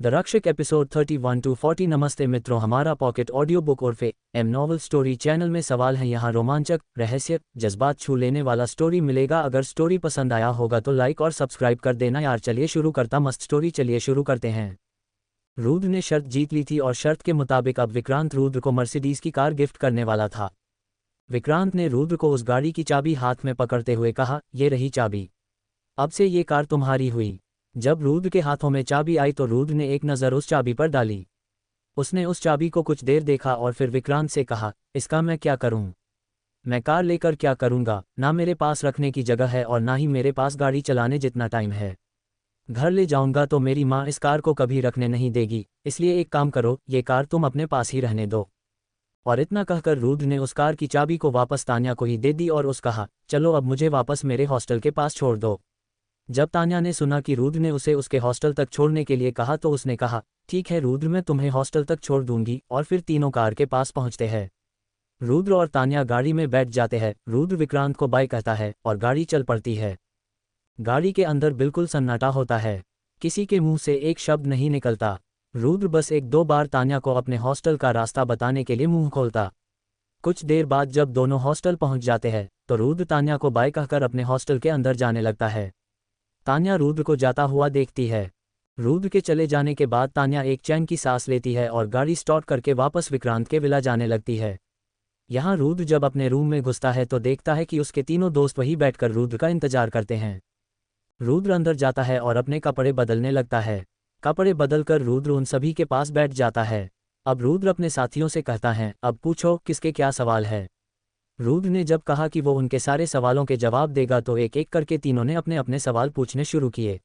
The रक्षक episode 31 to 40। नमस्ते मित्रों, हमारा पॉकेट ऑडियो बुक और एम नॉवल स्टोरी चैनल में सवाल है। यहाँ रोमांचक, रहस्य, जज्बात छू लेने वाला स्टोरी मिलेगा। अगर स्टोरी पसंद आया होगा तो लाइक और सब्सक्राइब कर देना यार। चलिए शुरू करता मस्त स्टोरी, चलिए शुरू करते हैं। रुद्र ने शर्त जीत ली थी और शर्त के मुताबिक अब विक्रांत रुद्र को मर्सिडीज की कार गिफ्ट करने वाला था। विक्रांत ने रुद्र को उस गाड़ी की चाबी हाथ में पकड़ते हुए कहा, ये रही चाबी, अब से ये कार तुम्हारी हुई। जब रुद्र के हाथों में चाबी आई तो रुद्र ने एक नज़र उस चाबी पर डाली। उसने उस चाबी को कुछ देर देखा और फिर विक्रांत से कहा, इसका मैं क्या करूं? मैं कार लेकर क्या करूंगा? ना मेरे पास रखने की जगह है और ना ही मेरे पास गाड़ी चलाने जितना टाइम है। घर ले जाऊंगा तो मेरी माँ इस कार को कभी रखने नहीं देगी, इसलिए एक काम करो, ये कार तुम अपने पास ही रहने दो। और इतना कहकर रुद्र ने उस कार की चाबी को वापस तान्या को ही दे दी और उस कहा, चलो अब मुझे वापस मेरे हॉस्टल के पास छोड़ दो। जब तान्या ने सुना कि रुद्र ने उसे उसके हॉस्टल तक छोड़ने के लिए कहा तो उसने कहा, ठीक है रुद्र, मैं तुम्हें हॉस्टल तक छोड़ दूंगी। और फिर तीनों कार के पास पहुंचते हैं। रुद्र और तान्या गाड़ी में बैठ जाते हैं। रुद्र विक्रांत को बाय कहता है और गाड़ी चल पड़ती है। गाड़ी के अंदर बिल्कुल सन्नाटा होता है, किसी के मुंह से एक शब्द नहीं निकलता। रुद्र बस एक दो बार तान्या को अपने हॉस्टल का रास्ता बताने के लिए मुंह खोलता। कुछ देर बाद जब दोनों हॉस्टल पहुंच जाते हैं तो रुद्र तान्या को बाय कहकर अपने हॉस्टल के अंदर जाने लगता है। तान्या रुद्र को जाता हुआ देखती है। रुद्र के चले जाने के बाद तान्या एक चैन की सांस लेती है और गाड़ी स्टार्ट करके वापस विक्रांत के विला जाने लगती है। यहाँ रुद्र जब अपने रूम में घुसता है तो देखता है कि उसके तीनों दोस्त वहीं बैठकर रुद्र का इंतजार करते हैं। रुद्र अंदर जाता है और अपने कपड़े बदलने लगता है। कपड़े बदलकर रुद्र उन सभी के पास बैठ जाता है। अब रुद्र अपने साथियों से कहता है, अब पूछो किसके क्या सवाल है। रुद्र ने जब कहा कि वो उनके सारे सवालों के जवाब देगा तो एक एक करके तीनों ने अपने अपने सवाल पूछने शुरू किए।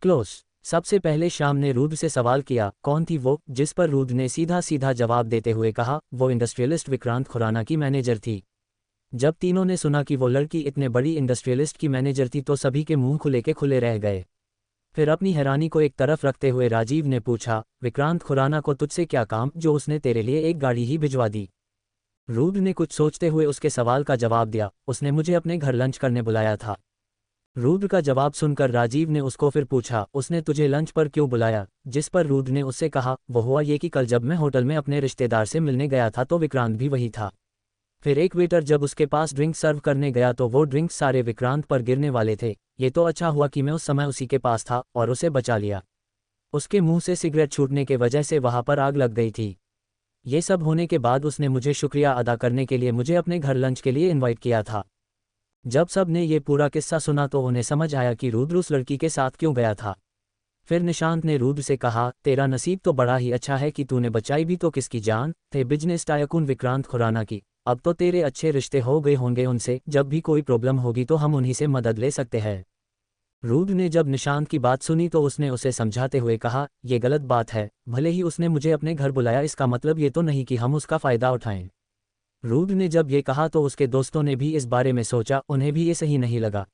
क्लोज। सबसे पहले श्याम ने रुद्र से सवाल किया, कौन थी वो? जिस पर रुद्र ने सीधा सीधा जवाब देते हुए कहा, वो इंडस्ट्रियलिस्ट विक्रांत खुराना की मैनेजर थी। जब तीनों ने सुना कि वो लड़की इतने बड़ी इंडस्ट्रियलिस्ट की मैनेजर थी तो सभी के मुंह खुले के खुले रह गए। फिर अपनी हैरानी को एक तरफ रखते हुए राजीव ने पूछा, विक्रांत खुराना को तुझसे क्या काम जो उसने तेरे लिए एक गाड़ी ही भिजवा दी? रुद्र ने कुछ सोचते हुए उसके सवाल का जवाब दिया, उसने मुझे अपने घर लंच करने बुलाया था। रुद्र का जवाब सुनकर राजीव ने उसको फिर पूछा, उसने तुझे लंच पर क्यों बुलाया? जिस पर रुद्र ने उससे कहा, वो हुआ ये कि कल जब मैं होटल में अपने रिश्तेदार से मिलने गया था तो विक्रांत भी वही था। फिर एक वेटर जब उसके पास ड्रिंक सर्व करने गया तो वो ड्रिंक्स सारे विक्रांत पर गिरने वाले थे। ये तो अच्छा हुआ कि मैं उस समय उसी के पास था और उसे बचा लिया। उसके मुंह से सिगरेट छूटने के वजह से वहां पर आग लग गई थी। ये सब होने के बाद उसने मुझे शुक्रिया अदा करने के लिए मुझे अपने घर लंच के लिए इनवाइट किया था। जब सब ने ये पूरा किस्सा सुना तो उन्हें समझ आया कि रुद्र उस लड़की के साथ क्यों गया था। फिर निशांत ने रुद्र से कहा, तेरा नसीब तो बड़ा ही अच्छा है कि तूने बचाई भी तो किसकी जान? थे बिजनेस टायकून विक्रांत खुराना की। अब तो तेरे अच्छे रिश्ते हो गए होंगे उनसे, जब भी कोई प्रॉब्लम होगी तो हम उन्हीं से मदद ले सकते हैं। रुद्र ने जब निशांत की बात सुनी तो उसने उसे समझाते हुए कहा, यह गलत बात है। भले ही उसने मुझे अपने घर बुलाया, इसका मतलब ये तो नहीं कि हम उसका फ़ायदा उठाएं। रुद्र ने जब ये कहा तो उसके दोस्तों ने भी इस बारे में सोचा, उन्हें भी ये सही नहीं लगा।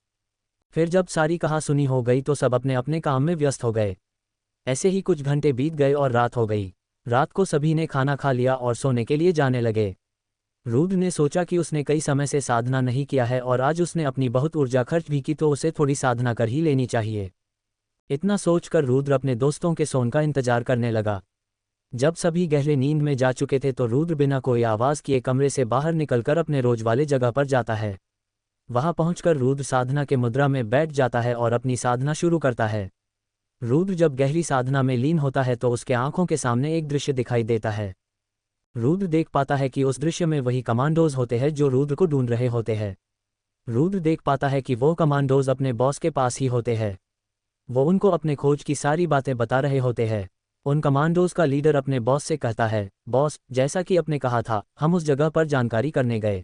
फिर जब सारी कहा सुनी हो गई तो सब अपने अपने काम में व्यस्त हो गए। ऐसे ही कुछ घंटे बीत गए और रात हो गई। रात को सभी ने खाना खा लिया और सोने के लिए जाने लगे। रुद्र ने सोचा कि उसने कई समय से साधना नहीं किया है और आज उसने अपनी बहुत ऊर्जा खर्च भी की तो उसे थोड़ी साधना कर ही लेनी चाहिए। इतना सोचकर रुद्र अपने दोस्तों के सोने का इंतजार करने लगा। जब सभी गहरे नींद में जा चुके थे तो रुद्र बिना कोई आवाज़ किए कमरे से बाहर निकलकर अपने रोज वाले जगह पर जाता है। वहां पहुंचकर रुद्र साधना के मुद्रा में बैठ जाता है और अपनी साधना शुरू करता है। रुद्र जब गहरी साधना में लीन होता है तो उसके आंखों के सामने एक दृश्य दिखाई देता है। रुद्र देख पाता है कि उस दृश्य में वही कमांडोज होते हैं जो रुद्र को ढूंढ रहे होते हैं। रुद्र देख पाता है कि वो कमांडोज अपने बॉस के पास ही होते हैं। वो उनको अपने खोज की सारी बातें बता रहे होते हैं। उन कमांडोज का लीडर अपने बॉस से कहता है, बॉस, जैसा कि आपने कहा था, हम उस जगह पर जानकारी करने गए।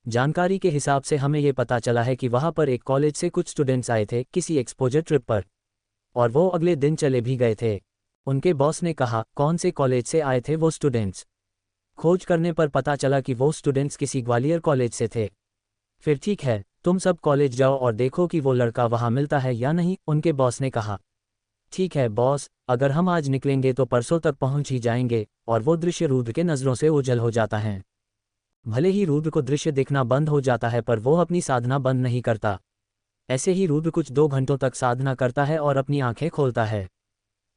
जानकारी के हिसाब से हमें ये पता चला है कि वहाँ पर एक कॉलेज से कुछ स्टूडेंट्स आए थे किसी एक्सपोजर ट्रिप पर, और वो अगले दिन चले भी गए थे। उनके बॉस ने कहा, कौन से कॉलेज से आए थे वो स्टूडेंट्स? खोज करने पर पता चला कि वो स्टूडेंट्स किसी ग्वालियर कॉलेज से थे। फिर ठीक है, तुम सब कॉलेज जाओ और देखो कि वो लड़का वहाँ मिलता है या नहीं, उनके बॉस ने कहा। ठीक है बॉस, अगर हम आज निकलेंगे तो परसों तक पहुंच ही जाएंगे। और वो दृश्य रुद्र के नज़रों से ओझल हो जाता है। भले ही रुद्र को दृश्य दिखना बंद हो जाता है पर वो अपनी साधना बंद नहीं करता। ऐसे ही रुद्र कुछ 2 घंटों तक साधना करता है और अपनी आंखें खोलता है।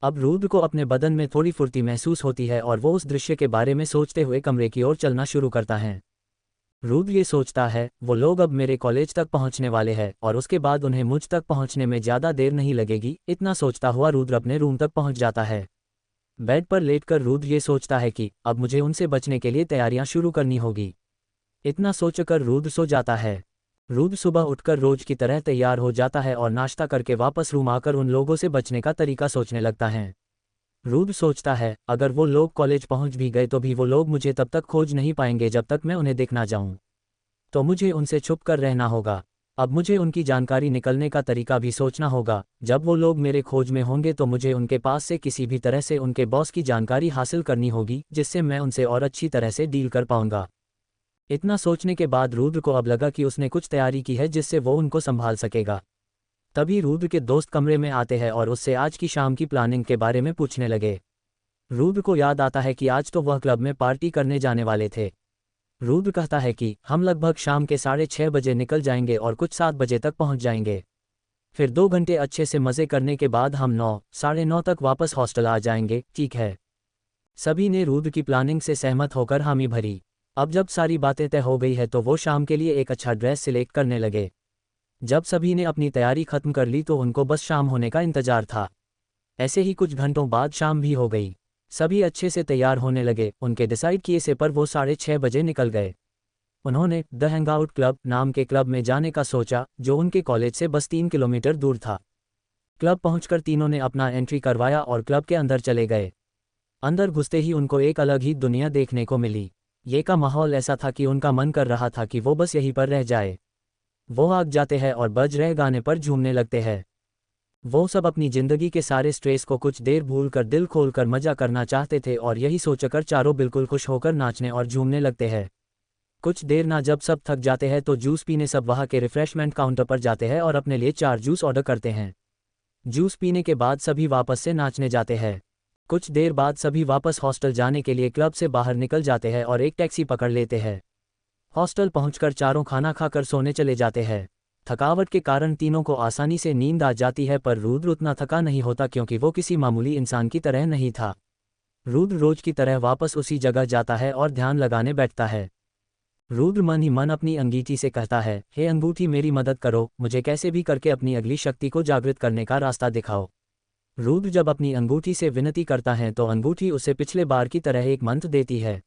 अब रुद्र को अपने बदन में थोड़ी फुर्ती महसूस होती है और वो उस दृश्य के बारे में सोचते हुए कमरे की ओर चलना शुरू करता है। रुद्र ये सोचता है, वो लोग अब मेरे कॉलेज तक पहुंचने वाले हैं और उसके बाद उन्हें मुझ तक पहुंचने में ज़्यादा देर नहीं लगेगी। इतना सोचता हुआ रुद्र अपने रूम तक पहुंच जाता है। बेड पर लेटकर रुद्र ये सोचता है कि अब मुझे उनसे बचने के लिए तैयारियां शुरू करनी होगी। इतना सोचकर रुद्र सो जाता है। रुद्र सुबह उठकर रोज की तरह तैयार हो जाता है और नाश्ता करके वापस रूम आकर उन लोगों से बचने का तरीका सोचने लगता है। रुद्र सोचता है, अगर वो लोग कॉलेज पहुंच भी गए तो भी वो लोग मुझे तब तक खोज नहीं पाएंगे जब तक मैं उन्हें देख ना जाऊं। तो मुझे उनसे छुप कर रहना होगा। अब मुझे उनकी जानकारी निकलने का तरीका भी सोचना होगा। जब वो लोग मेरे खोज में होंगे तो मुझे उनके पास से किसी भी तरह से उनके बॉस की जानकारी हासिल करनी होगी, जिससे मैं उनसे और अच्छी तरह से डील कर पाऊंगा। इतना सोचने के बाद रुद्र को अब लगा कि उसने कुछ तैयारी की है जिससे वो उनको संभाल सकेगा। तभी रुद्र के दोस्त कमरे में आते हैं और उससे आज की शाम की प्लानिंग के बारे में पूछने लगे। रुद्र को याद आता है कि आज तो वह क्लब में पार्टी करने जाने वाले थे। रुद्र कहता है कि हम लगभग शाम के 6:30 बजे निकल जाएंगे और कुछ 7 बजे तक पहुंच जाएंगे। फिर 2 घंटे अच्छे से मज़े करने के बाद हम 9, साढ़े 9 तक वापस हॉस्टल आ जाएंगे। ठीक है। सभी ने रुद्र की प्लानिंग से सहमत होकर हामी भरी। अब जब सारी बातें तय हो गई है तो वो शाम के लिए एक अच्छा ड्रेस सिलेक्ट करने लगे। जब सभी ने अपनी तैयारी खत्म कर ली तो उनको बस शाम होने का इंतजार था। ऐसे ही कुछ घंटों बाद शाम भी हो गई। सभी अच्छे से तैयार होने लगे। उनके डिसाइड किए से पर वो 6:30 बजे निकल गए। उन्होंने द हैंगआउट क्लब नाम के क्लब में जाने का सोचा, जो उनके कॉलेज से बस 3 किलोमीटर दूर था। क्लब पहुंचकर तीनों ने अपना एंट्री करवाया और क्लब के अंदर चले गए। अंदर घुसते ही उनको एक अलग ही दुनिया देखने को मिली। ये का माहौल ऐसा था कि उनका मन कर रहा था कि वो बस यहीं पर रह जाए। वो आग जाते हैं और बज रहे गाने पर झूमने लगते हैं। वो सब अपनी जिंदगी के सारे स्ट्रेस को कुछ देर भूलकर दिल खोलकर मजा करना चाहते थे और यही सोचकर चारों बिल्कुल खुश होकर नाचने और झूमने लगते हैं। कुछ देर ना जब सब थक जाते हैं तो जूस पीने सब वहाँ के रिफ्रेशमेंट काउंटर पर जाते हैं और अपने लिए 4 जूस ऑर्डर करते हैं। जूस पीने के बाद सभी वापस से नाचने जाते हैं। कुछ देर बाद सभी वापस हॉस्टल जाने के लिए क्लब से बाहर निकल जाते हैं और एक टैक्सी पकड़ लेते हैं। हॉस्टल पहुंचकर चारों खाना खाकर सोने चले जाते हैं। थकावट के कारण तीनों को आसानी से नींद आ जाती है, पर रुद्र उतना थका नहीं होता क्योंकि वो किसी मामूली इंसान की तरह नहीं था। रुद्र रोज की तरह वापस उसी जगह जाता है और ध्यान लगाने बैठता है। रुद्र मन ही मन अपनी अंगीठी से कहता है, हे अंगूठी मेरी मदद करो, मुझे कैसे भी करके अपनी अगली शक्ति को जागृत करने का रास्ता दिखाओ। रुद्र जब अपनी अंगूठी से विनती करता है तो अंगूठी उसे पिछले बार की तरह एक मंत्र देती है,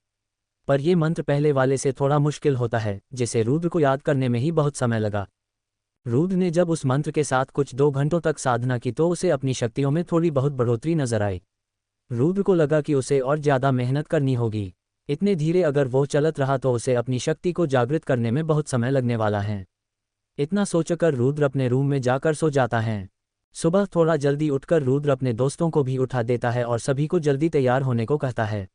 पर यह मंत्र पहले वाले से थोड़ा मुश्किल होता है, जिसे रुद्र को याद करने में ही बहुत समय लगा। रुद्र ने जब उस मंत्र के साथ कुछ 2 घंटों तक साधना की तो उसे अपनी शक्तियों में थोड़ी बहुत बढ़ोतरी नजर आई। रुद्र को लगा कि उसे और ज़्यादा मेहनत करनी होगी। इतने धीरे अगर वो चलत रहा तो उसे अपनी शक्ति को जागृत करने में बहुत समय लगने वाला है। इतना सोचकर रुद्र अपने रूम में जाकर सो जाता है। सुबह थोड़ा जल्दी उठकर रुद्र अपने दोस्तों को भी उठा देता है और सभी को जल्दी तैयार होने को कहता है।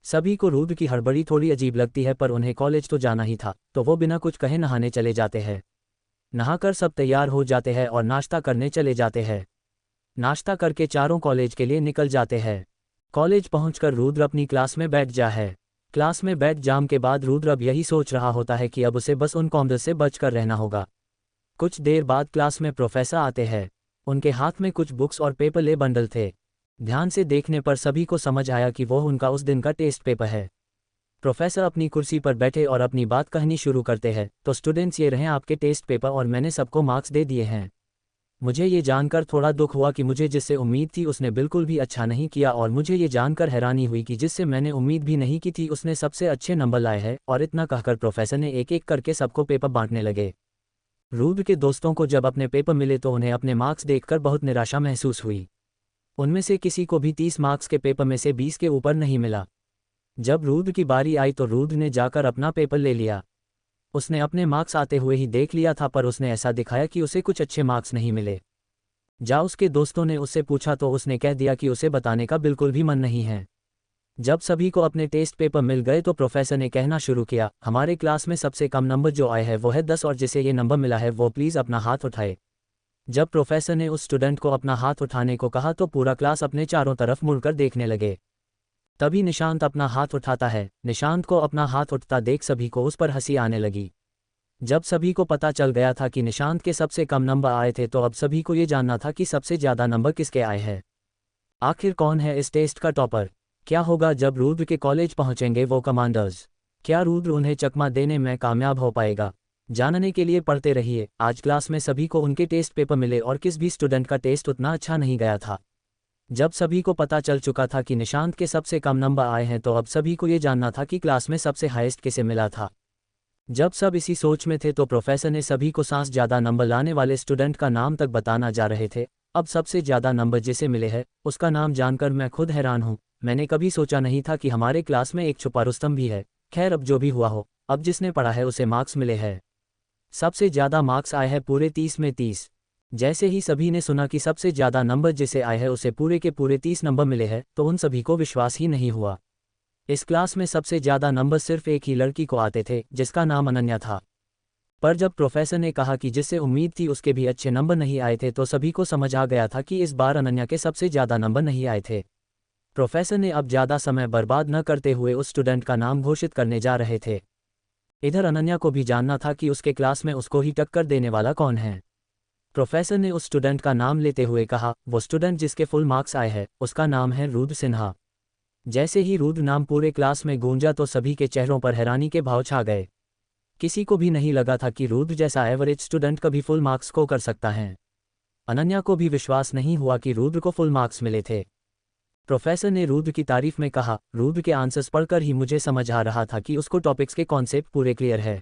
सभी को रुद्र की हड़बड़ी थोड़ी अजीब लगती है, पर उन्हें कॉलेज तो जाना ही था, तो वो बिना कुछ कहे नहाने चले जाते हैं। नहाकर सब तैयार हो जाते हैं और नाश्ता करने चले जाते हैं। नाश्ता करके चारों कॉलेज के लिए निकल जाते हैं। कॉलेज पहुंचकर रुद्र अपनी क्लास में बैठ जा है। क्लास में बैठ जाम के बाद रुद्र अब यही सोच रहा होता है कि अब उसे बस उन कॉमर्स से बचकर रहना होगा। कुछ देर बाद क्लास में प्रोफेसर आते हैं। उनके हाथ में कुछ बुक्स और पेपर ले बंडल थे। ध्यान से देखने पर सभी को समझ आया कि वो उनका उस दिन का टेस्ट पेपर है। प्रोफेसर अपनी कुर्सी पर बैठे और अपनी बात कहनी शुरू करते हैं, तो स्टूडेंट्स ये रहे आपके टेस्ट पेपर और मैंने सबको मार्क्स दे दिए हैं। मुझे ये जानकर थोड़ा दुख हुआ कि मुझे जिससे उम्मीद थी उसने बिल्कुल भी अच्छा नहीं किया, और मुझे ये जानकर हैरानी हुई कि जिससे मैंने उम्मीद भी नहीं की थी उसने सबसे अच्छे नंबर लाए हैं। और इतना कहकर प्रोफेसर ने एक एक करके सबको पेपर बांटने लगे। रुद्र के दोस्तों को जब अपने पेपर मिले तो उन्हें अपने मार्क्स देखकर बहुत निराशा महसूस हुई। उनमें से किसी को भी 30 मार्क्स के पेपर में से 20 के ऊपर नहीं मिला। जब रुद्र की बारी आई तो रुद्र ने जाकर अपना पेपर ले लिया। उसने अपने मार्क्स आते हुए ही देख लिया था, पर उसने ऐसा दिखाया कि उसे कुछ अच्छे मार्क्स नहीं मिले। उसके दोस्तों ने उससे पूछा तो उसने कह दिया कि उसे बताने का बिल्कुल भी मन नहीं है। जब सभी को अपने टेस्ट पेपर मिल गए तो प्रोफेसर ने कहना शुरू किया, हमारे क्लास में सबसे कम नंबर जो आए हैं वो है 10, और जिसे ये नंबर मिला है वो प्लीज़ अपना हाथ उठाए। जब प्रोफेसर ने उस स्टूडेंट को अपना हाथ उठाने को कहा तो पूरा क्लास अपने चारों तरफ मुड़कर देखने लगे। तभी निशांत अपना हाथ उठाता है। निशांत को अपना हाथ उठता देख सभी को उस पर हंसी आने लगी। जब सभी को पता चल गया था कि निशांत के सबसे कम नंबर आए थे तो अब सभी को ये जानना था कि सबसे ज़्यादा नंबर किसके आए हैं। आखिर कौन है इस टेस्ट का टॉपर? क्या होगा जब रुद्र के कॉलेज पहुंचेंगे वो कमांडर्स? क्या रुद्र उन्हें चकमा देने में कामयाब हो पाएगा? जानने के लिए पढ़ते रहिए। आज क्लास में सभी को उनके टेस्ट पेपर मिले और किस भी स्टूडेंट का टेस्ट उतना अच्छा नहीं गया था। जब सभी को पता चल चुका था कि निशांत के सबसे कम नंबर आए हैं तो अब सभी को ये जानना था कि क्लास में सबसे हाईएस्ट किसे मिला था। जब सब इसी सोच में थे तो प्रोफेसर ने सभी को सांस ज़्यादा नंबर लाने वाले स्टूडेंट का नाम तक बताना जा रहे थे। अब सबसे ज़्यादा नंबर जिसे मिले हैं उसका नाम जानकर मैं खुद हैरान हूँ। मैंने कभी सोचा नहीं था कि हमारे क्लास में एक छुपा रुस्तम भी है। खैर अब जो भी हुआ हो, अब जिसने पढ़ा है उसे मार्क्स मिले हैं। सबसे ज़्यादा मार्क्स आए हैं पूरे 30 में 30। जैसे ही सभी ने सुना कि सबसे ज़्यादा नंबर जिसे आए हैं उसे पूरे के पूरे 30 नंबर मिले हैं तो उन सभी को विश्वास ही नहीं हुआ। इस क्लास में सबसे ज़्यादा नंबर सिर्फ एक ही लड़की को आते थे जिसका नाम अनन्या था। पर जब प्रोफेसर ने कहा कि जिससे उम्मीद थी उसके भी अच्छे नंबर नहीं आए थे तो सभी को समझ आ गया था कि इस बार अनन्या के सबसे ज़्यादा नंबर नहीं आए थे। प्रोफेसर ने अब ज़्यादा समय बर्बाद न करते हुए उस स्टूडेंट का नाम घोषित करने जा रहे थे। इधर अनन्या को भी जानना था कि उसके क्लास में उसको ही टक्कर देने वाला कौन है। प्रोफेसर ने उस स्टूडेंट का नाम लेते हुए कहा, वो स्टूडेंट जिसके फुल मार्क्स आए हैं उसका नाम है रुद्र सिन्हा। जैसे ही रुद्र नाम पूरे क्लास में गूंजा तो सभी के चेहरों पर हैरानी के भाव छा गए। किसी को भी नहीं लगा था कि रुद्र जैसा एवरेज स्टूडेंट कभी फुल मार्क्स को कर सकता है। अनन्या को भी विश्वास नहीं हुआ कि रुद्र को फुल मार्क्स मिले थे। प्रोफेसर ने रुद्र की तारीफ में कहा, रुद्र के आंसर्स पढ़कर ही मुझे समझ आ रहा था कि उसको टॉपिक्स के कॉन्सेप्ट पूरे क्लियर है।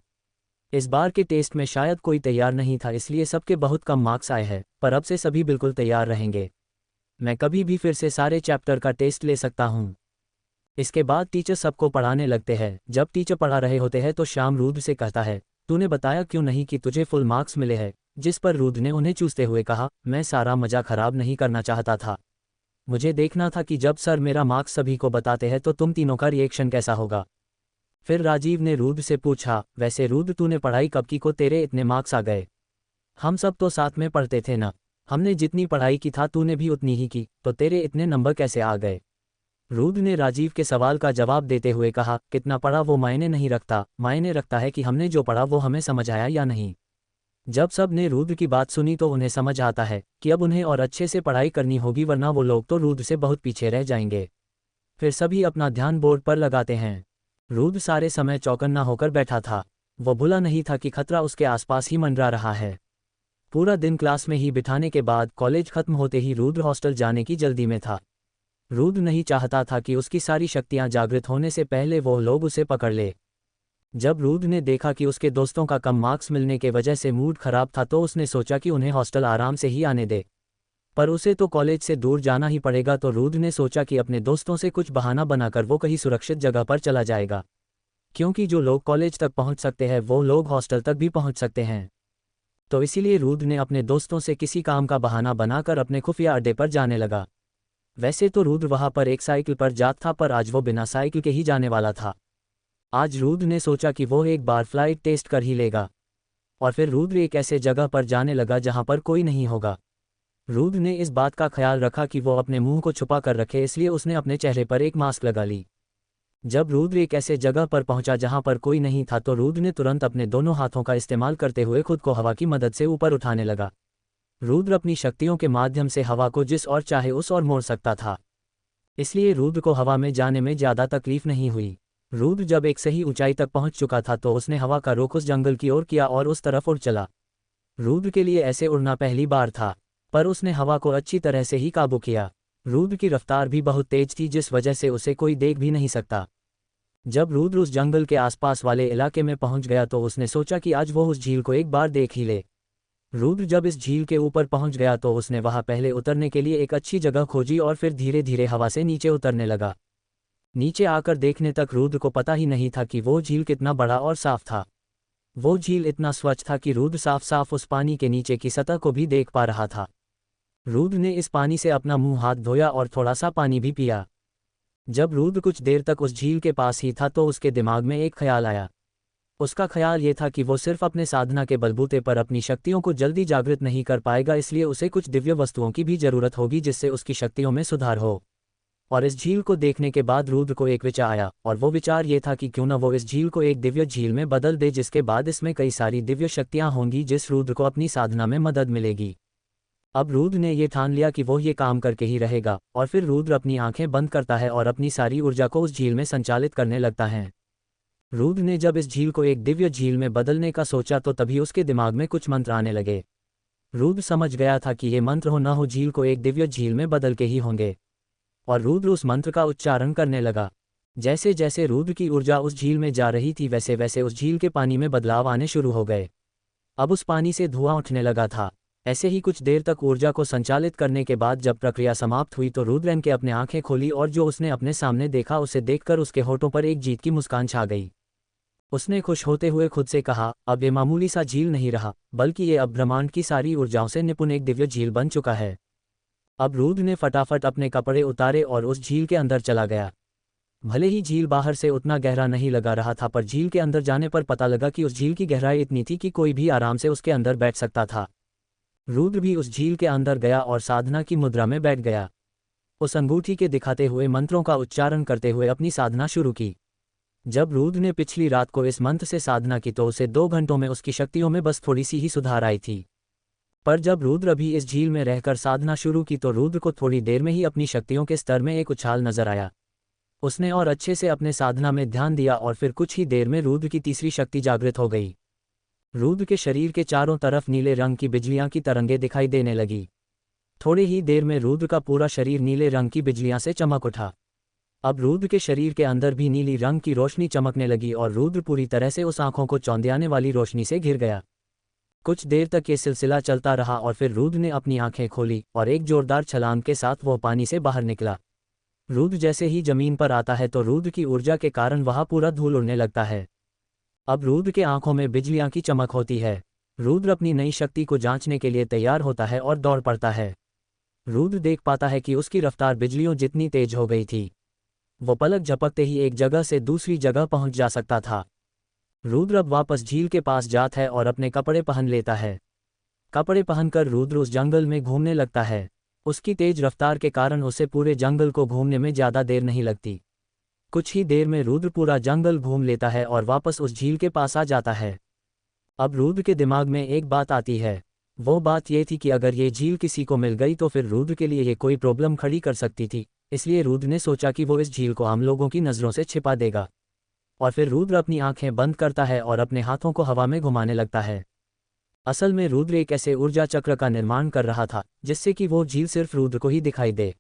इस बार के टेस्ट में शायद कोई तैयार नहीं था इसलिए सबके बहुत कम मार्क्स आए हैं, पर अब से सभी बिल्कुल तैयार रहेंगे। मैं कभी भी फिर से सारे चैप्टर का टेस्ट ले सकता हूँ। इसके बाद टीचर सबको पढ़ाने लगते हैं। जब टीचर पढ़ा रहे होते हैं तो श्याम रुद्र से कहता है, तूने बताया क्यों नहीं कि तुझे फुल मार्क्स मिले हैं? जिस पर रुद्र ने उन्हें चूसते हुए कहा, मैं सारा मजा खराब नहीं करना चाहता था। मुझे देखना था कि जब सर मेरा मार्क्स सभी को बताते हैं तो तुम तीनों का रिएक्शन कैसा होगा। फिर राजीव ने रुद्र से पूछा, वैसे रुद्र तूने पढ़ाई कब की को तेरे इतने मार्क्स आ गए? हम सब तो साथ में पढ़ते थे ना। हमने जितनी पढ़ाई की था तूने भी उतनी ही की, तो तेरे इतने नंबर कैसे आ गए? रुद्र ने राजीव के सवाल का जवाब देते हुए कहा, कितना पढ़ा वो मायने नहीं रखता, मायने रखता है कि हमने जो पढ़ा वो हमें समझ आया या नहीं। जब सब ने रुद्र की बात सुनी तो उन्हें समझ आता है कि अब उन्हें और अच्छे से पढ़ाई करनी होगी वरना वो लोग तो रुद्र से बहुत पीछे रह जाएंगे। फिर सभी अपना ध्यान बोर्ड पर लगाते हैं। रुद्र सारे समय चौकन्ना होकर बैठा था। वो भूला नहीं था कि खतरा उसके आसपास ही मंडरा रहा है। पूरा दिन क्लास में ही बिठाने के बाद कॉलेज खत्म होते ही रुद्र हॉस्टल जाने की जल्दी में था। रुद्र नहीं चाहता था कि उसकी सारी शक्तियां जागृत होने से पहले वो लोग उसे पकड़ ले। जब रुद्र ने देखा कि उसके दोस्तों का कम मार्क्स मिलने के वजह से मूड खराब था तो उसने सोचा कि उन्हें हॉस्टल आराम से ही आने दे। पर उसे तो कॉलेज से दूर जाना ही पड़ेगा तो रुद्र ने सोचा कि अपने दोस्तों से कुछ बहाना बनाकर वो कहीं सुरक्षित जगह पर चला जाएगा, क्योंकि जो लोग कॉलेज तक पहुंच सकते हैं वो लोग हॉस्टल तक भी पहुंच सकते हैं। तो इसीलिए रुद्र ने अपने दोस्तों से किसी काम का बहाना बनाकर अपने खुफिया अड्डे पर जाने लगा। वैसे तो रुद्र वहां पर एक साइकिल पर जाता था पर आज वो बिना साइकिल के ही जाने वाला था। आज रुद्र ने सोचा कि वो एक बार फ्लाइट टेस्ट कर ही लेगा। और फिर रुद्र एक ऐसे जगह पर जाने लगा जहां पर कोई नहीं होगा। रुद्र ने इस बात का ख्याल रखा कि वो अपने मुंह को छुपा कर रखे, इसलिए उसने अपने चेहरे पर एक मास्क लगा ली। जब रुद्र एक ऐसे जगह पर पहुंचा जहां पर कोई नहीं था तो रुद्र ने तुरंत अपने दोनों हाथों का इस्तेमाल करते हुए खुद को हवा की मदद से ऊपर उठाने लगा। रुद्र अपनी शक्तियों के माध्यम से हवा को जिस और चाहे उस और मोड़ सकता था, इसलिए रुद्र को हवा में जाने में ज़्यादा तकलीफ नहीं हुई। रुद्र जब एक सही ऊंचाई तक पहुंच चुका था तो उसने हवा का रुख उस जंगल की ओर किया और उस तरफ उड़ चला। रुद्र के लिए ऐसे उड़ना पहली बार था, पर उसने हवा को अच्छी तरह से ही काबू किया। रुद्र की रफ्तार भी बहुत तेज थी जिस वजह से उसे कोई देख भी नहीं सकता। जब रुद्र उस जंगल के आसपास वाले इलाके में पहुंच गया तो उसने सोचा कि आज वो उस झील को एक बार देख ही ले। रुद्र जब इस झील के ऊपर पहुंच गया तो उसने वहां पहले उतरने के लिए एक अच्छी जगह खोजी और फिर धीरे धीरे हवा से नीचे उतरने लगा। नीचे आकर देखने तक रुद्र को पता ही नहीं था कि वो झील कितना बड़ा और साफ था। वो झील इतना स्वच्छ था कि रुद्र साफ साफ उस पानी के नीचे की सतह को भी देख पा रहा था। रुद्र ने इस पानी से अपना मुंह हाथ धोया और थोड़ा सा पानी भी पिया। जब रुद्र कुछ देर तक उस झील के पास ही था तो उसके दिमाग में एक ख्याल आया। उसका ख्याल ये था कि वो सिर्फ अपने साधना के बलबूते पर अपनी शक्तियों को जल्दी जागृत नहीं कर पाएगा, इसलिए उसे कुछ दिव्य वस्तुओं की भी जरूरत होगी जिससे उसकी शक्तियों में सुधार हो। और इस झील को देखने के बाद रुद्र को एक विचार आया, और वो विचार ये था कि क्यों न वो इस झील को एक दिव्य झील में बदल दे, जिसके बाद इसमें कई सारी दिव्य शक्तियां होंगी जिस रुद्र को अपनी साधना में मदद मिलेगी। अब रुद्र ने ये ठान लिया कि वो ये काम करके ही रहेगा, और फिर रुद्र अपनी आंखें बंद करता है और अपनी सारी ऊर्जा को उस झील में संचालित करने लगता है। रुद्र ने जब इस झील को एक दिव्य झील में बदलने का सोचा तो तभी उसके दिमाग में कुछ मंत्र आने लगे। रुद्र समझ गया था कि ये मंत्र हो न हो झील को एक दिव्य झील में बदल के ही होंगे, और रुद्र उस मंत्र का उच्चारण करने लगा। जैसे जैसे रुद्र की ऊर्जा उस झील में जा रही थी वैसे वैसे उस झील के पानी में बदलाव आने शुरू हो गए। अब उस पानी से धुआं उठने लगा था। ऐसे ही कुछ देर तक ऊर्जा को संचालित करने के बाद जब प्रक्रिया समाप्त हुई तो रुद्र के अपने आंखें खोली और जो उसने अपने सामने देखा उसे देखकर उसके होठों पर एक जीत की मुस्कान छा गई। उसने खुश होते हुए खुद से कहा, अब ये मामूली सा झील नहीं रहा, बल्कि ये अब ब्रह्मांड की सारी ऊर्जाओं से निपुण एक दिव्य झील बन चुका है। अब रुद्र ने फटाफट अपने कपड़े उतारे और उस झील के अंदर चला गया। भले ही झील बाहर से उतना गहरा नहीं लगा रहा था, पर झील के अंदर जाने पर पता लगा कि उस झील की गहराई इतनी थी कि कोई भी आराम से उसके अंदर बैठ सकता था। रुद्र भी उस झील के अंदर गया और साधना की मुद्रा में बैठ गया। उस अंगूठी के दिखाते हुए मंत्रों का उच्चारण करते हुए अपनी साधना शुरू की। जब रुद्र ने पिछली रात को इस मंत्र से साधना की तो उसे 2 घंटों में उसकी शक्तियों में बस थोड़ी सी ही सुधार आई थी। पर जब रुद्र अभी इस झील में रहकर साधना शुरू की तो रुद्र को थोड़ी देर में ही अपनी शक्तियों के स्तर में एक उछाल नजर आया। उसने और अच्छे से अपने साधना में ध्यान दिया और फिर कुछ ही देर में रुद्र की तीसरी शक्ति जागृत हो गई। रुद्र के शरीर के चारों तरफ नीले रंग की बिजलियां की तरंगें दिखाई देने लगी। थोड़े ही देर में रुद्र का पूरा शरीर नीले रंग की बिजलियां से चमक उठा। अब रुद्र के शरीर के अंदर भी नीली रंग की रोशनी चमकने लगी और रुद्र पूरी तरह से उस आंखों को चौंधियाने वाली रोशनी से घिर गया। कुछ देर तक ये सिलसिला चलता रहा और फिर रुद्र ने अपनी आंखें खोली और एक जोरदार छलांग के साथ वो पानी से बाहर निकला। रुद्र जैसे ही जमीन पर आता है तो रुद्र की ऊर्जा के कारण वहां पूरा धूल उड़ने लगता है। अब रुद्र के आंखों में बिजलियां की चमक होती है। रुद्र अपनी नई शक्ति को जांचने के लिए तैयार होता है और दौड़ पड़ता है। रुद्र देख पाता है कि उसकी रफ्तार बिजलियों जितनी तेज हो गई थी। वो पलक झपकते ही एक जगह से दूसरी जगह पहुंच जा सकता था। रुद्र अब वापस झील के पास जाता है और अपने कपड़े पहन लेता है। कपड़े पहनकर रुद्र उस जंगल में घूमने लगता है। उसकी तेज रफ्तार के कारण उसे पूरे जंगल को घूमने में ज़्यादा देर नहीं लगती। कुछ ही देर में रुद्र पूरा जंगल घूम लेता है और वापस उस झील के पास आ जाता है। अब रुद्र के दिमाग में एक बात आती है। वो बात ये थी कि अगर ये झील किसी को मिल गई तो फिर रुद्र के लिए ये कोई प्रॉब्लम खड़ी कर सकती थी। इसलिए रुद्र ने सोचा कि वो इस झील को आम लोगों की नज़रों से छिपा देगा। और फिर रुद्र अपनी आंखें बंद करता है और अपने हाथों को हवा में घुमाने लगता है। असल में रुद्र एक ऐसे ऊर्जा चक्र का निर्माण कर रहा था जिससे कि वो झील सिर्फ रुद्र को ही दिखाई दे।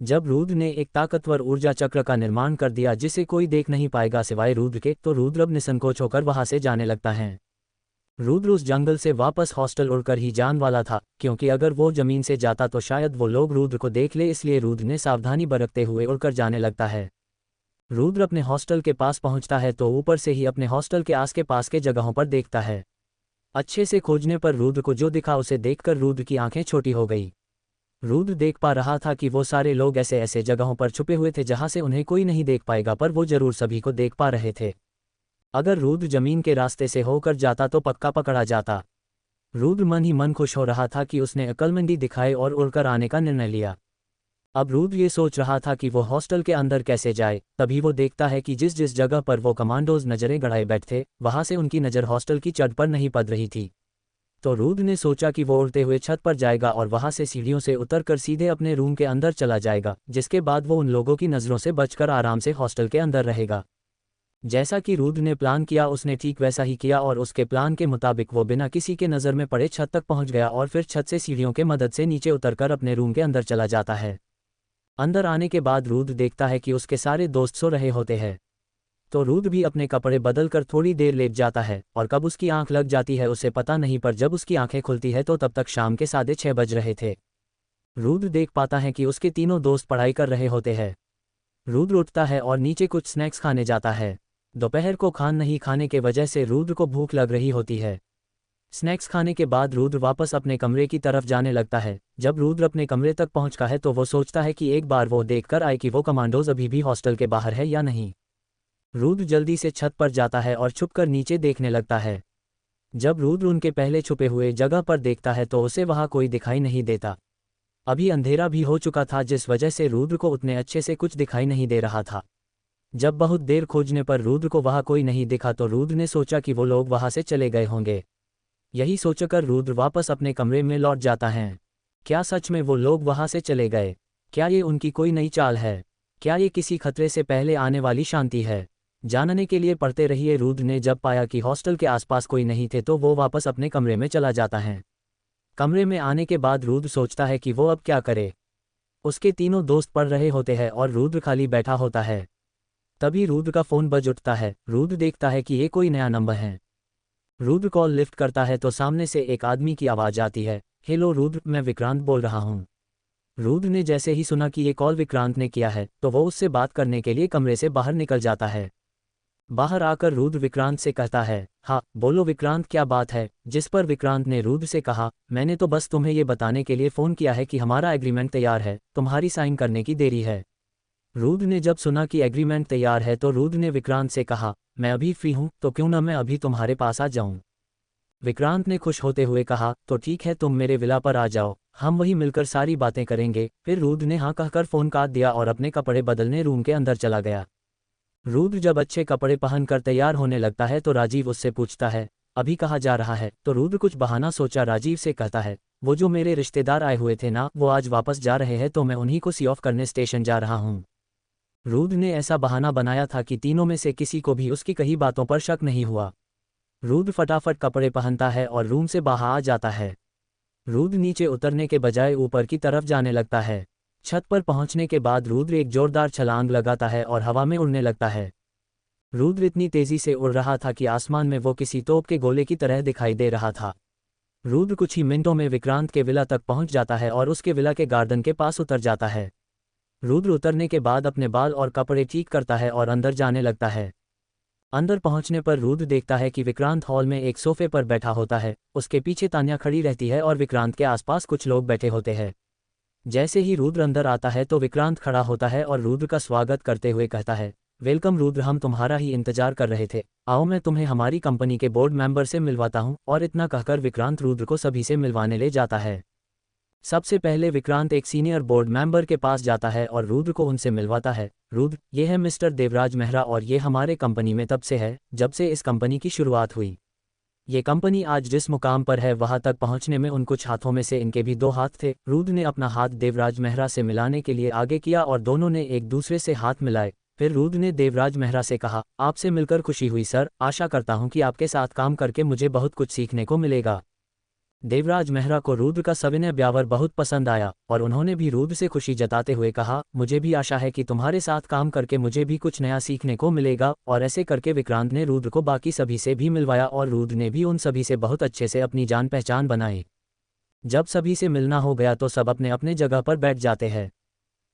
जब रुद्र ने एक ताकतवर ऊर्जा चक्र का निर्माण कर दिया जिसे कोई देख नहीं पाएगा सिवाय रुद्र के, तो रुद्र अब निसंकोच होकर वहां से जाने लगता है। रुद्र उस जंगल से वापस हॉस्टल उड़कर ही जान वाला था, क्योंकि अगर वो जमीन से जाता तो शायद वो लोग रुद्र को देख ले, इसलिए रुद्र ने सावधानी बरतते हुए उड़कर जाने लगता है। रुद्र अपने हॉस्टल के पास पहुंचता है तो ऊपर से ही अपने हॉस्टल के आस के पास के जगहों पर देखता है। अच्छे से खोजने पर रुद्र को जो दिखा उसे देखकर रुद्र की आंखें छोटी हो गई। रुद्र देख पा रहा था कि वो सारे लोग ऐसे ऐसे जगहों पर छुपे हुए थे जहां से उन्हें कोई नहीं देख पाएगा, पर वो जरूर सभी को देख पा रहे थे। अगर रुद्र जमीन के रास्ते से होकर जाता तो पक्का पकड़ा जाता। रुद्र मन ही मन खुश हो रहा था कि उसने अक्लमंदी दिखाई और उड़कर आने का निर्णय लिया। अब रुद्र ये सोच रहा था कि वो हॉस्टल के अंदर कैसे जाए, तभी वो देखता है कि जिस जिस जगह पर वो कमांडोज नजरें गड़ाए बैठे वहां से उनकी नज़र हॉस्टल की छत पर नहीं पड़ रही थी। तो रुद्र ने सोचा कि वो उड़ते हुए छत पर जाएगा और वहां से सीढ़ियों से उतरकर सीधे अपने रूम के अंदर चला जाएगा, जिसके बाद वो उन लोगों की नज़रों से बचकर आराम से हॉस्टल के अंदर रहेगा। जैसा कि रुद्र ने प्लान किया उसने ठीक वैसा ही किया और उसके प्लान के मुताबिक वो बिना किसी के नज़र में पड़े छत तक पहुंच गया और फिर छत से सीढ़ियों के मदद से नीचे उतरकर अपने रूम के अंदर चला जाता है। अंदर आने के बाद रुद्र देखता है कि उसके सारे दोस्त सो रहे होते हैं। तो रुद्र भी अपने कपड़े बदलकर थोड़ी देर लेट जाता है और कब उसकी आंख लग जाती है उसे पता नहीं, पर जब उसकी आंखें खुलती है तो तब तक शाम के 6:30 बज रहे थे। रुद्र देख पाता है कि उसके तीनों दोस्त पढ़ाई कर रहे होते हैं। रुद्र उठता है और नीचे कुछ स्नैक्स खाने जाता है। दोपहर को खाना नहीं खाने के वजह से रुद्र को भूख लग रही होती है। स्नैक्स खाने के बाद रुद्र वापस अपने कमरे की तरफ जाने लगता है। जब रुद्र अपने कमरे तक पहुंचता है तो वो सोचता है कि एक बार वो देखकर आए कि वो कमांडोज अभी भी हॉस्टल के बाहर है या नहीं। रुद्र जल्दी से छत पर जाता है और छुपकर नीचे देखने लगता है। जब रुद्र उनके पहले छुपे हुए जगह पर देखता है तो उसे वहां कोई दिखाई नहीं देता। अभी अंधेरा भी हो चुका था जिस वजह से रुद्र को उतने अच्छे से कुछ दिखाई नहीं दे रहा था। जब बहुत देर खोजने पर रुद्र को वहां कोई नहीं दिखा तो रुद्र ने सोचा कि वो लोग वहां से चले गए होंगे। यही सोचकर रुद्र वापस अपने कमरे में लौट जाता है। क्या सच में वो लोग वहां से चले गए? क्या ये उनकी कोई नई चाल है? क्या ये किसी खतरे से पहले आने वाली शांति है? जानने के लिए पढ़ते रहिए। रुद्र ने जब पाया कि हॉस्टल के आसपास कोई नहीं थे तो वो वापस अपने कमरे में चला जाता है। कमरे में आने के बाद रुद्र सोचता है कि वो अब क्या करे। उसके तीनों दोस्त पढ़ रहे होते हैं और रुद्र खाली बैठा होता है। तभी रुद्र का फ़ोन बज उठता है। रुद्र देखता है कि ये कोई नया नंबर है। रुद्र कॉल लिफ्ट करता है तो सामने से एक आदमी की आवाज़ आती है। हेलो रुद्र, मैं विक्रांत बोल रहा हूँ। रुद्र ने जैसे ही सुना कि ये कॉल विक्रांत ने किया है तो वो उससे बात करने के लिए कमरे से बाहर निकल जाता है। बाहर आकर रुद्र विक्रांत से कहता है, हाँ बोलो विक्रांत, क्या बात है? जिस पर विक्रांत ने रुद्र से कहा, मैंने तो बस तुम्हें ये बताने के लिए फ़ोन किया है कि हमारा एग्रीमेंट तैयार है, तुम्हारी साइन करने की देरी है। रुद्र ने जब सुना कि एग्रीमेंट तैयार है तो रुद्र ने विक्रांत से कहा, मैं अभी फ्री हूँ तो क्यों ना मैं अभी तुम्हारे पास आ जाऊँ। विक्रांत ने खुश होते हुए कहा, तो ठीक है, तुम मेरे विला पर आ जाओ, हम वहीं मिलकर सारी बातें करेंगे। फिर रुद्र ने हाँ कहकर फ़ोन काट दिया और अपने कपड़े बदलने रूम के अंदर चला गया। रुद्र जब अच्छे कपड़े पहनकर तैयार होने लगता है तो राजीव उससे पूछता है, अभी कहाँ जा रहा है? तो रुद्र कुछ बहाना सोचा राजीव से कहता है, वो जो मेरे रिश्तेदार आए हुए थे ना, वो आज वापस जा रहे हैं तो मैं उन्हीं को सी ऑफ करने स्टेशन जा रहा हूँ। रुद्र ने ऐसा बहाना बनाया था कि तीनों में से किसी को भी उसकी कही बातों पर शक नहीं हुआ। रुद्र फटाफट कपड़े पहनता है और रूम से बाहर आ जाता है। रुद्र नीचे उतरने के बजाय ऊपर की तरफ जाने लगता है। छत पर पहुंचने के बाद रुद्र एक जोरदार छलांग लगाता है और हवा में उड़ने लगता है। रुद्र इतनी तेजी से उड़ रहा था कि आसमान में वो किसी तोप के गोले की तरह दिखाई दे रहा था। रुद्र कुछ ही मिनटों में विक्रांत के विला तक पहुंच जाता है और उसके विला के गार्डन के पास उतर जाता है। रुद्र उतरने के बाद अपने बाल और कपड़े ठीक करता है और अंदर जाने लगता है। अंदर पहुंचने पर रुद्र देखता है कि विक्रांत हॉल में एक सोफे पर बैठा होता है। उसके पीछे तान्या खड़ी रहती है और विक्रांत के आसपास कुछ लोग बैठे होते हैं। जैसे ही रुद्र अंदर आता है तो विक्रांत खड़ा होता है और रुद्र का स्वागत करते हुए कहता है, वेलकम रुद्र, हम तुम्हारा ही इंतजार कर रहे थे, आओ मैं तुम्हें हमारी कंपनी के बोर्ड मेंबर से मिलवाता हूं। और इतना कहकर विक्रांत रुद्र को सभी से मिलवाने ले जाता है। सबसे पहले विक्रांत एक सीनियर बोर्ड मेंबर के पास जाता है और रुद्र को उनसे मिलवाता है। रुद्र, ये है मिस्टर देवराज मेहरा और ये हमारे कंपनी में तब से है जब से इस कंपनी की शुरुआत हुई। ये कंपनी आज जिस मुकाम पर है वहां तक पहुंचने में उन कुछ हाथों में से इनके भी 2 हाथ थे। रुद्र ने अपना हाथ देवराज मेहरा से मिलाने के लिए आगे किया और दोनों ने एक दूसरे से हाथ मिलाए। फिर रुद्र ने देवराज मेहरा से कहा, आपसे मिलकर खुशी हुई सर, आशा करता हूं कि आपके साथ काम करके मुझे बहुत कुछ सीखने को मिलेगा। देवराज मेहरा को रुद्र का सविनय ब्यावर बहुत पसंद आया और उन्होंने भी रुद्र से खुशी जताते हुए कहा, मुझे भी आशा है कि तुम्हारे साथ काम करके मुझे भी कुछ नया सीखने को मिलेगा। और ऐसे करके विक्रांत ने रुद्र को बाकी सभी से भी मिलवाया और रुद्र ने भी उन सभी से बहुत अच्छे से अपनी जान पहचान बनाई। जब सभी से मिलना हो गया तो सब अपने अपने जगह पर बैठ जाते हैं।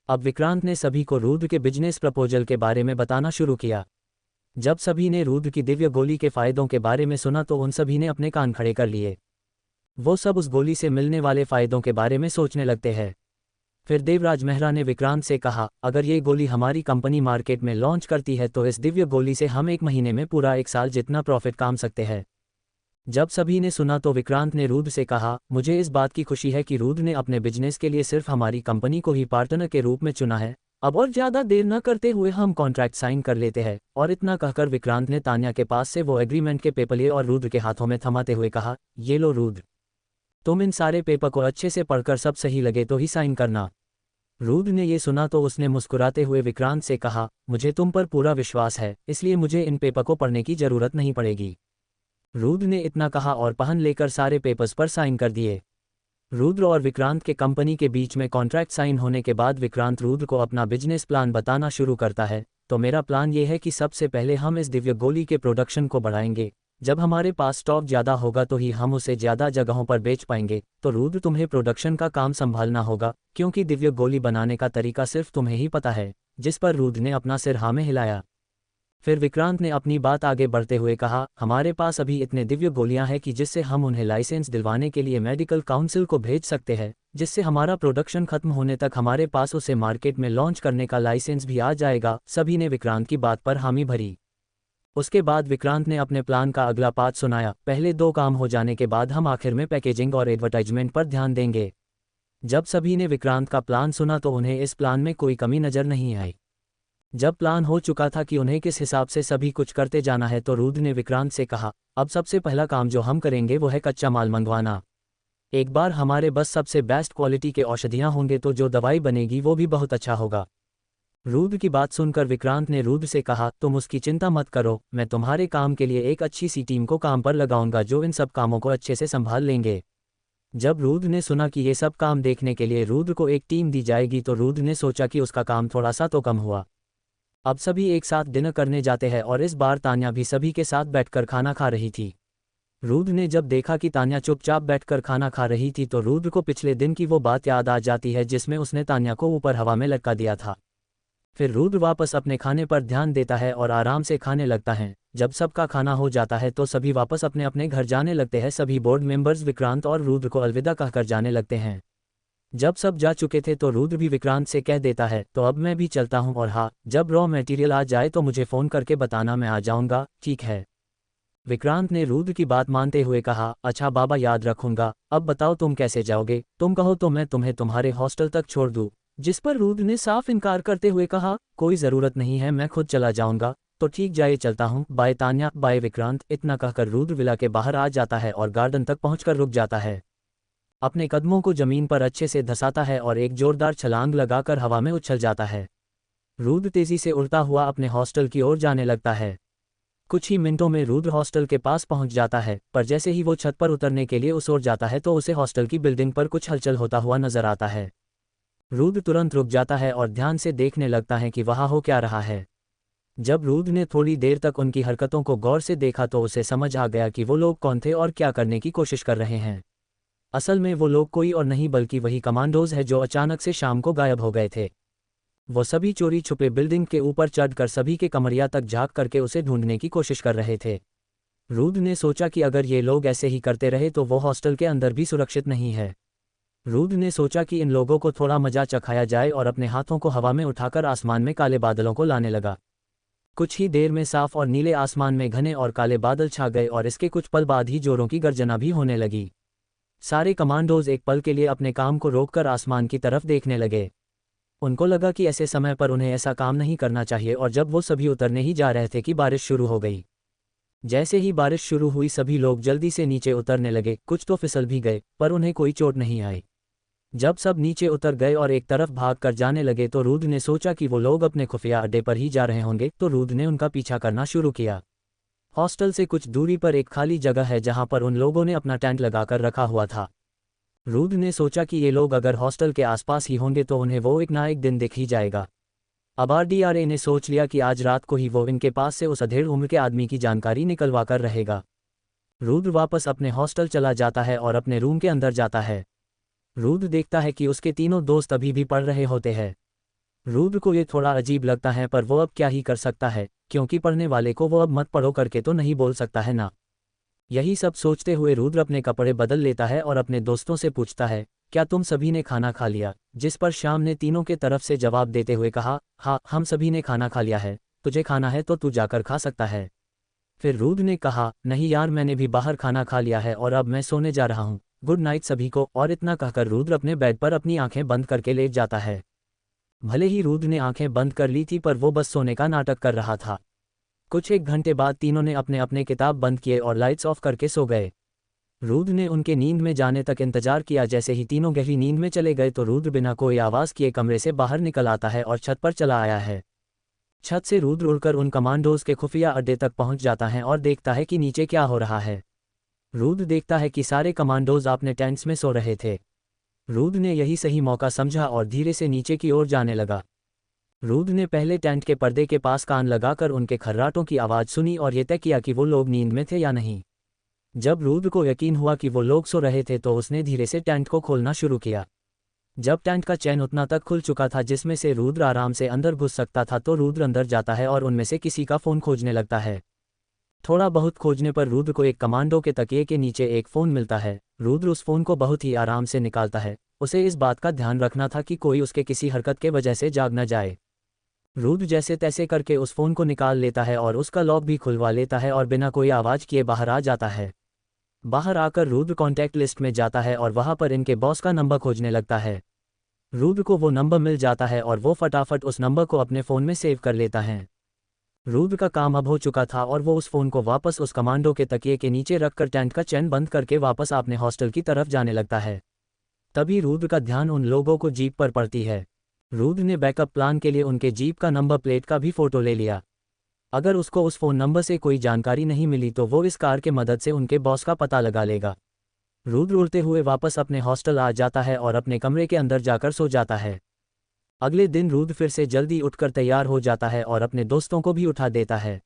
अब विक्रांत ने सभी को रुद्र के बिजनेस प्रपोजल के बारे में बताना शुरू किया। जब सभी ने रुद्र की दिव्य गोली के फायदों के बारे में सुना तो उन सभी ने अपने कान खड़े कर लिए। वो सब उस गोली से मिलने वाले फायदों के बारे में सोचने लगते हैं। फिर देवराज मेहरा ने विक्रांत से कहा, अगर ये गोली हमारी कंपनी मार्केट में लॉन्च करती है तो इस दिव्य गोली से हम 1 महीने में पूरा 1 साल जितना प्रॉफिट काम सकते हैं। जब सभी ने सुना तो विक्रांत ने रुद्र से कहा, मुझे इस बात की खुशी है कि रुद्र ने अपने बिजनेस के लिए सिर्फ हमारी कंपनी को ही पार्टनर के रूप में चुना है। अब और ज़्यादा देर न करते हुए हम कॉन्ट्रैक्ट साइन कर लेते हैं। और इतना कहकर विक्रांत ने तान्या के पास से वो एग्रीमेंट के पेपर लिए और रुद्र के हाथों में थमाते हुए कहा, ये लो रुद्र, तुम इन सारे पेपर को अच्छे से पढ़कर सब सही लगे तो ही साइन करना। रुद्र ने ये सुना तो उसने मुस्कुराते हुए विक्रांत से कहा, मुझे तुम पर पूरा विश्वास है, इसलिए मुझे इन पेपर को पढ़ने की जरूरत नहीं पड़ेगी। रुद्र ने इतना कहा और पहन लेकर सारे पेपर्स पर साइन कर दिए। रुद्र और विक्रांत के कंपनी के बीच में कॉन्ट्रैक्ट साइन होने के बाद विक्रांत रुद्र को अपना बिजनेस प्लान बताना शुरू करता है। तो मेरा प्लान ये है कि सबसे पहले हम इस दिव्य गोली के प्रोडक्शन को बढ़ाएंगे। जब हमारे पास स्टॉक ज़्यादा होगा तो ही हम उसे ज़्यादा जगहों पर बेच पाएंगे। तो रुद्र, तुम्हें प्रोडक्शन का काम संभालना होगा क्योंकि दिव्य गोली बनाने का तरीका सिर्फ तुम्हें ही पता है। जिस पर रुद्र ने अपना सिर हाँ में हिलाया। फिर विक्रांत ने अपनी बात आगे बढ़ते हुए कहा, हमारे पास अभी इतने दिव्य गोलियां हैं कि जिससे हम उन्हें लाइसेंस दिलवाने के लिए मेडिकल काउंसिल को भेज सकते हैं, जिससे हमारा प्रोडक्शन खत्म होने तक हमारे पास उसे मार्केट में लॉन्च करने का लाइसेंस भी आ जाएगा। सभी ने विक्रांत की बात पर हामी भरी। उसके बाद विक्रांत ने अपने प्लान का अगला पार्ट सुनाया। पहले 2 काम हो जाने के बाद हम आखिर में पैकेजिंग और एडवर्टाइजमेंट पर ध्यान देंगे। जब सभी ने विक्रांत का प्लान सुना तो उन्हें इस प्लान में कोई कमी नजर नहीं आई। जब प्लान हो चुका था कि उन्हें किस हिसाब से सभी कुछ करते जाना है तो रुद्र ने विक्रांत से कहा, अब सबसे पहला काम जो हम करेंगे वो है कच्चा माल मंगवाना। एक बार हमारे बस सबसे बेस्ट क्वालिटी के औषधियाँ होंगे तो जो दवाई बनेगी वो भी बहुत अच्छा होगा। रुद्र की बात सुनकर विक्रांत ने रुद्र से कहा, तुम उसकी चिंता मत करो, मैं तुम्हारे काम के लिए एक अच्छी सी टीम को काम पर लगाऊंगा जो इन सब कामों को अच्छे से संभाल लेंगे। जब रुद्र ने सुना कि ये सब काम देखने के लिए रुद्र को एक टीम दी जाएगी तो रुद्र ने सोचा कि उसका काम थोड़ा सा तो कम हुआ। अब सभी एक साथ डिनर करने जाते हैं और इस बार तान्या भी सभी के साथ बैठकर खाना खा रही थी। रुद्र ने जब देखा कि तान्या चुपचाप बैठकर खाना खा रही थी तो रुद्र को पिछले दिन की वो बात याद आ जाती है जिसमें उसने तान्या को ऊपर हवा में लटका दिया था। फिर रुद्र वापस अपने खाने पर ध्यान देता है और आराम से खाने लगता है। जब सबका खाना हो जाता है तो सभी वापस अपने अपने घर जाने लगते हैं। सभी बोर्ड मेंबर्स विक्रांत और रुद्र को अलविदा कहकर जाने लगते हैं। जब सब जा चुके थे तो रुद्र भी विक्रांत से कह देता है, तो अब मैं भी चलता हूँ और हाँ, जब रॉ मटेरियल आ जाए तो मुझे फ़ोन करके बताना, मैं आ जाऊँगा, ठीक है। विक्रांत ने रुद्र की बात मानते हुए कहा, अच्छा बाबा, याद रखूंगा। अब बताओ तुम कैसे जाओगे? तुम कहो तो मैं तुम्हें तुम्हारे हॉस्टल तक छोड़ दूँ। जिस पर रुद्र ने साफ इनकार करते हुए कहा, कोई ज़रूरत नहीं है, मैं खुद चला जाऊंगा। तो ठीक, जाइए, चलता हूँ, बाय तान्या, बाय विक्रांत। इतना कहकर रुद्र विला के बाहर आ जाता है और गार्डन तक पहुंचकर रुक जाता है। अपने कदमों को जमीन पर अच्छे से धंसाता है और एक जोरदार छलांग लगाकर हवा में उछल जाता है। रुद्र तेजी से उड़ता हुआ अपने हॉस्टल की ओर जाने लगता है। कुछ ही मिनटों में रुद्र हॉस्टल के पास पहुंच जाता है, पर जैसे ही वो छत पर उतरने के लिए उस ओर जाता है तो उसे हॉस्टल की बिल्डिंग पर कुछ हलचल होता हुआ नजर आता है। रुद्र तुरंत रुक जाता है और ध्यान से देखने लगता है कि वहाँ हो क्या रहा है। जब रुद्र ने थोड़ी देर तक उनकी हरकतों को गौर से देखा तो उसे समझ आ गया कि वो लोग कौन थे और क्या करने की कोशिश कर रहे हैं। असल में वो लोग कोई और नहीं बल्कि वही कमांडोज है जो अचानक से शाम को गायब हो गए थे। वो सभी चोरी छुपे बिल्डिंग के ऊपर चढ़कर सभी के कमरिया तक झांक करके उसे ढूंढने की कोशिश कर रहे थे। रुद्र ने सोचा कि अगर ये लोग ऐसे ही करते रहे तो वो हॉस्टल के अंदर भी सुरक्षित नहीं है। रुद्र ने सोचा कि इन लोगों को थोड़ा मजा चखाया जाए और अपने हाथों को हवा में उठाकर आसमान में काले बादलों को लाने लगा। कुछ ही देर में साफ और नीले आसमान में घने और काले बादल छा गए और इसके कुछ पल बाद ही जोरों की गर्जना भी होने लगी। सारे कमांडोज एक पल के लिए अपने काम को रोककर आसमान की तरफ देखने लगे। उनको लगा कि ऐसे समय पर उन्हें ऐसा काम नहीं करना चाहिए और जब वो सभी उतरने ही जा रहे थे कि बारिश शुरू हो गई। जैसे ही बारिश शुरू हुई सभी लोग जल्दी से नीचे उतरने लगे। कुछ तो फिसल भी गए पर उन्हें कोई चोट नहीं आई। जब सब नीचे उतर गए और एक तरफ भाग कर जाने लगे तो रुद्र ने सोचा कि वो लोग अपने खुफिया अड्डे पर ही जा रहे होंगे, तो रुद्र ने उनका पीछा करना शुरू किया। हॉस्टल से कुछ दूरी पर एक खाली जगह है जहां पर उन लोगों ने अपना टेंट लगाकर रखा हुआ था। रुद्र ने सोचा कि ये लोग अगर हॉस्टल के आसपास ही होंगे तो उन्हें वो एक ना एक दिन दिख ही जाएगा। अब RDRA ने सोच लिया कि आज रात को ही वो इनके पास से उस अधेड़ उम्र के आदमी की जानकारी निकलवा कर रहेगा। रुद्र वापस अपने हॉस्टल चला जाता है और अपने रूम के अंदर जाता है। रुद्र देखता है कि उसके तीनों दोस्त अभी भी पढ़ रहे होते हैं। रुद्र को ये थोड़ा अजीब लगता है पर वो अब क्या ही कर सकता है, क्योंकि पढ़ने वाले को वो अब मत पढ़ो करके तो नहीं बोल सकता है ना। यही सब सोचते हुए रुद्र अपने कपड़े बदल लेता है और अपने दोस्तों से पूछता है, क्या तुम सभी ने खाना खा लिया? जिस पर श्याम ने तीनों के तरफ से जवाब देते हुए कहा, हाँ, हम सभी ने खाना खा लिया है, तुझे खाना है तो तू जाकर खा सकता है। फिर रुद्र ने कहा, नहीं यार, मैंने भी बाहर खाना खा लिया है और अब मैं सोने जा रहा हूँ, गुड नाइट सभी को। और इतना कहकर रुद्र अपने बेड पर अपनी आंखें बंद करके लेट जाता है। भले ही रुद्र ने आंखें बंद कर ली थी पर वो बस सोने का नाटक कर रहा था। कुछ एक घंटे बाद तीनों ने अपने अपने किताब बंद किए और लाइट्स ऑफ करके सो गए। रुद्र ने उनके नींद में जाने तक इंतजार किया। जैसे ही तीनों गहरी नींद में चले गए तो रुद्र बिना कोई आवाज़ किए कमरे से बाहर निकल आता है और छत पर चला आया है। छत से रुद्र उड़कर उन कमांडोज के खुफिया अड्डे तक पहुंच जाता है और देखता है कि नीचे क्या हो रहा है। रुद्र देखता है कि सारे कमांडोज अपने टेंट्स में सो रहे थे। रुद्र ने यही सही मौका समझा और धीरे से नीचे की ओर जाने लगा। रुद्र ने पहले टेंट के पर्दे के पास कान लगाकर उनके खर्राटों की आवाज़ सुनी और ये तय किया कि वो लोग नींद में थे या नहीं। जब रुद्र को यकीन हुआ कि वो लोग सो रहे थे तो उसने धीरे से टेंट को खोलना शुरू किया। जब टेंट का चैन उतना तक खुल चुका था जिसमें से रुद्र आराम से अंदर घुस सकता था तो रुद्र अंदर जाता है और उनमें से किसी का फ़ोन खोजने लगता है। थोड़ा बहुत खोजने पर रुद्र को एक कमांडो के तकिए के नीचे एक फ़ोन मिलता है। रुद्र उस फ़ोन को बहुत ही आराम से निकालता है। उसे इस बात का ध्यान रखना था कि कोई उसके किसी हरकत के वजह से जाग न जाए। रुद्र जैसे तैसे करके उस फ़ोन को निकाल लेता है और उसका लॉक भी खुलवा लेता है और बिना कोई आवाज़ किए बाहर आ जाता है। बाहर आकर रुद्र कॉन्टैक्ट लिस्ट में जाता है और वहाँ पर इनके बॉस का नंबर खोजने लगता है। रुद्र को वो नंबर मिल जाता है और वो फटाफट उस नंबर को अपने फ़ोन में सेव कर लेता है। रुद्र का काम अब हो चुका था और वो उस फोन को वापस उस कमांडो के तकिए के नीचे रखकर टेंट का चैन बंद करके वापस अपने हॉस्टल की तरफ जाने लगता है। तभी रुद्र का ध्यान उन लोगों को जीप पर पड़ती है। रुद्र ने बैकअप प्लान के लिए उनके जीप का नंबर प्लेट का भी फोटो ले लिया। अगर उसको उस फोन नंबर से कोई जानकारी नहीं मिली तो वो इस कार के मदद से उनके बॉस का पता लगा लेगा। रुद्र उड़ते हुए वापस अपने हॉस्टल आ जाता है और अपने कमरे के अंदर जाकर सो जाता है। अगले दिन रुद्र फिर से जल्दी उठकर तैयार हो जाता है और अपने दोस्तों को भी उठा देता है।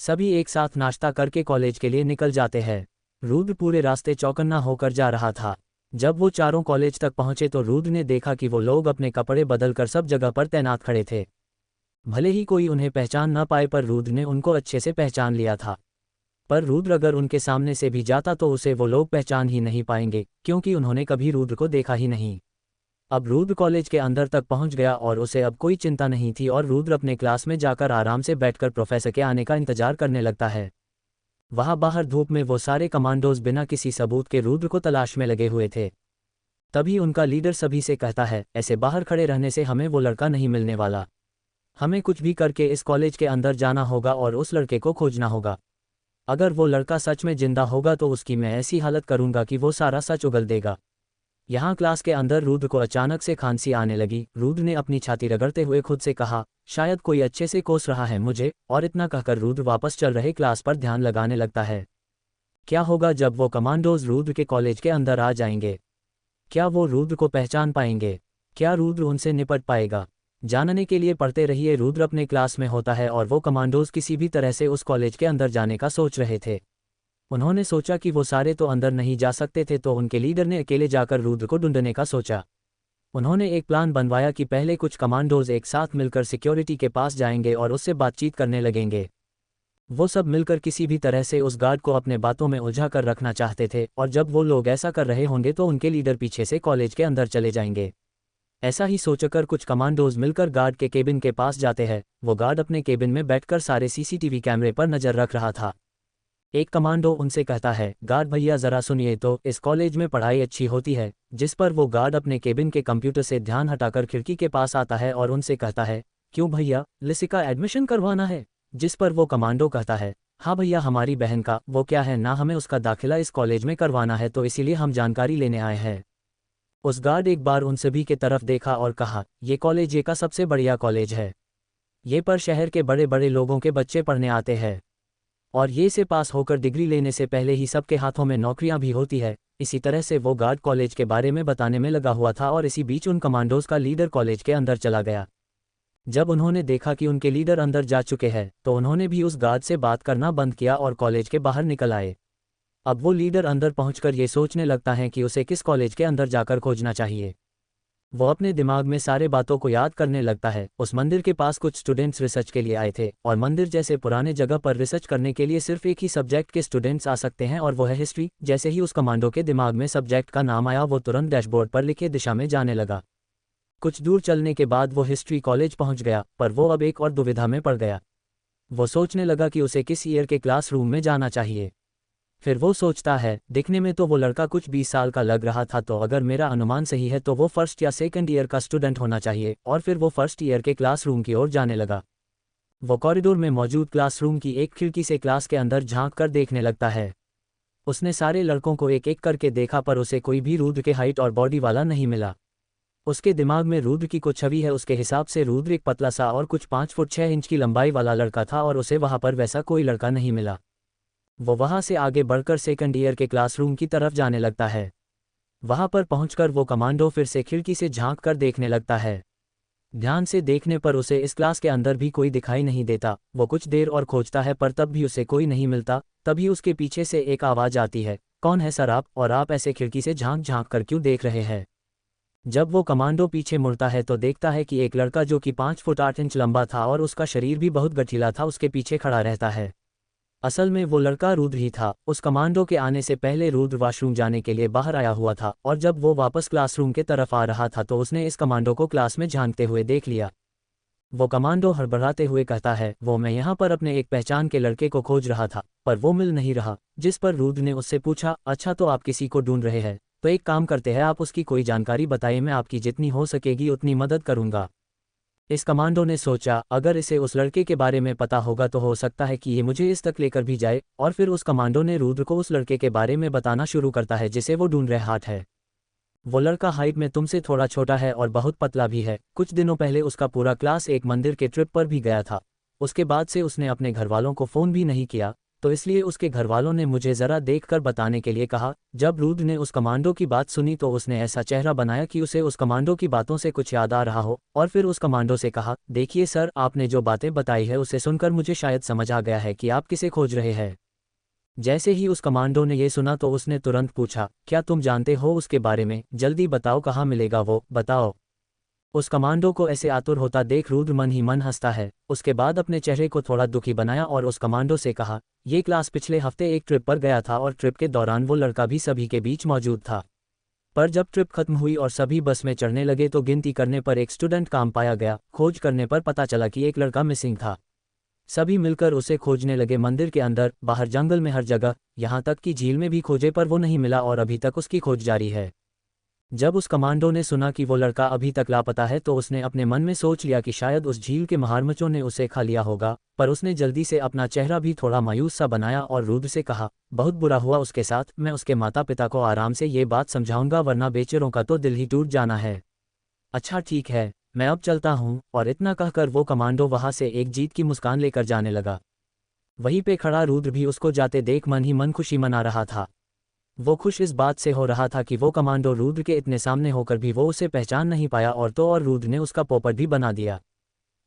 सभी एक साथ नाश्ता करके कॉलेज के लिए निकल जाते हैं। रुद्र पूरे रास्ते चौकन्ना होकर जा रहा था। जब वो चारों कॉलेज तक पहुंचे तो रुद्र ने देखा कि वो लोग अपने कपड़े बदलकर सब जगह पर तैनात खड़े थे। भले ही कोई उन्हें पहचान न पाए पर रुद्र ने उनको अच्छे से पहचान लिया था। पर रुद्र अगर उनके सामने से भी जाता तो उसे वो लोग पहचान ही नहीं पाएंगे, क्योंकि उन्होंने कभी रुद्र को देखा ही नहीं। अब रुद्र कॉलेज के अंदर तक पहुंच गया और उसे अब कोई चिंता नहीं थी और रुद्र अपने क्लास में जाकर आराम से बैठकर प्रोफेसर के आने का इंतजार करने लगता है। वहां बाहर धूप में वो सारे कमांडोज बिना किसी सबूत के रुद्र को तलाश में लगे हुए थे। तभी उनका लीडर सभी से कहता है, ऐसे बाहर खड़े रहने से हमें वो लड़का नहीं मिलने वाला। हमें कुछ भी करके इस कॉलेज के अंदर जाना होगा और उस लड़के को खोजना होगा। अगर वो लड़का सच में जिंदा होगा तो उसकी मैं ऐसी हालत करूंगा कि वो सारा सच उगल देगा। यहाँ क्लास के अंदर रुद्र को अचानक से खांसी आने लगी। रुद्र ने अपनी छाती रगड़ते हुए खुद से कहा, शायद कोई अच्छे से कोस रहा है मुझे, और इतना कहकर रुद्र वापस चल रहे क्लास पर ध्यान लगाने लगता है। क्या होगा जब वो कमांडोज रुद्र के कॉलेज के अंदर आ जाएंगे? क्या वो रुद्र को पहचान पाएंगे? क्या रुद्र उनसे निपट पाएगा? जानने के लिए पढ़ते रहिए। रुद्र अपने क्लास में होता है और वो कमांडोज किसी भी तरह से उस कॉलेज के अंदर जाने का सोच रहे थे। उन्होंने सोचा कि वो सारे तो अंदर नहीं जा सकते थे, तो उनके लीडर ने अकेले जाकर रुद्र को ढूंढने का सोचा। उन्होंने एक प्लान बनवाया कि पहले कुछ कमांडोज एक साथ मिलकर सिक्योरिटी के पास जाएंगे और उससे बातचीत करने लगेंगे। वो सब मिलकर किसी भी तरह से उस गार्ड को अपने बातों में उलझा कर रखना चाहते थे, और जब वो लोग ऐसा कर रहे होंगे तो उनके लीडर पीछे से कॉलेज के अंदर चले जाएंगे। ऐसा ही सोचकर कुछ कमांडोज मिलकर गार्ड के केबिन के पास जाते हैं। वो गार्ड अपने केबिन में बैठकर सारे सीसीटीवी कैमरे पर नजर रख रहा था। एक कमांडो उनसे कहता है, गार्ड भैया जरा सुनिए तो, इस कॉलेज में पढ़ाई अच्छी होती है? जिस पर वो गार्ड अपने केबिन के कंप्यूटर से ध्यान हटाकर खिड़की के पास आता है और उनसे कहता है, क्यों भैया, लिसी का एडमिशन करवाना है? जिस पर वो कमांडो कहता है, हाँ भैया, हमारी बहन का, वो क्या है ना, हमें उसका दाखिला इस कॉलेज में करवाना है, तो इसीलिए हम जानकारी लेने आए हैं। उस गार्ड एक बार उन सभी के तरफ देखा और कहा, ये कॉलेज का सबसे बढ़िया कॉलेज है। ये पर शहर के बड़े बड़े लोगों के बच्चे पढ़ने आते हैं, और ये से पास होकर डिग्री लेने से पहले ही सबके हाथों में नौकरियां भी होती है। इसी तरह से वो गार्ड कॉलेज के बारे में बताने में लगा हुआ था, और इसी बीच उन कमांडोज का लीडर कॉलेज के अंदर चला गया। जब उन्होंने देखा कि उनके लीडर अंदर जा चुके हैं तो उन्होंने भी उस गार्ड से बात करना बंद किया और कॉलेज के बाहर निकल आए। अब वो लीडर अंदर पहुंचकर ये सोचने लगता है कि उसे किस कॉलेज के अंदर जाकर खोजना चाहिए। वो अपने दिमाग में सारे बातों को याद करने लगता है। उस मंदिर के पास कुछ स्टूडेंट्स रिसर्च के लिए आए थे, और मंदिर जैसे पुराने जगह पर रिसर्च करने के लिए सिर्फ एक ही सब्जेक्ट के स्टूडेंट्स आ सकते हैं, और वो है हिस्ट्री। जैसे ही उस कमांडो के दिमाग में सब्जेक्ट का नाम आया, वो तुरंत डैशबोर्ड पर लिखे दिशा में जाने लगा। कुछ दूर चलने के बाद वो हिस्ट्री कॉलेज पहुंच गया, पर वो अब एक और दुविधा में पड़ गया। वो सोचने लगा कि उसे किस ईयर के क्लासरूम में जाना चाहिए। फिर वो सोचता है, दिखने में तो वो लड़का कुछ 20 साल का लग रहा था, तो अगर मेरा अनुमान सही है तो वो फर्स्ट या सेकंड ईयर का स्टूडेंट होना चाहिए। और फिर वो फर्स्ट ईयर के क्लासरूम की ओर जाने लगा। वो कॉरिडोर में मौजूद क्लासरूम की एक खिड़की से क्लास के अंदर झांक कर देखने लगता है। उसने सारे लड़कों को एक एक करके देखा, पर उसे कोई भी रुद्र के हाइट और बॉडी वाला नहीं मिला। उसके दिमाग में रुद्र की कुछ छवि है। उसके हिसाब से रुद्र एक पतला सा और कुछ 5 फुट 6 इंच की लंबाई वाला लड़का था, और उसे वहां पर वैसा कोई लड़का नहीं मिला। वो वहां से आगे बढ़कर सेकंड ईयर के क्लासरूम की तरफ जाने लगता है। वहां पर पहुंचकर वो कमांडो फिर से खिड़की से झांक कर देखने लगता है। ध्यान से देखने पर उसे इस क्लास के अंदर भी कोई दिखाई नहीं देता। वो कुछ देर और खोजता है, पर तब भी उसे कोई नहीं मिलता। तभी उसके पीछे से एक आवाज आती है, कौन है सर आप, और आप ऐसे खिड़की से झांक झांक कर क्यों देख रहे हैं? जब वो कमांडो पीछे मुड़ता है तो देखता है कि एक लड़का जो कि 5 फुट 8 इंच लंबा था और उसका शरीर भी बहुत गठीला था, उसके पीछे खड़ा रहता है। असल में वो लड़का रुद्र ही था। उस कमांडो के आने से पहले रुद्र वॉशरूम जाने के लिए बाहर आया हुआ था, और जब वो वापस क्लासरूम के तरफ आ रहा था तो उसने इस कमांडो को क्लास में झांकते हुए देख लिया। वो कमांडो हड़बड़ाते हुए कहता है, वो मैं यहाँ पर अपने एक पहचान के लड़के को खोज रहा था, पर वो मिल नहीं रहा। जिस पर रुद्र ने उससे पूछा, अच्छा तो आप किसी को ढूंढ रहे हैं, तो एक काम करते हैं, आप उसकी कोई जानकारी बताइए, मैं आपकी जितनी हो सकेगी उतनी मदद करूंगा। इस कमांडो ने सोचा, अगर इसे उस लड़के के बारे में पता होगा तो हो सकता है कि ये मुझे इस तक लेकर भी जाए। और फिर उस कमांडो ने रुद्र को उस लड़के के बारे में बताना शुरू करता है जिसे वो ढूंढ रहा है। वो लड़का हाइट में तुमसे थोड़ा छोटा है और बहुत पतला भी है। कुछ दिनों पहले उसका पूरा क्लास एक मंदिर के ट्रिप पर भी गया था। उसके बाद से उसने अपने घरवालों को फ़ोन भी नहीं किया, तो इसलिए उसके घरवालों ने मुझे ज़रा देखकर बताने के लिए कहा। जब रुद्र ने उस कमांडो की बात सुनी तो उसने ऐसा चेहरा बनाया कि उसे उस कमांडो की बातों से कुछ याद आ रहा हो, और फिर उस कमांडो से कहा, देखिए सर, आपने जो बातें बताई है उसे सुनकर मुझे शायद समझ आ गया है कि आप किसे खोज रहे हैं। जैसे ही उस कमांडो ने ये सुना तो उसने तुरंत पूछा, क्या तुम जानते हो उसके बारे में? जल्दी बताओ, कहाँ मिलेगा वो, बताओ। उस कमांडो को ऐसे आतुर होता देख रुद्र मन ही मन हंसता है। उसके बाद अपने चेहरे को थोड़ा दुखी बनाया और उस कमांडो से कहा, ये क्लास पिछले हफ्ते एक ट्रिप पर गया था और ट्रिप के दौरान वो लड़का भी सभी के बीच मौजूद था। पर जब ट्रिप खत्म हुई और सभी बस में चढ़ने लगे तो गिनती करने पर एक स्टूडेंट काम पाया गया। खोज करने पर पता चला कि एक लड़का मिसिंग था। सभी मिलकर उसे खोजने लगे, मंदिर के अंदर, बाहर, जंगल में, हर जगह, यहाँ तक कि झील में भी खोजे पर वो नहीं मिला और अभी तक उसकी खोज जारी है। जब उस कमांडो ने सुना कि वो लड़का अभी तक लापता है तो उसने अपने मन में सोच लिया कि शायद उस झील के मगरमच्छों ने उसे खा लिया होगा। पर उसने जल्दी से अपना चेहरा भी थोड़ा मायूस सा बनाया और रुद्र से कहा, बहुत बुरा हुआ उसके साथ। मैं उसके माता पिता को आराम से ये बात समझाऊंगा, वरना बेचारों का तो दिल ही टूट जाना है। अच्छा ठीक है, मैं अब चलता हूँ। और इतना कहकर वो कमांडो वहाँ से एक जीत की मुस्कान लेकर जाने लगा। वहीं पे खड़ा रुद्र भी उसको जाते देख मन ही मन खुशी मना रहा था। वो खुश इस बात से हो रहा था कि वो कमांडो रुद्र के इतने सामने होकर भी वो उसे पहचान नहीं पाया, और तो और रुद्र ने उसका पोपट भी बना दिया।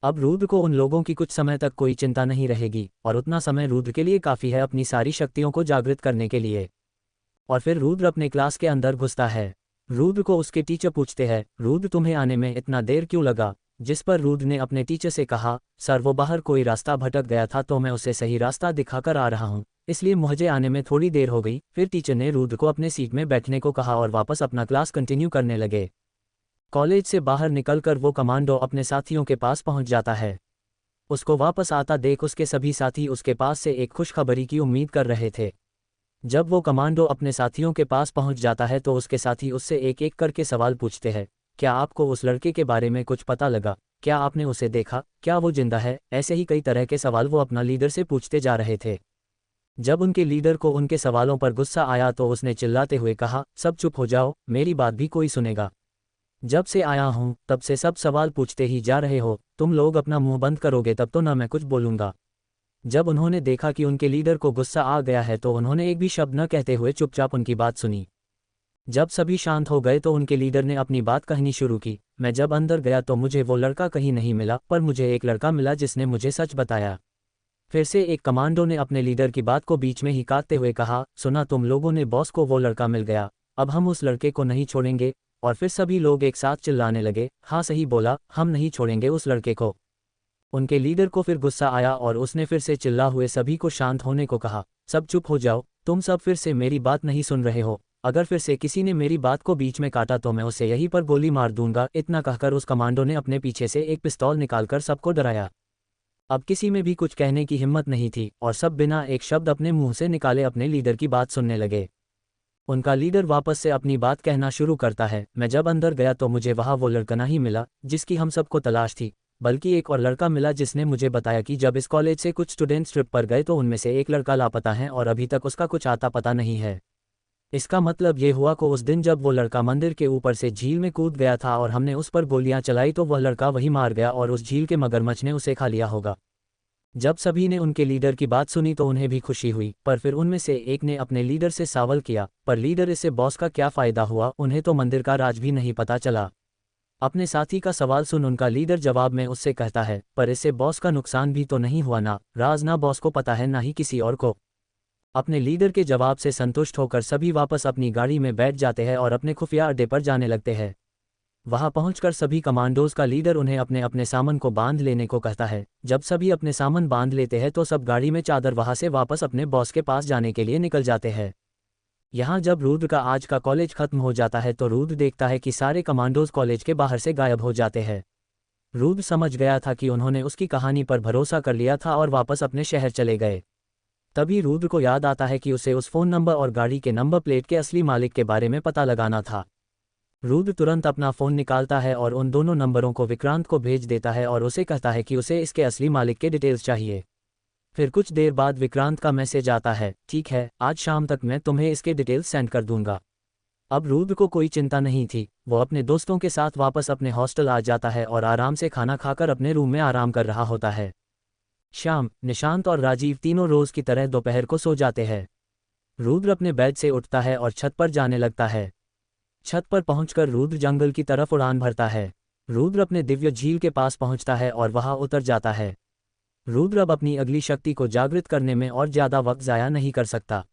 अब रुद्र को उन लोगों की कुछ समय तक कोई चिंता नहीं रहेगी, और उतना समय रुद्र के लिए काफ़ी है अपनी सारी शक्तियों को जागृत करने के लिए। और फिर रुद्र अपने क्लास के अंदर घुसता है। रुद्र को उसके टीचर पूछते हैं, रुद्र तुम्हें आने में इतना देर क्यों लगा? जिस पर रुद्र ने अपने टीचर से कहा, सर वो बाहर कोई रास्ता भटक गया था तो मैं उसे सही रास्ता दिखाकर आ रहा हूँ, इसलिए मुझे आने में थोड़ी देर हो गई। फिर टीचर ने रुद्र को अपने सीट में बैठने को कहा और वापस अपना क्लास कंटिन्यू करने लगे। कॉलेज से बाहर निकलकर वो कमांडो अपने साथियों के पास पहुंच जाता है। उसको वापस आता देख उसके सभी साथी उसके पास से एक खुशखबरी की उम्मीद कर रहे थे। जब वो कमांडो अपने साथियों के पास पहुंच जाता है तो उसके साथी उससे एक एक करके सवाल पूछते हैं, क्या आपको उस लड़के के बारे में कुछ पता लगा? क्या आपने उसे देखा? क्या वो जिंदा है? ऐसे ही कई तरह के सवाल वो अपना लीडर से पूछते जा रहे थे। जब उनके लीडर को उनके सवालों पर गुस्सा आया तो उसने चिल्लाते हुए कहा, सब चुप हो जाओ, मेरी बात भी कोई सुनेगा? जब से आया हूँ तब से सब सवाल पूछते ही जा रहे हो, तुम लोग अपना मुंह बंद करोगे तब तो ना मैं कुछ बोलूँगा। जब उन्होंने देखा कि उनके लीडर को गुस्सा आ गया है तो उन्होंने एक भी शब्द न कहते हुए चुपचाप उनकी बात सुनी। जब सभी शांत हो गए तो उनके लीडर ने अपनी बात कहनी शुरू की, मैं जब अंदर गया तो मुझे वो लड़का कहीं नहीं मिला, पर मुझे एक लड़का मिला जिसने मुझे सच बताया। फिर से एक कमांडो ने अपने लीडर की बात को बीच में ही काटते हुए कहा, सुना तुम लोगों ने, बॉस को वो लड़का मिल गया, अब हम उस लड़के को नहीं छोड़ेंगे। और फिर सभी लोग एक साथ चिल्लाने लगे, हाँ सही बोला, हम नहीं छोड़ेंगे उस लड़के को। उनके लीडर को फिर गुस्सा आया और उसने फिर से चिल्ला हुए सभी को शांत होने को कहा, सब चुप हो जाओ, तुम सब फिर से मेरी बात नहीं सुन रहे हो, अगर फिर से किसी ने मेरी बात को बीच में काटा तो मैं उसे यहीं पर गोली मार दूंगा। इतना कहकर उस कमांडो ने अपने पीछे से एक पिस्तौल निकालकर सबको डराया। अब किसी में भी कुछ कहने की हिम्मत नहीं थी और सब बिना एक शब्द अपने मुंह से निकाले अपने लीडर की बात सुनने लगे। उनका लीडर वापस से अपनी बात कहना शुरू करता है, मैं जब अंदर गया तो मुझे वहाँ वो लड़का नहीं मिला जिसकी हम सबको तलाश थी, बल्कि एक और लड़का मिला जिसने मुझे बताया कि जब इस कॉलेज से कुछ स्टूडेंट्स ट्रिप पर गए तो उनमें से एक लड़का लापता है और अभी तक उसका कुछ आता पता नहीं है। इसका मतलब ये हुआ कि उस दिन जब वो लड़का मंदिर के ऊपर से झील में कूद गया था और हमने उस पर गोलियां चलाई तो वह लड़का वहीं मार गया और उस झील के मगरमच्छ ने उसे खा लिया होगा। जब सभी ने उनके लीडर की बात सुनी तो उन्हें भी खुशी हुई, पर फिर उनमें से एक ने अपने लीडर से सवाल किया, पर लीडर, इससे बॉस का क्या फ़ायदा हुआ? उन्हें तो मंदिर का राज भी नहीं पता चला। अपने साथी का सवाल सुन उनका लीडर जवाब में उससे कहता है, पर इससे बॉस का नुकसान भी तो नहीं हुआ ना? राज ना बॉस को पता है ना ही किसी और को। अपने लीडर के जवाब से संतुष्ट होकर सभी वापस अपनी गाड़ी में बैठ जाते हैं और अपने खुफिया अड्डे पर जाने लगते हैं। वहां पहुंचकर सभी कमांडोज का लीडर उन्हें अपने अपने सामान को बांध लेने को कहता है। जब सभी अपने सामान बांध लेते हैं तो सब गाड़ी में चादर वहां से वापस अपने बॉस के पास जाने के लिए निकल जाते हैं। यहाँ जब रुद्र का आज का कॉलेज खत्म हो जाता है तो रुद्र देखता है कि सारे कमांडोज कॉलेज के बाहर से गायब हो जाते हैं। रुद्र समझ गया था कि उन्होंने उसकी कहानी पर भरोसा कर लिया था और वापस अपने शहर चले गए। तभी रुद्र को याद आता है कि उसे उस फ़ोन नंबर और गाड़ी के नंबर प्लेट के असली मालिक के बारे में पता लगाना था। रुद्र तुरंत अपना फ़ोन निकालता है और उन दोनों नंबरों को विक्रांत को भेज देता है और उसे कहता है कि उसे इसके असली मालिक के डिटेल्स चाहिए। फिर कुछ देर बाद विक्रांत का मैसेज आता है, ठीक है, आज शाम तक मैं तुम्हें इसके डिटेल्स सेंड कर दूंगा। अब रुद्र को कोई चिंता नहीं थी, वो अपने दोस्तों के साथ वापस अपने हॉस्टल आ जाता है और आराम से खाना खाकर अपने रूम में आराम कर रहा होता है। शाम, निशांत और राजीव तीनों रोज की तरह दोपहर को सो जाते हैं। रुद्र अपने बेड से उठता है और छत पर जाने लगता है। छत पर पहुंचकर रुद्र जंगल की तरफ उड़ान भरता है। रुद्र अपने दिव्य झील के पास पहुंचता है और वहां उतर जाता है। रुद्र अब अपनी अगली शक्ति को जागृत करने में और ज्यादा वक्त ज़ाया नहीं कर सकता।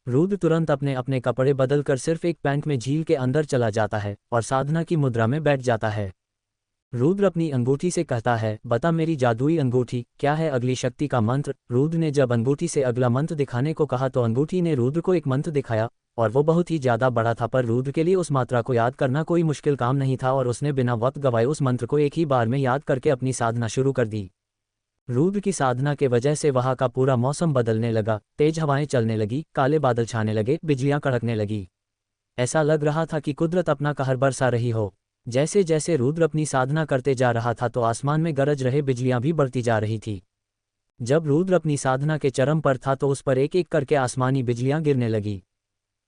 रुद्र तुरंत अपने अपने कपड़े बदलकर सिर्फ एक पैंट में झील के अंदर चला जाता है और साधना की मुद्रा में बैठ जाता है। रुद्र अपनी अंगूठी से कहता है, बता मेरी जादुई अंगूठी, क्या है अगली शक्ति का मंत्र। रुद्र ने जब अंगूठी से अगला मंत्र दिखाने को कहा तो अंगूठी ने रुद्र को एक मंत्र दिखाया और वो बहुत ही ज्यादा बड़ा था, पर रुद्र के लिए उस मात्रा को याद करना कोई मुश्किल काम नहीं था और उसने बिना वक्त गवाए उस मंत्र को एक ही बार में याद करके अपनी साधना शुरू कर दी। रुद्र की साधना के वजह से वहां का पूरा मौसम बदलने लगा, तेज हवाएं चलने लगी, काले बादल छाने लगे, बिजलियां कड़कने लगी। ऐसा लग रहा था कि कुदरत अपना कहर बरसा रही हो। जैसे जैसे रुद्र अपनी साधना करते जा रहा था तो आसमान में गरज रहे बिजलियां भी बढ़ती जा रही थी। जब रुद्र अपनी साधना के चरम पर था तो उस पर एक एक करके आसमानी बिजलियां गिरने लगी।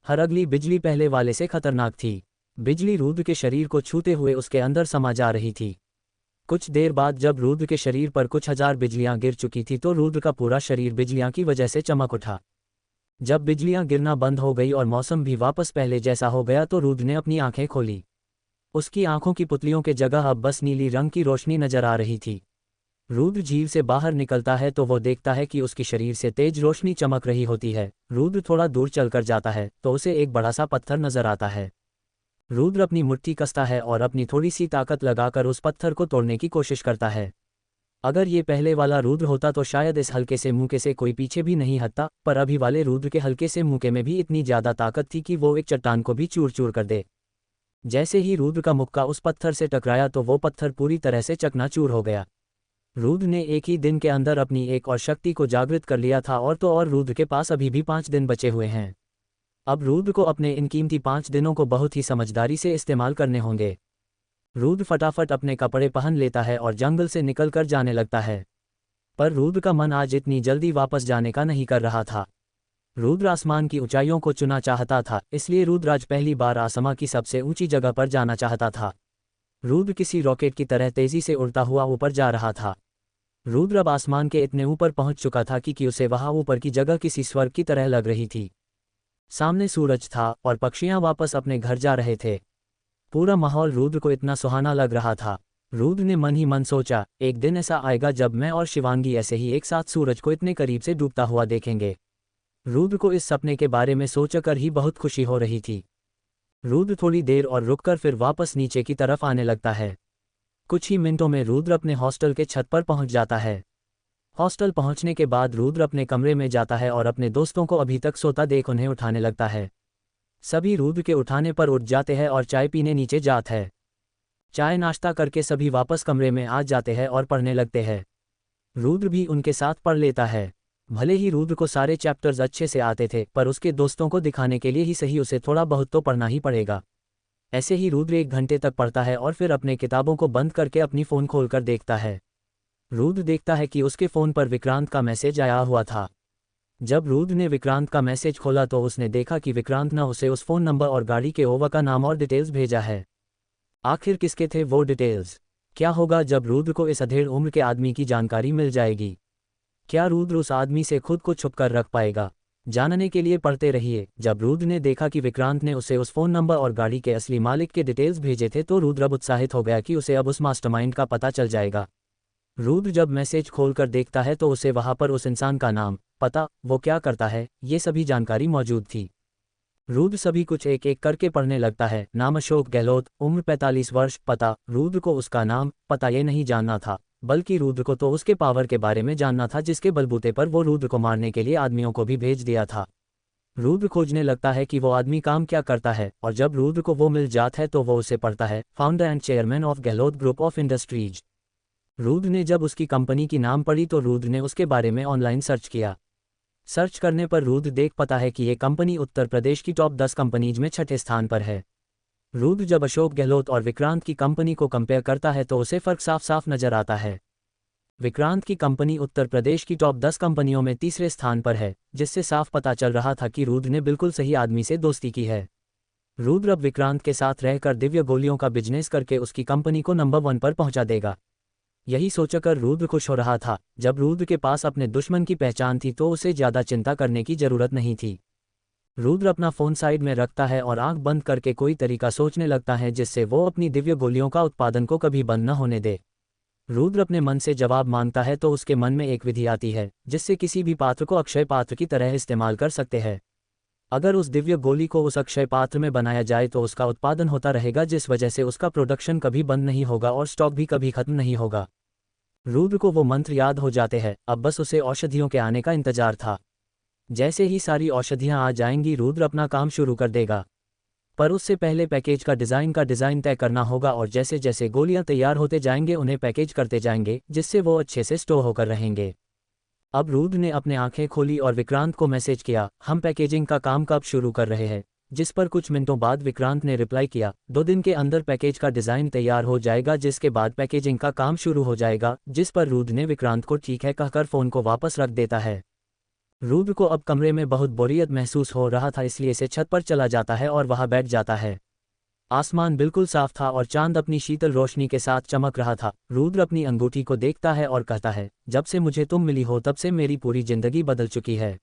हर अगली बिजली पहले वाले से खतरनाक थी। बिजली रुद्र के शरीर को छूते हुए उसके अंदर समा जा रही थी। कुछ देर बाद जब रुद्र के शरीर पर कुछ हजार बिजलियां गिर चुकी थी तो रुद्र का पूरा शरीर बिजलियां की वजह से चमक उठा। जब बिजलियां गिरना बंद हो गई और मौसम भी वापस पहले जैसा हो गया तो रुद्र ने अपनी आंखें खोली। उसकी आंखों की पुतलियों के जगह अब बस नीली रंग की रोशनी नजर आ रही थी। रुद्र झील से बाहर निकलता है तो वो देखता है कि उसकी शरीर से तेज रोशनी चमक रही होती है। रुद्र थोड़ा दूर चलकर जाता है तो उसे एक बड़ा सा पत्थर नजर आता है। रुद्र अपनी मुट्ठी कसता है और अपनी थोड़ी सी ताकत लगाकर उस पत्थर को तोड़ने की कोशिश करता है। अगर ये पहले वाला रुद्र होता तो शायद इस हल्के से मुक्के से कोई पीछे भी नहीं हटता, पर अभी वाले रुद्र के हल्के से मुक्के में भी इतनी ज्यादा ताकत थी कि वो एक चट्टान को भी चूर चूर कर दे। जैसे ही रुद्र का मुक्का उस पत्थर से टकराया तो वो पत्थर पूरी तरह से चकनाचूर हो गया। रुद्र ने एक ही दिन के अंदर अपनी एक और शक्ति को जागृत कर लिया था और तो और रुद्र के पास अभी भी 5 दिन बचे हुए हैं। अब रुद्र को अपने इन कीमती 5 दिनों को बहुत ही समझदारी से इस्तेमाल करने होंगे। रुद्र फटाफट अपने कपड़े पहन लेता है और जंगल से निकल कर जाने लगता है। पर रुद्र का मन आज इतनी जल्दी वापस जाने का नहीं कर रहा था। रुद्र आसमान की ऊंचाइयों को चुना चाहता था, इसलिए रुद्र आज पहली बार आसमान की सबसे ऊंची जगह पर जाना चाहता था। रुद्र किसी रॉकेट की तरह तेजी से उड़ता हुआ ऊपर जा रहा था। रुद्र अब आसमान के इतने ऊपर पहुंच चुका था कि उसे वहां ऊपर की जगह किसी स्वर्ग की तरह लग रही थी। सामने सूरज था और पक्षियां वापस अपने घर जा रहे थे। पूरा माहौल रुद्र को इतना सुहाना लग रहा था। रुद्र ने मन ही मन सोचा, एक दिन ऐसा आएगा जब मैं और शिवांगी ऐसे ही एक साथ सूरज को इतने करीब से डूबता हुआ देखेंगे। रुद्र को इस सपने के बारे में सोचकर ही बहुत खुशी हो रही थी। रुद्र थोड़ी देर और रुककर फिर वापस नीचे की तरफ आने लगता है। कुछ ही मिनटों में रुद्र अपने हॉस्टल के छत पर पहुंच जाता है। हॉस्टल पहुंचने के बाद रुद्र अपने कमरे में जाता है और अपने दोस्तों को अभी तक सोता देख उन्हें उठाने लगता है। सभी रुद्र के उठाने पर उठ जाते हैं और चाय पीने नीचे जाते हैं। चाय नाश्ता करके सभी वापस कमरे में आ जाते हैं और पढ़ने लगते हैं। रुद्र भी उनके साथ पढ़ लेता है। भले ही रुद्र को सारे चैप्टर्स अच्छे से आते थे, पर उसके दोस्तों को दिखाने के लिए ही सही उसे थोड़ा बहुत तो पढ़ना ही पड़ेगा। ऐसे ही रुद्र 1 घंटे तक पढ़ता है और फिर अपने किताबों को बंद करके अपनी फ़ोन खोलकर देखता है। रुद्र देखता है कि उसके फ़ोन पर विक्रांत का मैसेज आया हुआ था। जब रुद्र ने विक्रांत का मैसेज खोला तो उसने देखा कि विक्रांत ने उसे उस फ़ोन नंबर और गाड़ी के ओनर का नाम और डिटेल्स भेजा है। आखिर किसके थे वो डिटेल्स? क्या होगा जब रुद्र को इस अधेड़ उम्र के आदमी की जानकारी मिल जाएगी? क्या रुद्र उस आदमी से खुद को छुप कर रख पाएगा? जानने के लिए पढ़ते रहिए। जब रुद्र ने देखा कि विक्रांत ने उसे उस फ़ोन नंबर और गाड़ी के असली मालिक के डिटेल्स भेजे थे तो रुद्र अब उत्साहित हो गया कि उसे अब उस मास्टरमाइंड का पता चल जाएगा। रुद्र जब मैसेज खोलकर देखता है तो उसे वहां पर उस इंसान का नाम, पता, वो क्या करता है, ये सभी जानकारी मौजूद थी। रुद्र सभी कुछ एक एक करके पढ़ने लगता है। नाम अशोक गहलोत, उम्र 45 वर्ष, पता। रुद्र को उसका नाम, पता ये नहीं जानना था, बल्कि रुद्र को तो उसके पावर के बारे में जानना था जिसके बलबूते पर वो रुद्र को मारने के लिए आदमियों को भी भेज दिया था। रुद्र खोजने लगता है कि वो आदमी काम क्या करता है और जब रुद्र को वो मिल जाता है तो वो उसे पढ़ता है। Founder and chairman of Gehlot group of industries. Rudra ने जब उसकी कंपनी की नाम पढ़ी तो रुद्र ने उसके बारे में ऑनलाइन सर्च किया। सर्च करने पर रुद्र देख पाता है कि ये कंपनी उत्तर प्रदेश की टॉप 10 कंपनीज में 6ठे स्थान पर है। रुद्र जब अशोक गहलोत और विक्रांत की कंपनी को कंपेयर करता है तो उसे फर्क साफ साफ नजर आता है। विक्रांत की कंपनी उत्तर प्रदेश की टॉप 10 कंपनियों में तीसरे स्थान पर है, जिससे साफ पता चल रहा था कि रुद्र ने बिल्कुल सही आदमी से दोस्ती की है। रुद्र अब विक्रांत के साथ रहकर दिव्य गोलियों का बिजनेस करके उसकी कंपनी को नंबर 1 पर पहुंचा देगा। यही सोचकर रुद्र खुश हो रहा था। जब रुद्र के पास अपने दुश्मन की पहचान थी तो उसे ज्यादा चिंता करने की जरूरत नहीं थी। रुद्र अपना फोन साइड में रखता है और आंख बंद करके कोई तरीका सोचने लगता है जिससे वो अपनी दिव्य गोलियों का उत्पादन को कभी बंद न होने दे। रुद्र अपने मन से जवाब मांगता है तो उसके मन में एक विधि आती है जिससे किसी भी पात्र को अक्षय पात्र की तरह इस्तेमाल कर सकते हैं। अगर उस दिव्य गोली को उस अक्षय पात्र में बनाया जाए तो उसका उत्पादन होता रहेगा, जिस वजह से उसका प्रोडक्शन कभी बंद नहीं होगा और स्टॉक भी कभी खत्म नहीं होगा। रुद्र को वो मंत्र याद हो जाते हैं, अब बस उसे औषधियों के आने का इंतजार था। जैसे ही सारी औषधियां आ जाएंगी रुद्र अपना काम शुरू कर देगा, पर उससे पहले पैकेज का डिज़ाइन तय करना होगा और जैसे जैसे गोलियां तैयार होते जाएंगे उन्हें पैकेज करते जाएंगे, जिससे वो अच्छे से स्टोर होकर रहेंगे। अब रुद्र ने अपने आंखें खोली और विक्रांत को मैसेज किया, हम पैकेजिंग का काम कब शुरू कर रहे हैं। जिस पर कुछ मिनटों बाद विक्रांत ने रिप्लाई किया, 2 दिन के अंदर पैकेज का डिज़ाइन तैयार हो जाएगा, जिसके बाद पैकेजिंग का काम शुरू हो जाएगा। जिस पर रुद्र ने विक्रांत को ठीक है कहकर फ़ोन को वापस रख देता है। रुद्र को अब कमरे में बहुत बोरियत महसूस हो रहा था, इसलिए से छत पर चला जाता है और वहां बैठ जाता है। आसमान बिल्कुल साफ था और चांद अपनी शीतल रोशनी के साथ चमक रहा था। रुद्र अपनी अंगूठी को देखता है और कहता है, जब से मुझे तुम मिली हो तब से मेरी पूरी जिंदगी बदल चुकी है।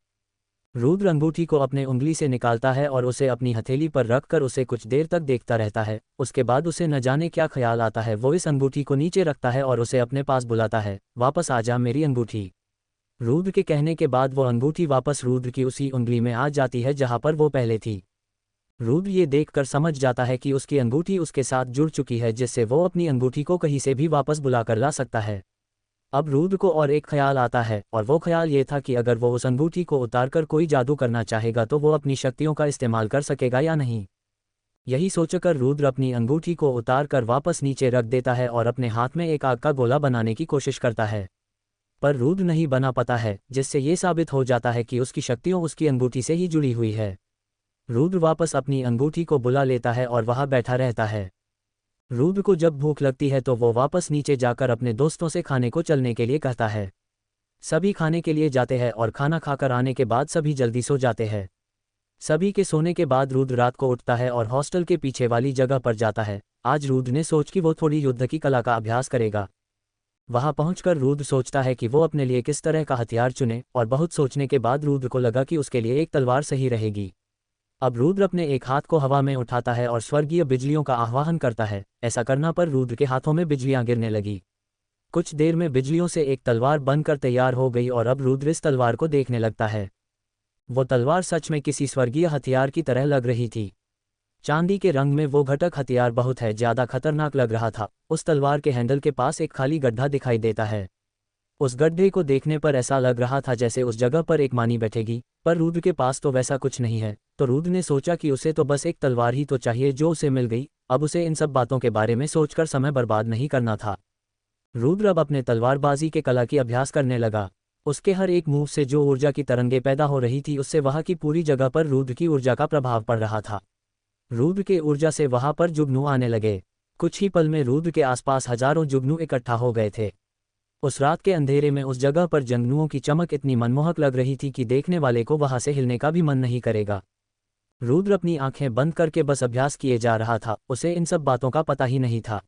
रुद्र अंगूठी को अपने उंगली से निकालता है और उसे अपनी हथेली पर रखकर उसे कुछ देर तक देखता रहता है। उसके बाद उसे न जाने क्या ख्याल आता है, वो इस अंगूठी को नीचे रखता है और उसे अपने पास बुलाता है, वापस आ जा मेरी अंगूठी। रुद्र के कहने के बाद वो अंगूठी वापस रुद्र की उसी उंगली में आ जाती है जहां पर वो पहले थी। रुद्र ये देखकर समझ जाता है कि उसकी अंगूठी उसके साथ जुड़ चुकी है, जिससे वो अपनी अंगूठी को कहीं से भी वापस बुलाकर ला सकता है। अब रुद्र को और एक ख्याल आता है और वो ख्याल ये था कि अगर वो उस अंगूठी को उतारकर कोई जादू करना चाहेगा तो वो अपनी शक्तियों का इस्तेमाल कर सकेगा या नहीं। यही सोचकर रुद्र अपनी अंगूठी को उतारकर वापस नीचे रख देता है और अपने हाथ में एक आग का गोला बनाने की कोशिश करता है, पर रुद्र नहीं बना पाता है, जिससे ये साबित हो जाता है कि उसकी शक्तियों उसकी अंगूठी से ही जुड़ी हुई है। रुद्र वापस अपनी अंगूठी को बुला लेता है और वहां बैठा रहता है। रुद्र को जब भूख लगती है तो वो वापस नीचे जाकर अपने दोस्तों से खाने को चलने के लिए कहता है। सभी खाने के लिए जाते हैं और खाना खाकर आने के बाद सभी जल्दी सो जाते हैं। सभी के सोने के बाद रुद्र रात को उठता है और हॉस्टल के पीछे वाली जगह पर जाता है। आज रुद्र ने सोच कि वो थोड़ी युद्ध की कला का अभ्यास करेगा। वहां पहुंचकर रुद्र सोचता है कि वो अपने लिए किस तरह का हथियार चुने, और बहुत सोचने के बाद रुद्र को लगा कि उसके लिए एक तलवार सही रहेगी। अब रुद्र अपने एक हाथ को हवा में उठाता है और स्वर्गीय बिजलियों का आह्वान करता है। ऐसा करना पर रुद्र के हाथों में बिजलियां गिरने लगी। कुछ देर में बिजलियों से एक तलवार बनकर तैयार हो गई और अब रुद्र इस तलवार को देखने लगता है। वो तलवार सच में किसी स्वर्गीय हथियार की तरह लग रही थी। चांदी के रंग में वो घटक हथियार बहुत है ज्यादा खतरनाक लग रहा था। उस तलवार के हैंडल के पास एक खाली गड्ढा दिखाई देता है। उस गड्ढे को देखने पर ऐसा लग रहा था जैसे उस जगह पर एक मानी बैठेगी, पर रुद्र के पास तो वैसा कुछ नहीं है। तो रुद्र ने सोचा कि उसे तो बस एक तलवार ही तो चाहिए जो उसे मिल गई। अब उसे इन सब बातों के बारे में सोचकर समय बर्बाद नहीं करना था। रुद्र अब अपने तलवारबाजी के कला की अभ्यास करने लगा। उसके हर एक मूव से जो ऊर्जा की तरंगें पैदा हो रही थी उससे वहां की पूरी जगह पर रुद्र की ऊर्जा का प्रभाव पड़ रहा था। रुद्र के ऊर्जा से वहां पर जुगनू आने लगे। कुछ ही पल में रुद्र के आसपास हजारों जुगनू इकट्ठा हो गए थे। उस रात के अंधेरे में उस जगह पर जुगनुओं की चमक इतनी मनमोहक लग रही थी कि देखने वाले को वहां से हिलने का भी मन नहीं करेगा। रुद्र अपनी आंखें बंद करके बस अभ्यास किए जा रहा था, उसे इन सब बातों का पता ही नहीं था।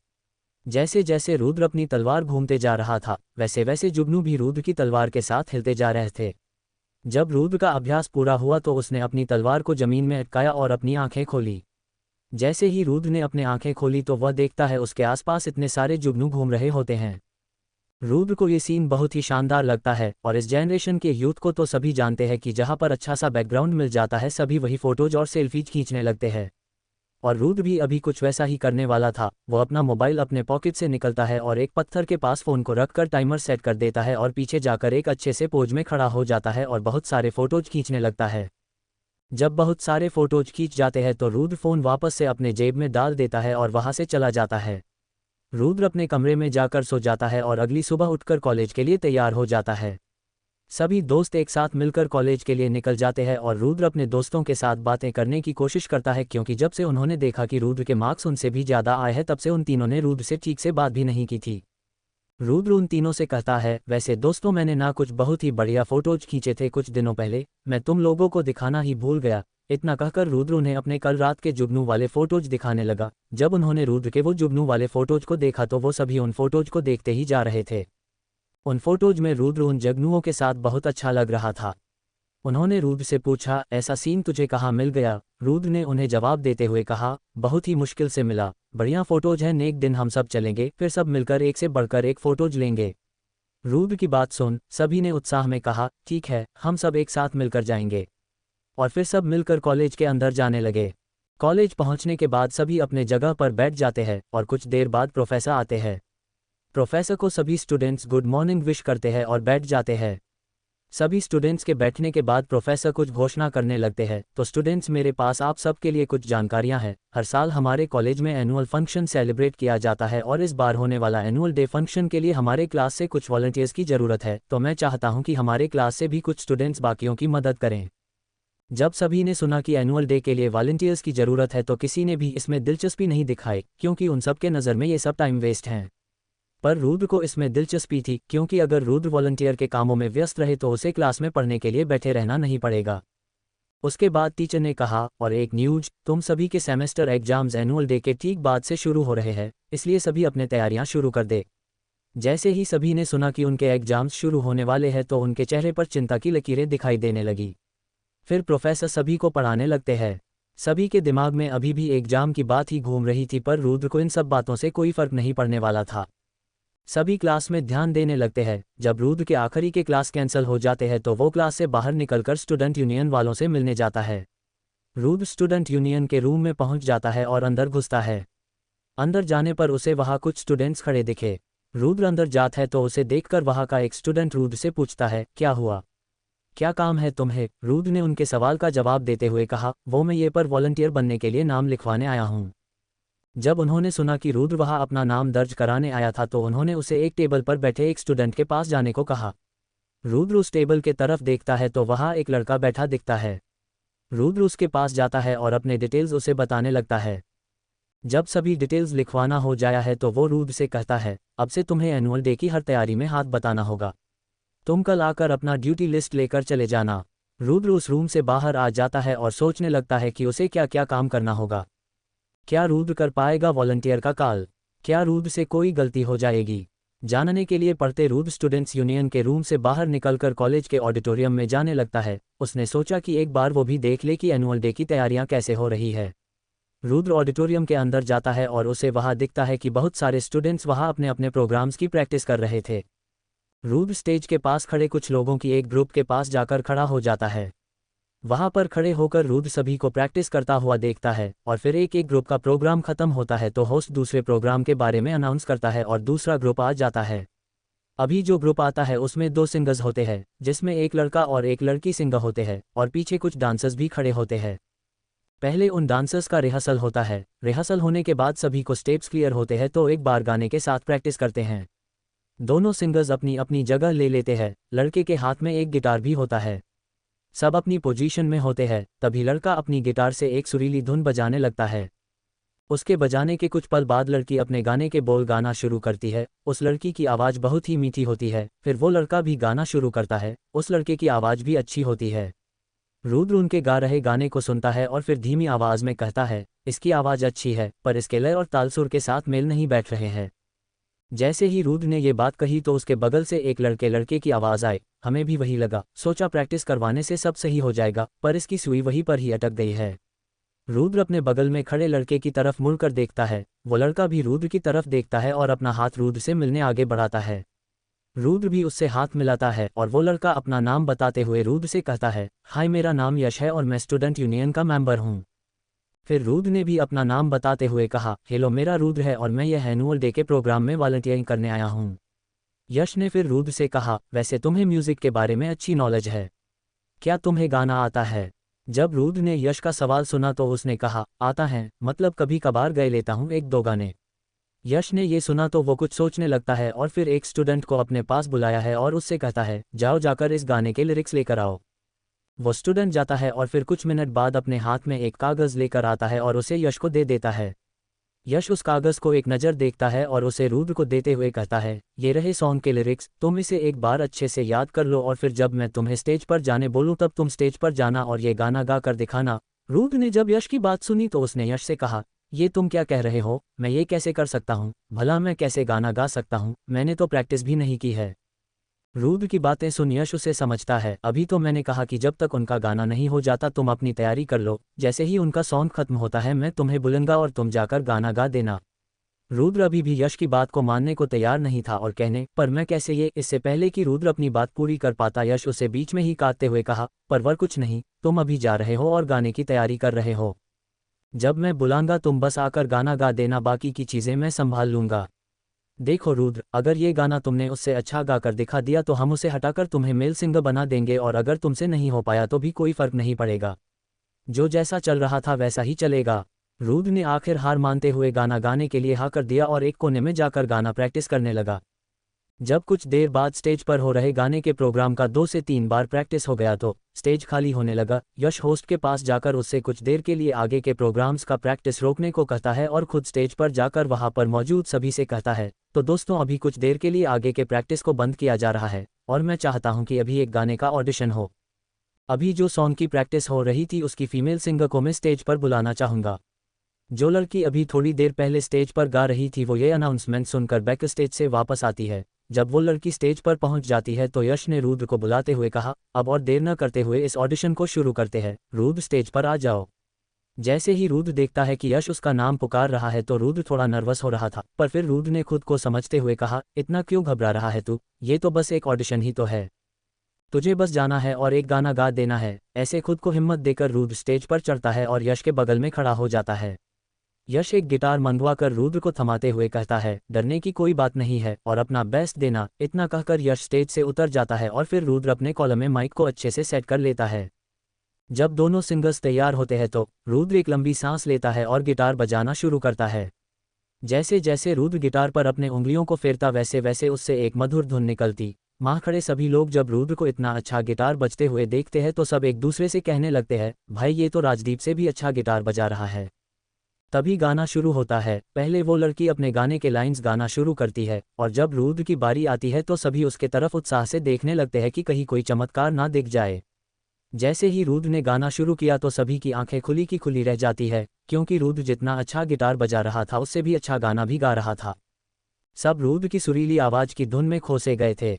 जैसे जैसे रुद्र अपनी तलवार घूमते जा रहा था वैसे वैसे जुगनू भी रुद्र की तलवार के साथ हिलते जा रहे थे। जब रुद्र का अभ्यास पूरा हुआ तो उसने अपनी तलवार को जमीन में अटकाया और अपनी आंखें खोली। जैसे ही रुद्र ने अपनी आंखें खोली तो वह देखता है उसके आसपास इतने सारे जुगनू घूम रहे होते हैं। रुद्र को ये सीन बहुत ही शानदार लगता है और इस जनरेशन के यूथ को तो सभी जानते हैं कि जहां पर अच्छा सा बैकग्राउंड मिल जाता है सभी वही फोटोज और सेल्फीज खींचने लगते हैं। और रुद्र भी अभी कुछ वैसा ही करने वाला था। वो अपना मोबाइल अपने पॉकेट से निकलता है और एक पत्थर के पास फ़ोन को रखकर टाइमर सेट कर देता है और पीछे जाकर एक अच्छे से पोज में खड़ा हो जाता है और बहुत सारे फोटोज खींचने लगता है। जब बहुत सारे फोटोज खींच जाते हैं तो रुद्र फ़ोन वापस से अपने जेब में डाल देता है और वहां से चला जाता है। रुद्र अपने कमरे में जाकर सो जाता है और अगली सुबह उठकर कॉलेज के लिए तैयार हो जाता है। सभी दोस्त एक साथ मिलकर कॉलेज के लिए निकल जाते हैं और रुद्र अपने दोस्तों के साथ बातें करने की कोशिश करता है, क्योंकि जब से उन्होंने देखा कि रुद्र के मार्क्स उनसे भी ज़्यादा आए हैं तब से उन तीनों ने रुद्र से ठीक से बात भी नहीं की थी। रुद्र उन तीनों से कहता है, वैसे दोस्तों मैंने ना कुछ बहुत ही बढ़िया फोटोज खींचे थे कुछ दिनों पहले, मैं तुम लोगों को दिखाना ही भूल गया। इतना कहकर रुद्र उन्हें अपने कल रात के जुगनू वाले फोटोज दिखाने लगा। जब उन्होंने रुद्र के वो जुगनू वाले फोटोज को देखा तो वो सभी उन फोटोज को देखते ही जा रहे थे। उन फोटोज में रुद्र उन जगनुओं के साथ बहुत अच्छा लग रहा था। उन्होंने रुद्र से पूछा, ऐसा सीन तुझे कहाँ मिल गया? रुद्र ने उन्हें जवाब देते हुए कहा, बहुत ही मुश्किल से मिला, बढ़िया फोटोज हैं, एक दिन हम सब चलेंगे, फिर सब मिलकर एक से बढ़कर एक फोटोज लेंगे। रुद्र की बात सुन सभी ने उत्साह में कहा, ठीक है, हम सब एक साथ मिलकर जाएंगे। और फिर सब मिलकर कॉलेज के अंदर जाने लगे। कॉलेज पहुंचने के बाद सभी अपने जगह पर बैठ जाते हैं और कुछ देर बाद प्रोफेसर आते हैं। प्रोफेसर को सभी स्टूडेंट्स गुड मॉर्निंग विश करते हैं और बैठ जाते हैं। सभी स्टूडेंट्स के बैठने के बाद प्रोफेसर कुछ घोषणा करने लगते हैं, तो स्टूडेंट्स मेरे पास आप सब के लिए कुछ जानकारियां हैं। हर साल हमारे कॉलेज में एनुअल फंक्शन सेलिब्रेट किया जाता है और इस बार होने वाला एनुअल डे फंक्शन के लिए हमारे क्लास से कुछ वॉलंटियर्स की ज़रूरत है, तो मैं चाहता हूं कि हमारे क्लास से भी कुछ स्टूडेंट्स बाकियों की मदद करें। जब सभी ने सुना कि एनुअल डे के लिए वॉलंटियर्स की ज़रूरत है तो किसी ने भी इसमें दिलचस्पी नहीं दिखाई, क्योंकि उन सब के नज़र में ये सब टाइम वेस्ट हैं। पर रुद्र को इसमें दिलचस्पी थी, क्योंकि अगर रुद्र वॉलंटियर के कामों में व्यस्त रहे तो उसे क्लास में पढ़ने के लिए बैठे रहना नहीं पड़ेगा। उसके बाद टीचर ने कहा, और एक न्यूज, तुम सभी के सेमेस्टर एग्जाम्स एनुअल डे के ठीक बाद से शुरू हो रहे हैं, इसलिए सभी अपने तैयारियां शुरू कर दे। जैसे ही सभी ने सुना कि उनके एग्जाम्स शुरू होने वाले हैं तो उनके चेहरे पर चिंता की लकीरें दिखाई देने लगी। फिर प्रोफेसर सभी को पढ़ाने लगते हैं। सभी के दिमाग में अभी भी एग्जाम की बात ही घूम रही थी, पर रुद्र को इन सब बातों से कोई फर्क नहीं पड़ने वाला था। सभी क्लास में ध्यान देने लगते हैं। जब रुद्र के आखिरी के क्लास कैंसिल हो जाते हैं तो वो क्लास से बाहर निकलकर स्टूडेंट यूनियन वालों से मिलने जाता है। रुद्र स्टूडेंट यूनियन के रूम में पहुंच जाता है और अंदर घुसता है। अंदर जाने पर उसे वहां कुछ स्टूडेंट्स खड़े दिखे। रुद्र अंदर जाता है तो उसे देखकर वहां का एक स्टूडेंट रुद्र से पूछता है, क्या हुआ, क्या काम है तुम्हें? रुद्र ने उनके सवाल का जवाब देते हुए कहा, वो मैं ये पर वॉलंटियर बनने के लिए नाम लिखवाने आया हूँ। जब उन्होंने सुना कि रुद्र वहां अपना नाम दर्ज कराने आया था तो उन्होंने उसे एक टेबल पर बैठे एक स्टूडेंट के पास जाने को कहा। रुद्र उस टेबल के तरफ देखता है तो वहां एक लड़का बैठा दिखता है। रुद्र उसके पास जाता है और अपने डिटेल्स उसे बताने लगता है। जब सभी डिटेल्स लिखवाना हो जाया है तो वो रुद्र से कहता है, अब से तुम्हें एनुअल डे की हर तैयारी में हाथ बताना होगा। तुम कल आकर अपना ड्यूटी लिस्ट लेकर चले जाना। रुद्र उस रूम से बाहर आ जाता है और सोचने लगता है कि उसे क्या क्या काम करना होगा। क्या रुद्र कर पाएगा वॉलंटियर का कॉल? क्या रुद्र से कोई गलती हो जाएगी? जानने के लिए पढ़ते रुद्र स्टूडेंट्स यूनियन के रूम से बाहर निकलकर कॉलेज के ऑडिटोरियम में जाने लगता है। उसने सोचा कि एक बार वो भी देख ले कि एनुअल डे की तैयारियां कैसे हो रही है। रुद्र ऑडिटोरियम के अंदर जाता है और उसे वहां दिखता है कि बहुत सारे स्टूडेंट्स वहां अपने अपने प्रोग्राम्स की प्रैक्टिस कर रहे थे। रुद्र स्टेज के पास खड़े कुछ लोगों की एक ग्रुप के पास जाकर खड़ा हो जाता है। वहां पर खड़े होकर रुद्र सभी को प्रैक्टिस करता हुआ देखता है और फिर एक एक ग्रुप का प्रोग्राम खत्म होता है तो होस्ट दूसरे प्रोग्राम के बारे में अनाउंस करता है और दूसरा ग्रुप आ जाता है। अभी जो ग्रुप आता है उसमें 2 सिंगर्स होते हैं, जिसमें एक लड़का और एक लड़की सिंगर होते हैं और पीछे कुछ डांसर्स भी खड़े होते हैं। पहले उन डांसर्स का रिहर्सल होता है। रिहर्सल होने के बाद सभी को स्टेप्स क्लियर होते हैं तो एक बार गाने के साथ प्रैक्टिस करते हैं। दोनों सिंगर्स अपनी अपनी जगह ले लेते हैं। लड़के के हाथ में एक गिटार भी होता है। सब अपनी पोजीशन में होते हैं। तभी लड़का अपनी गिटार से एक सुरीली धुन बजाने लगता है। उसके बजाने के कुछ पल बाद लड़की अपने गाने के बोल गाना शुरू करती है। उस लड़की की आवाज़ बहुत ही मीठी होती है। फिर वो लड़का भी गाना शुरू करता है। उस लड़के की आवाज़ भी अच्छी होती है। रुद्र उनके गा रहे गाने को सुनता है और फिर धीमी आवाज़ में कहता है, इसकी आवाज़ अच्छी है पर इसके लय और ताल सुर के साथ मेल नहीं बैठ रहे हैं। जैसे ही रुद्र ने ये बात कही तो उसके बगल से एक लड़के की आवाज़ आई। हमें भी वही लगा, सोचा प्रैक्टिस करवाने से सब सही हो जाएगा, पर इसकी सुई वहीं पर ही अटक गई है। रुद्र अपने बगल में खड़े लड़के की तरफ मुड़कर देखता है। वो लड़का भी रुद्र की तरफ देखता है और अपना हाथ रुद्र से मिलने आगे बढ़ाता है। रुद्र भी उससे हाथ मिलाता है और वो लड़का अपना नाम बताते हुए रुद्र से कहता है, हाय मेरा नाम यश है और मैं स्टूडेंट यूनियन का मेंबर हूँ। फिर रुद्र ने भी अपना नाम बताते हुए कहा, हेलो मेरा रुद्र है और मैं यह एनुअल डे के प्रोग्राम में वॉलंटियरिंग करने आया हूँ। यश ने फिर रुद्र से कहा, वैसे तुम्हें म्यूजिक के बारे में अच्छी नॉलेज है, क्या तुम्हें गाना आता है? जब रुद्र ने यश का सवाल सुना तो उसने कहा, आता है, मतलब कभी कभार गा लेता हूँ 1-2 गाने। यश ने ये सुना तो वो कुछ सोचने लगता है और फिर एक स्टूडेंट को अपने पास बुलाया है और उससे कहता है, जाओ जाकर इस गाने के लिरिक्स लेकर आओ। वो स्टूडेंट जाता है और फिर कुछ मिनट बाद अपने हाथ में एक कागज़ लेकर आता है और उसे यश को दे देता है। यश उस कागज़ को एक नज़र देखता है और उसे रुद्र को देते हुए कहता है, ये रहे सॉन्ग के लिरिक्स, तुम इसे एक बार अच्छे से याद कर लो और फिर जब मैं तुम्हें स्टेज पर जाने बोलूं तब तुम स्टेज पर जाना और ये गाना गा कर दिखाना। रुद्र ने जब यश की बात सुनी तो उसने यश से कहा, ये तुम क्या कह रहे हो, मैं ये कैसे कर सकता हूँ, भला मैं कैसे गाना गा सकता हूँ, मैंने तो प्रैक्टिस भी नहीं की है। रुद्र की बातें सुन यश उसे समझता है, अभी तो मैंने कहा कि जब तक उनका गाना नहीं हो जाता तुम अपनी तैयारी कर लो, जैसे ही उनका सॉन्ग खत्म होता है मैं तुम्हें बुलाऊंगा और तुम जाकर गाना गा देना। रुद्र अभी भी यश की बात को मानने को तैयार नहीं था और कहने, पर मैं कैसे ये। इससे पहले कि रुद्र अपनी बात पूरी कर पाता यश उसे बीच में ही काटते हुए कहा, पर कुछ नहीं, तुम अभी जा रहे हो और गाने की तैयारी कर रहे हो। जब मैं बुलाऊंगा तुम बस आकर गाना गा देना, बाकी की चीज़ें मैं संभाल लूंगा। देखो रुद्र, अगर ये गाना तुमने उससे अच्छा गाकर दिखा दिया तो हम उसे हटाकर तुम्हें मेल सिंगर बना देंगे और अगर तुमसे नहीं हो पाया तो भी कोई फर्क नहीं पड़ेगा, जो जैसा चल रहा था वैसा ही चलेगा। रुद्र ने आखिर हार मानते हुए गाना गाने के लिए हाँ कर दिया और एक कोने में जाकर गाना प्रैक्टिस करने लगा। जब कुछ देर बाद स्टेज पर हो रहे गाने के प्रोग्राम का 2 से 3 बार प्रैक्टिस हो गया तो स्टेज खाली होने लगा। यश होस्ट के पास जाकर उससे कुछ देर के लिए आगे के प्रोग्राम्स का प्रैक्टिस रोकने को कहता है और खुद स्टेज पर जाकर वहां पर मौजूद सभी से कहता है, तो दोस्तों अभी कुछ देर के लिए आगे के प्रैक्टिस को बंद किया जा रहा है और मैं चाहता हूं कि अभी एक गाने का ऑडिशन हो। अभी जो सॉन्ग की प्रैक्टिस हो रही थी उसकी फीमेल सिंगर को मैं स्टेज पर बुलाना चाहूँगा। जो लड़की अभी थोड़ी देर पहले स्टेज पर गा रही थी वो ये अनाउंसमेंट सुनकर बैक स्टेज से वापस आती है। जब वो लड़की स्टेज पर पहुंच जाती है तो यश ने रुद्र को बुलाते हुए कहा, अब और देर न करते हुए इस ऑडिशन को शुरू करते हैं, रुद्र स्टेज पर आ जाओ। जैसे ही रुद्र देखता है कि यश उसका नाम पुकार रहा है तो रुद्र थोड़ा नर्वस हो रहा था, पर फिर रुद्र ने खुद को समझते हुए कहा, इतना क्यों घबरा रहा है तू, ये तो बस एक ऑडिशन ही तो है, तुझे बस जाना है और एक गाना गा देना है। ऐसे खुद को हिम्मत देकर रुद्र स्टेज पर चढ़ता है और यश के बगल में खड़ा हो जाता है। यश एक गिटार मंगवा कर रुद्र को थमाते हुए कहता है, डरने की कोई बात नहीं है और अपना बेस्ट देना। इतना कहकर यश स्टेज से उतर जाता है और फिर रुद्र अपने कॉलम में माइक को अच्छे से सेट कर लेता है। जब दोनों सिंगर्स तैयार होते हैं तो रुद्र एक लंबी सांस लेता है और गिटार बजाना शुरू करता है। जैसे जैसे रुद्र गिटार पर अपने उंगलियों को फेरता वैसे वैसे उससे एक मधुर धुन निकलती। वहाँ खड़े सभी लोग जब रुद्र को इतना अच्छा गिटार बजते हुए देखते हैं तो सब एक दूसरे से कहने लगते हैं, भाई ये तो राजदीप से भी अच्छा गिटार बजा रहा है। तभी गाना शुरू होता है। पहले वो लड़की अपने गाने के लाइंस गाना शुरू करती है और जब रुद्र की बारी आती है तो सभी उसके तरफ उत्साह से देखने लगते हैं कि कहीं कोई चमत्कार ना दिख जाए। जैसे ही रुद्र ने गाना शुरू किया तो सभी की आंखें खुली की खुली रह जाती है, क्योंकि रुद्र जितना अच्छा गिटार बजा रहा था उससे भी अच्छा गाना भी गा रहा था। सब रुद्र की सुरीली आवाज़ की धुन में खोसे गए थे।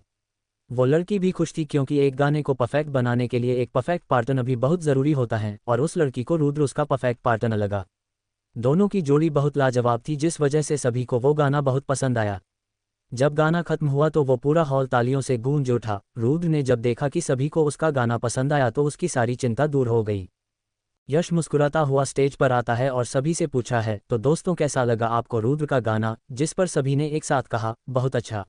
वो लड़की भी खुश थी क्योंकि एक गाने को परफेक्ट बनाने के लिए एक परफेक्ट पार्टनर भी बहुत ज़रूरी होता है और उस लड़की को रुद्र उसका परफेक्ट पार्टनर लगा। दोनों की जोड़ी बहुत लाजवाब थी जिस वजह से सभी को वो गाना बहुत पसंद आया। जब गाना खत्म हुआ तो वो पूरा हॉल तालियों से गूंज उठा। रुद्र ने जब देखा कि सभी को उसका गाना पसंद आया तो उसकी सारी चिंता दूर हो गई। यश मुस्कुराता हुआ स्टेज पर आता है और सभी से पूछा है, तो दोस्तों कैसा लगा आपको रुद्र का गाना, जिस पर सभी ने एक साथ कहा, बहुत अच्छा।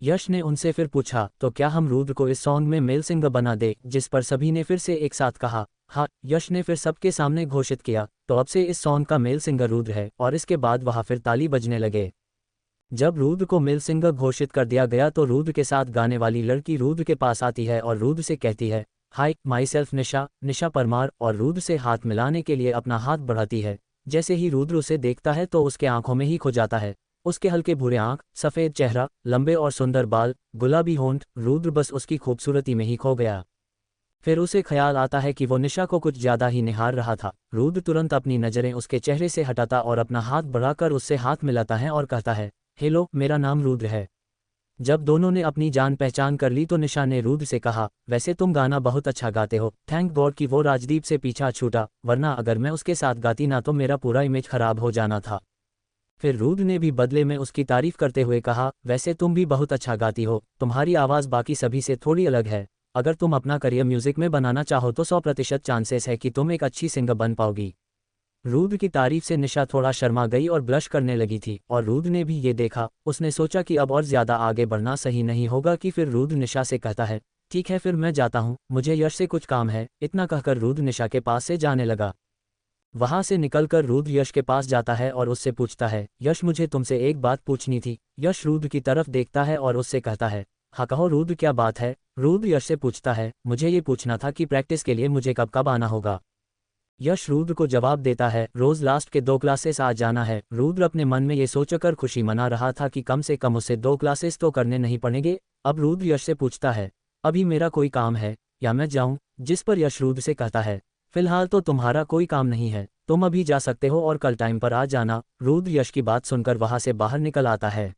यश ने उनसे फिर पूछा, तो क्या हम रुद्र को इस सॉन्ग में मेल सिंगर बना दे, जिस पर सभी ने फिर से एक साथ कहा, हाँ। यश ने फिर सबके सामने घोषित किया, तो अब से इस सॉन्ग का मेल सिंगर रुद्र है और इसके बाद वहाँ फिर ताली बजने लगे। जब रुद्र को मेल सिंगर घोषित कर दिया गया तो रुद्र के साथ गाने वाली लड़की रुद्र के पास आती है और रुद्र से कहती है, हाय माई सेल्फ निशा परमार, और रुद्र से हाथ मिलाने के लिए अपना हाथ बढ़ाती है। जैसे ही रुद्र उसे देखता है तो उसके आंखों में ही खो जाता है। उसके हल्के भूरे आंख, सफ़ेद चेहरा, लंबे और सुंदर बाल, गुलाबी होंठ, रुद्र बस उसकी खूबसूरती में ही खो गया। फिर उसे ख्याल आता है कि वो निशा को कुछ ज़्यादा ही निहार रहा था। रुद्र तुरंत अपनी नज़रें उसके चेहरे से हटाता और अपना हाथ बढ़ाकर उससे हाथ मिलाता है और कहता है, हेलो, मेरा नाम रुद्र है। जब दोनों ने अपनी जान पहचान कर ली तो निशा ने रुद्र से कहा, वैसे तुम गाना बहुत अच्छा गाते हो, थैंक गॉड कि वो राजदीप से पीछा छूटा, वरना अगर मैं उसके साथ गाती ना तो मेरा पूरा इमेज खराब हो जाना था। फिर रुद्र ने भी बदले में उसकी तारीफ करते हुए कहा, वैसे तुम भी बहुत अच्छा गाती हो, तुम्हारी आवाज़ बाकी सभी से थोड़ी अलग है। अगर तुम अपना करियर म्यूजिक में बनाना चाहो तो 100% चांसेस है कि तुम एक अच्छी सिंगर बन पाओगी। रुद्र की तारीफ से निशा थोड़ा शर्मा गई और ब्लश करने लगी थी और रुद्र ने भी ये देखा। उसने सोचा कि अब और ज़्यादा आगे बढ़ना सही नहीं होगा कि फिर रुद्र निशा से कहता है, ठीक है फिर मैं जाता हूँ, मुझे यश से कुछ काम है। इतना कहकर रुद्र निशा के पास से जाने लगा। वहां से निकलकर रुद्र यश के पास जाता है और उससे पूछता है, यश मुझे तुमसे एक बात पूछनी थी। यश रुद्र की तरफ देखता है और उससे कहता है, हाँ कहो रुद्र, क्या बात है। रुद्र यश से पूछता है, मुझे ये पूछना था कि प्रैक्टिस के लिए मुझे कब कब आना होगा। यश रुद्र को जवाब देता है, रोज लास्ट के 2 क्लासेस आ जाना है। रुद्र अपने मन में ये सोचकर खुशी मना रहा था कि कम से कम उसे 2 क्लासेस तो करने नहीं पड़ेंगे। अब रुद्र यश से पूछता है, अभी मेरा कोई काम है या मैं जाऊं। जिस पर यश रुद्र से कहता है, फिलहाल तो तुम्हारा कोई काम नहीं है, तुम अभी जा सकते हो और कल टाइम पर आ जाना। रुद्र यश की बात सुनकर वहां से बाहर निकल आता है।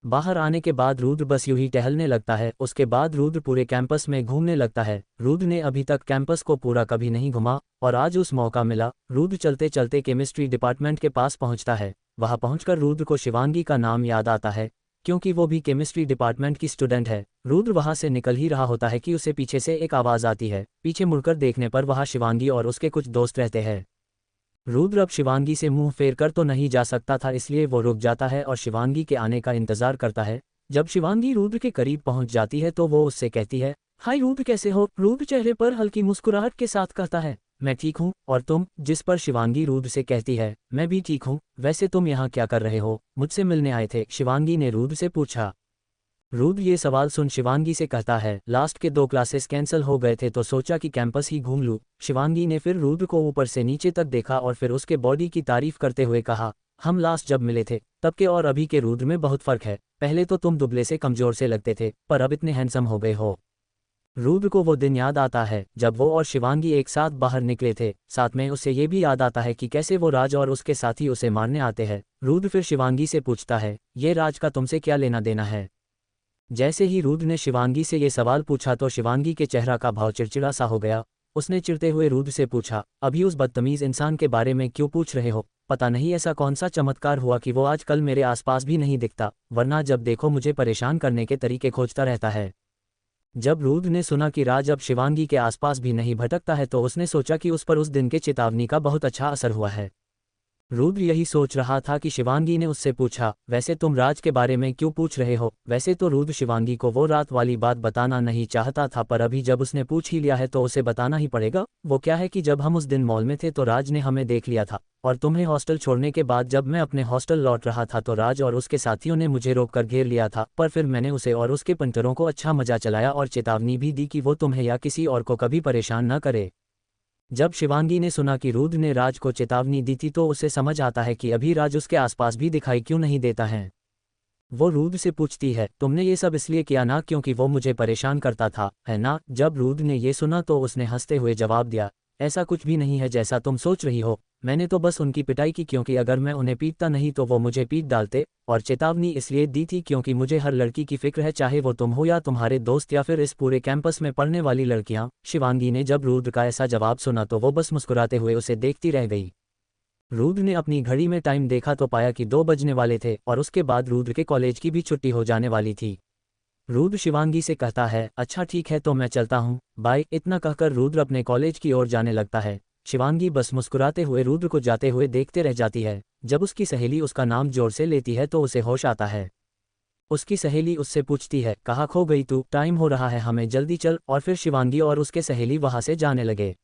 बाहर आने के बाद रुद्र बस यूं ही टहलने लगता है। उसके बाद रुद्र पूरे कैंपस में घूमने लगता है। रुद्र ने अभी तक कैंपस को पूरा कभी नहीं घुमा और आज उस मौका मिला। रुद्र चलते चलते केमिस्ट्री डिपार्टमेंट के पास पहुंचता है। वहां पहुंचकर रुद्र को शिवांगी का नाम याद आता है, क्योंकि वो भी केमिस्ट्री डिपार्टमेंट की स्टूडेंट है। रुद्र वहां से निकल ही रहा होता है कि उसे पीछे से एक आवाज़ आती है। पीछे मुड़कर देखने पर वहां शिवांगी और उसके कुछ दोस्त रहते हैं। रुद्र अब शिवांगी से मुंह फेर कर तो नहीं जा सकता था, इसलिए वो रुक जाता है और शिवांगी के आने का इंतजार करता है। जब शिवांगी रुद्र के करीब पहुंच जाती है तो वो उससे कहती है, हाय रुद्र, कैसे हो। रुद्र चेहरे पर हल्की मुस्कुराहट के साथ कहता है, मैं ठीक हूँ, और तुम। जिस पर शिवांगी रुद्र से कहती है, मैं भी ठीक हूँ। वैसे तुम यहाँ क्या कर रहे हो, मुझसे मिलने आए थे, शिवांगी ने रुद्र से पूछा। रुद्र ये सवाल सुन शिवांगी से कहता है, लास्ट के 2 क्लासेस कैंसिल हो गए थे तो सोचा कि कैंपस ही घूम लूं। शिवांगी ने फिर रुद्र को ऊपर से नीचे तक देखा और फिर उसके बॉडी की तारीफ करते हुए कहा, हम लास्ट जब मिले थे तब के और अभी के रुद्र में बहुत फर्क है। पहले तो तुम दुबले से कमजोर से लगते थे, पर अब इतने हैंडसम हो गए हो। रुद्र को वो दिन याद आता है जब वो और शिवांगी एक साथ बाहर निकले थे। साथ में उसे ये भी याद आता है कि कैसे वो राज और उसके साथी उसे मारने आते हैं। रुद्र फिर शिवांगी से पूछता है, ये राज का तुमसे क्या लेना देना है। जैसे ही रुद्र ने शिवांगी से ये सवाल पूछा तो शिवांगी के चेहरा का भाव चिड़चिड़ा सा हो गया। उसने चिढ़ते हुए रुद्र से पूछा, अभी उस बदतमीज इंसान के बारे में क्यों पूछ रहे हो। पता नहीं ऐसा कौन सा चमत्कार हुआ कि वो आजकल मेरे आसपास भी नहीं दिखता, वरना जब देखो मुझे परेशान करने के तरीके खोजता रहता है। जब रुद्र ने सुना कि राज अब शिवांगी के आसपास भी नहीं भटकता है तो उसने सोचा कि उस पर उस दिन के चेतावनी का बहुत अच्छा असर हुआ है। रुद्र यही सोच रहा था कि शिवांगी ने उससे पूछा, वैसे तुम राज के बारे में क्यों पूछ रहे हो। वैसे तो रुद्र शिवांगी को वो रात वाली बात बताना नहीं चाहता था, पर अभी जब उसने पूछ ही लिया है तो उसे बताना ही पड़ेगा। वो क्या है कि जब हम उस दिन मॉल में थे तो राज ने हमें देख लिया था, और तुम्हें हॉस्टल छोड़ने के बाद जब मैं अपने हॉस्टल लौट रहा था तो राज और उसके साथियों ने मुझे रोककर घेर लिया था। पर फिर मैंने उसे और उसके पंटरों को अच्छा मजा चलाया और चेतावनी भी दी कि वो तुम्हें या किसी और को कभी परेशान न करे। जब शिवांगी ने सुना कि रुद्र ने राज को चेतावनी दी थी तो उसे समझ आता है कि अभी राज उसके आसपास भी दिखाई क्यों नहीं देता है। वो रुद्र से पूछती है, तुमने ये सब इसलिए किया ना क्योंकि वो मुझे परेशान करता था, है ना। जब रुद्र ने ये सुना तो उसने हंसते हुए जवाब दिया, ऐसा कुछ भी नहीं है जैसा तुम सोच रही हो। मैंने तो बस उनकी पिटाई की क्योंकि अगर मैं उन्हें पीटता नहीं तो वो मुझे पीट डालते, और चेतावनी इसलिए दी थी क्योंकि मुझे हर लड़की की फिक्र है, चाहे वो तुम हो या तुम्हारे दोस्त या फिर इस पूरे कैंपस में पढ़ने वाली लड़कियां। शिवांगी ने जब रुद्र का ऐसा जवाब सुना तो वो बस मुस्कुराते हुए उसे देखती रह गई। रुद्र ने अपनी घड़ी में टाइम देखा तो पाया कि 2 बजने वाले थे और उसके बाद रुद्र के कॉलेज की भी छुट्टी हो जाने वाली थी। रुद्र शिवांगी से कहता है, अच्छा ठीक है तो मैं चलता हूँ, बाय। इतना कहकर रुद्र अपने कॉलेज की ओर जाने लगता है। शिवांगी बस मुस्कुराते हुए रुद्र को जाते हुए देखते रह जाती है। जब उसकी सहेली उसका नाम जोर से लेती है तो उसे होश आता है। उसकी सहेली उससे पूछती है, कहाँ खो गई तू, टाइम हो रहा है, हमें जल्दी चल। और फिर शिवांगी और उसके सहेली वहां से जाने लगे।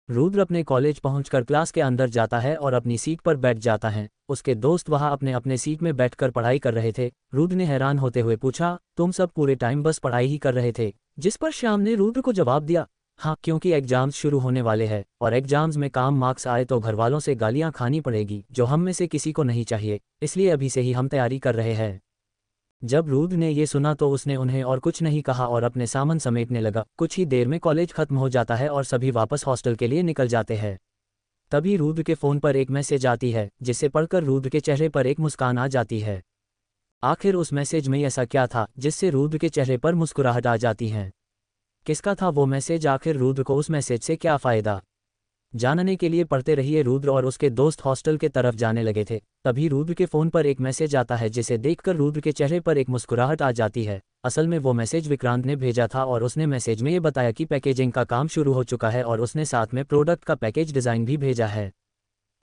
रुद्र अपने कॉलेज पहुंचकर क्लास के अंदर जाता है और अपनी सीट पर बैठ जाता है। उसके दोस्त वहां अपने अपने सीट में बैठकर पढ़ाई कर रहे थे। रुद्र ने हैरान होते हुए पूछा, तुम सब पूरे टाइम बस पढ़ाई ही कर रहे थे। जिस पर श्याम ने रुद्र को जवाब दिया, हाँ, क्योंकि एग्जाम्स शुरू होने वाले हैं और एग्जाम्स में कम मार्क्स आए तो घरवालों से गालियां खानी पड़ेगी, जो हम में से किसी को नहीं चाहिए, इसलिए अभी से ही हम तैयारी कर रहे हैं। जब रुद्र ने ये सुना तो उसने उन्हें और कुछ नहीं कहा और अपने सामान समेटने लगा। कुछ ही देर में कॉलेज खत्म हो जाता है और सभी वापस हॉस्टल के लिए निकल जाते हैं। तभी रुद्र के फ़ोन पर एक मैसेज आती है, जिसे पढ़कर रुद्र के चेहरे पर एक मुस्कान आ जाती है। आखिर उस मैसेज में ऐसा क्या था जिससे रुद्र के चेहरे पर मुस्कुराहट आ जाती है। किसका था वो मैसेज, आखिर रुद्र को उस मैसेज से क्या फ़ायदा। जानने के लिए पढ़ते रहिए। रुद्र और उसके दोस्त हॉस्टल के तरफ जाने लगे थे। तभी रुद्र के फ़ोन पर एक मैसेज आता है, जिसे देखकर रुद्र के चेहरे पर एक मुस्कुराहट आ जाती है। असल में वो मैसेज विक्रांत ने भेजा था और उसने मैसेज में ये बताया कि पैकेजिंग का काम शुरू हो चुका है और उसने साथ में प्रोडक्ट का पैकेज डिज़ाइन भी भेजा है।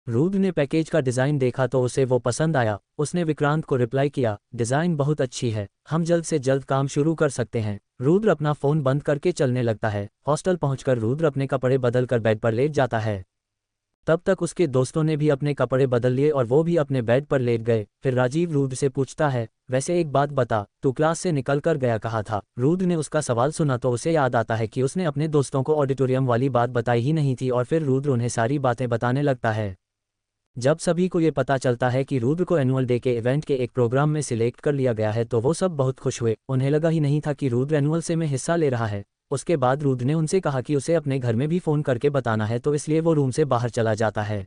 रुद्र ने पैकेज का डिज़ाइन देखा तो उसे वो पसंद आया। उसने विक्रांत को रिप्लाई किया, डिज़ाइन बहुत अच्छी है, हम जल्द से जल्द काम शुरू कर सकते हैं। रुद्र अपना फ़ोन बंद करके चलने लगता है। हॉस्टल पहुंचकर रुद्र अपने कपड़े बदल कर बेड पर लेट जाता है। तब तक उसके दोस्तों ने भी अपने कपड़े बदल लिए और वो भी अपने बेड पर लेट गए। फिर राजीव रुद्र से पूछता है, वैसे एक बात बता, तू क्लास से निकल कर गया कहा था। रुद्र ने उसका सवाल सुना तो उसे याद आता है कि उसने अपने दोस्तों को ऑडिटोरियम वाली बात बताई ही नहीं थी और फिर रुद्र उन्हें सारी बातें बताने लगता है। जब सभी को ये पता चलता है कि रुद्र को एनुअल डे के इवेंट के एक प्रोग्राम में सिलेक्ट कर लिया गया है तो वो सब बहुत खुश हुए। उन्हें लगा ही नहीं था कि रुद्र एनुअल से में हिस्सा ले रहा है। उसके बाद रुद्र ने उनसे कहा कि उसे अपने घर में भी फ़ोन करके बताना है, तो इसलिए वो रूम से बाहर चला जाता है।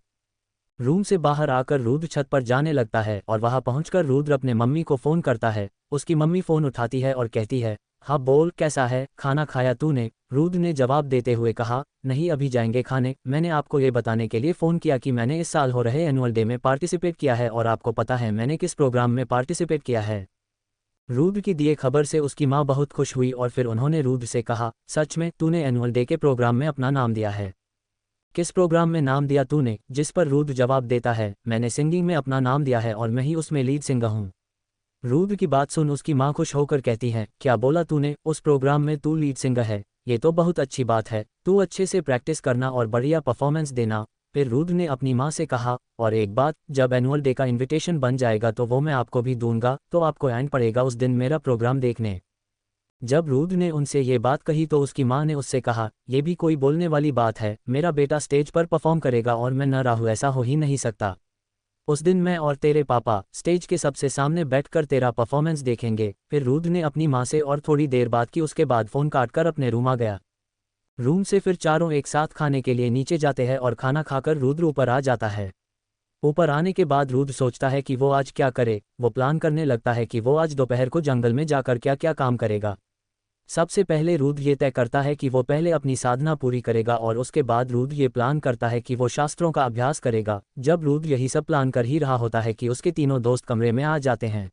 रूम से बाहर आकर रुद्र छत पर जाने लगता है और वहां पहुंचकर रुद्र अपने मम्मी को फ़ोन करता है। उसकी मम्मी फ़ोन उठाती है और कहती है, हाँ बोल, कैसा है, खाना खाया तूने? रुद्र ने जवाब देते हुए कहा, नहीं अभी जाएंगे खाने। मैंने आपको ये बताने के लिए फ़ोन किया कि मैंने इस साल हो रहे एनुअल डे में पार्टिसिपेट किया है और आपको पता है मैंने किस प्रोग्राम में पार्टिसिपेट किया है। रुद्र की दिए खबर से उसकी माँ बहुत खुश हुई और फिर उन्होंने रुद्र से कहा, सच में तूने एनुअल डे के प्रोग्राम में अपना नाम दिया है? किस प्रोग्राम में नाम दिया तूने? जिस पर रुद्र जवाब देता है, मैंने सिंगिंग में अपना नाम दिया है और मैं ही उसमें लीड सिंगर हूँ। रुद्र की बात सुन उसकी माँ खुश होकर कहती है, क्या बोला तूने, उस प्रोग्राम में तू लीड सिंगर है? ये तो बहुत अच्छी बात है, तू अच्छे से प्रैक्टिस करना और बढ़िया परफॉर्मेंस देना। फिर रुद्र ने अपनी माँ से कहा, और एक बात, जब एनुअल डे का इन्विटेशन बन जाएगा तो वो मैं आपको भी दूंगा, तो आपको आना पड़ेगा उस दिन मेरा प्रोग्राम देखने। जब रुद्र ने उनसे ये बात कही तो उसकी माँ ने उससे कहा, ये भी कोई बोलने वाली बात है, मेरा बेटा स्टेज पर परफॉर्म करेगा और मैं न रहूँ, ऐसा हो ही नहीं सकता। उस दिन मैं और तेरे पापा स्टेज के सबसे सामने बैठकर तेरा परफॉर्मेंस देखेंगे। फिर रुद्र ने अपनी माँ से और थोड़ी देर बात की, उसके बाद फ़ोन काटकर अपने रूम आ गया। रूम से फिर चारों एक साथ खाने के लिए नीचे जाते हैं और खाना खाकर रुद्र ऊपर आ जाता है। ऊपर आने के बाद रुद्र सोचता है कि वो आज क्या करे। वो प्लान करने लगता है कि वो आज दोपहर को जंगल में जाकर क्या क्या काम करेगा। सबसे पहले रुद्र ये तय करता है कि वो पहले अपनी साधना पूरी करेगा और उसके बाद रुद्र ये प्लान करता है कि वो शास्त्रों का अभ्यास करेगा। जब रुद्र यही सब प्लान कर ही रहा होता है कि उसके तीनों दोस्त कमरे में आ जाते हैं।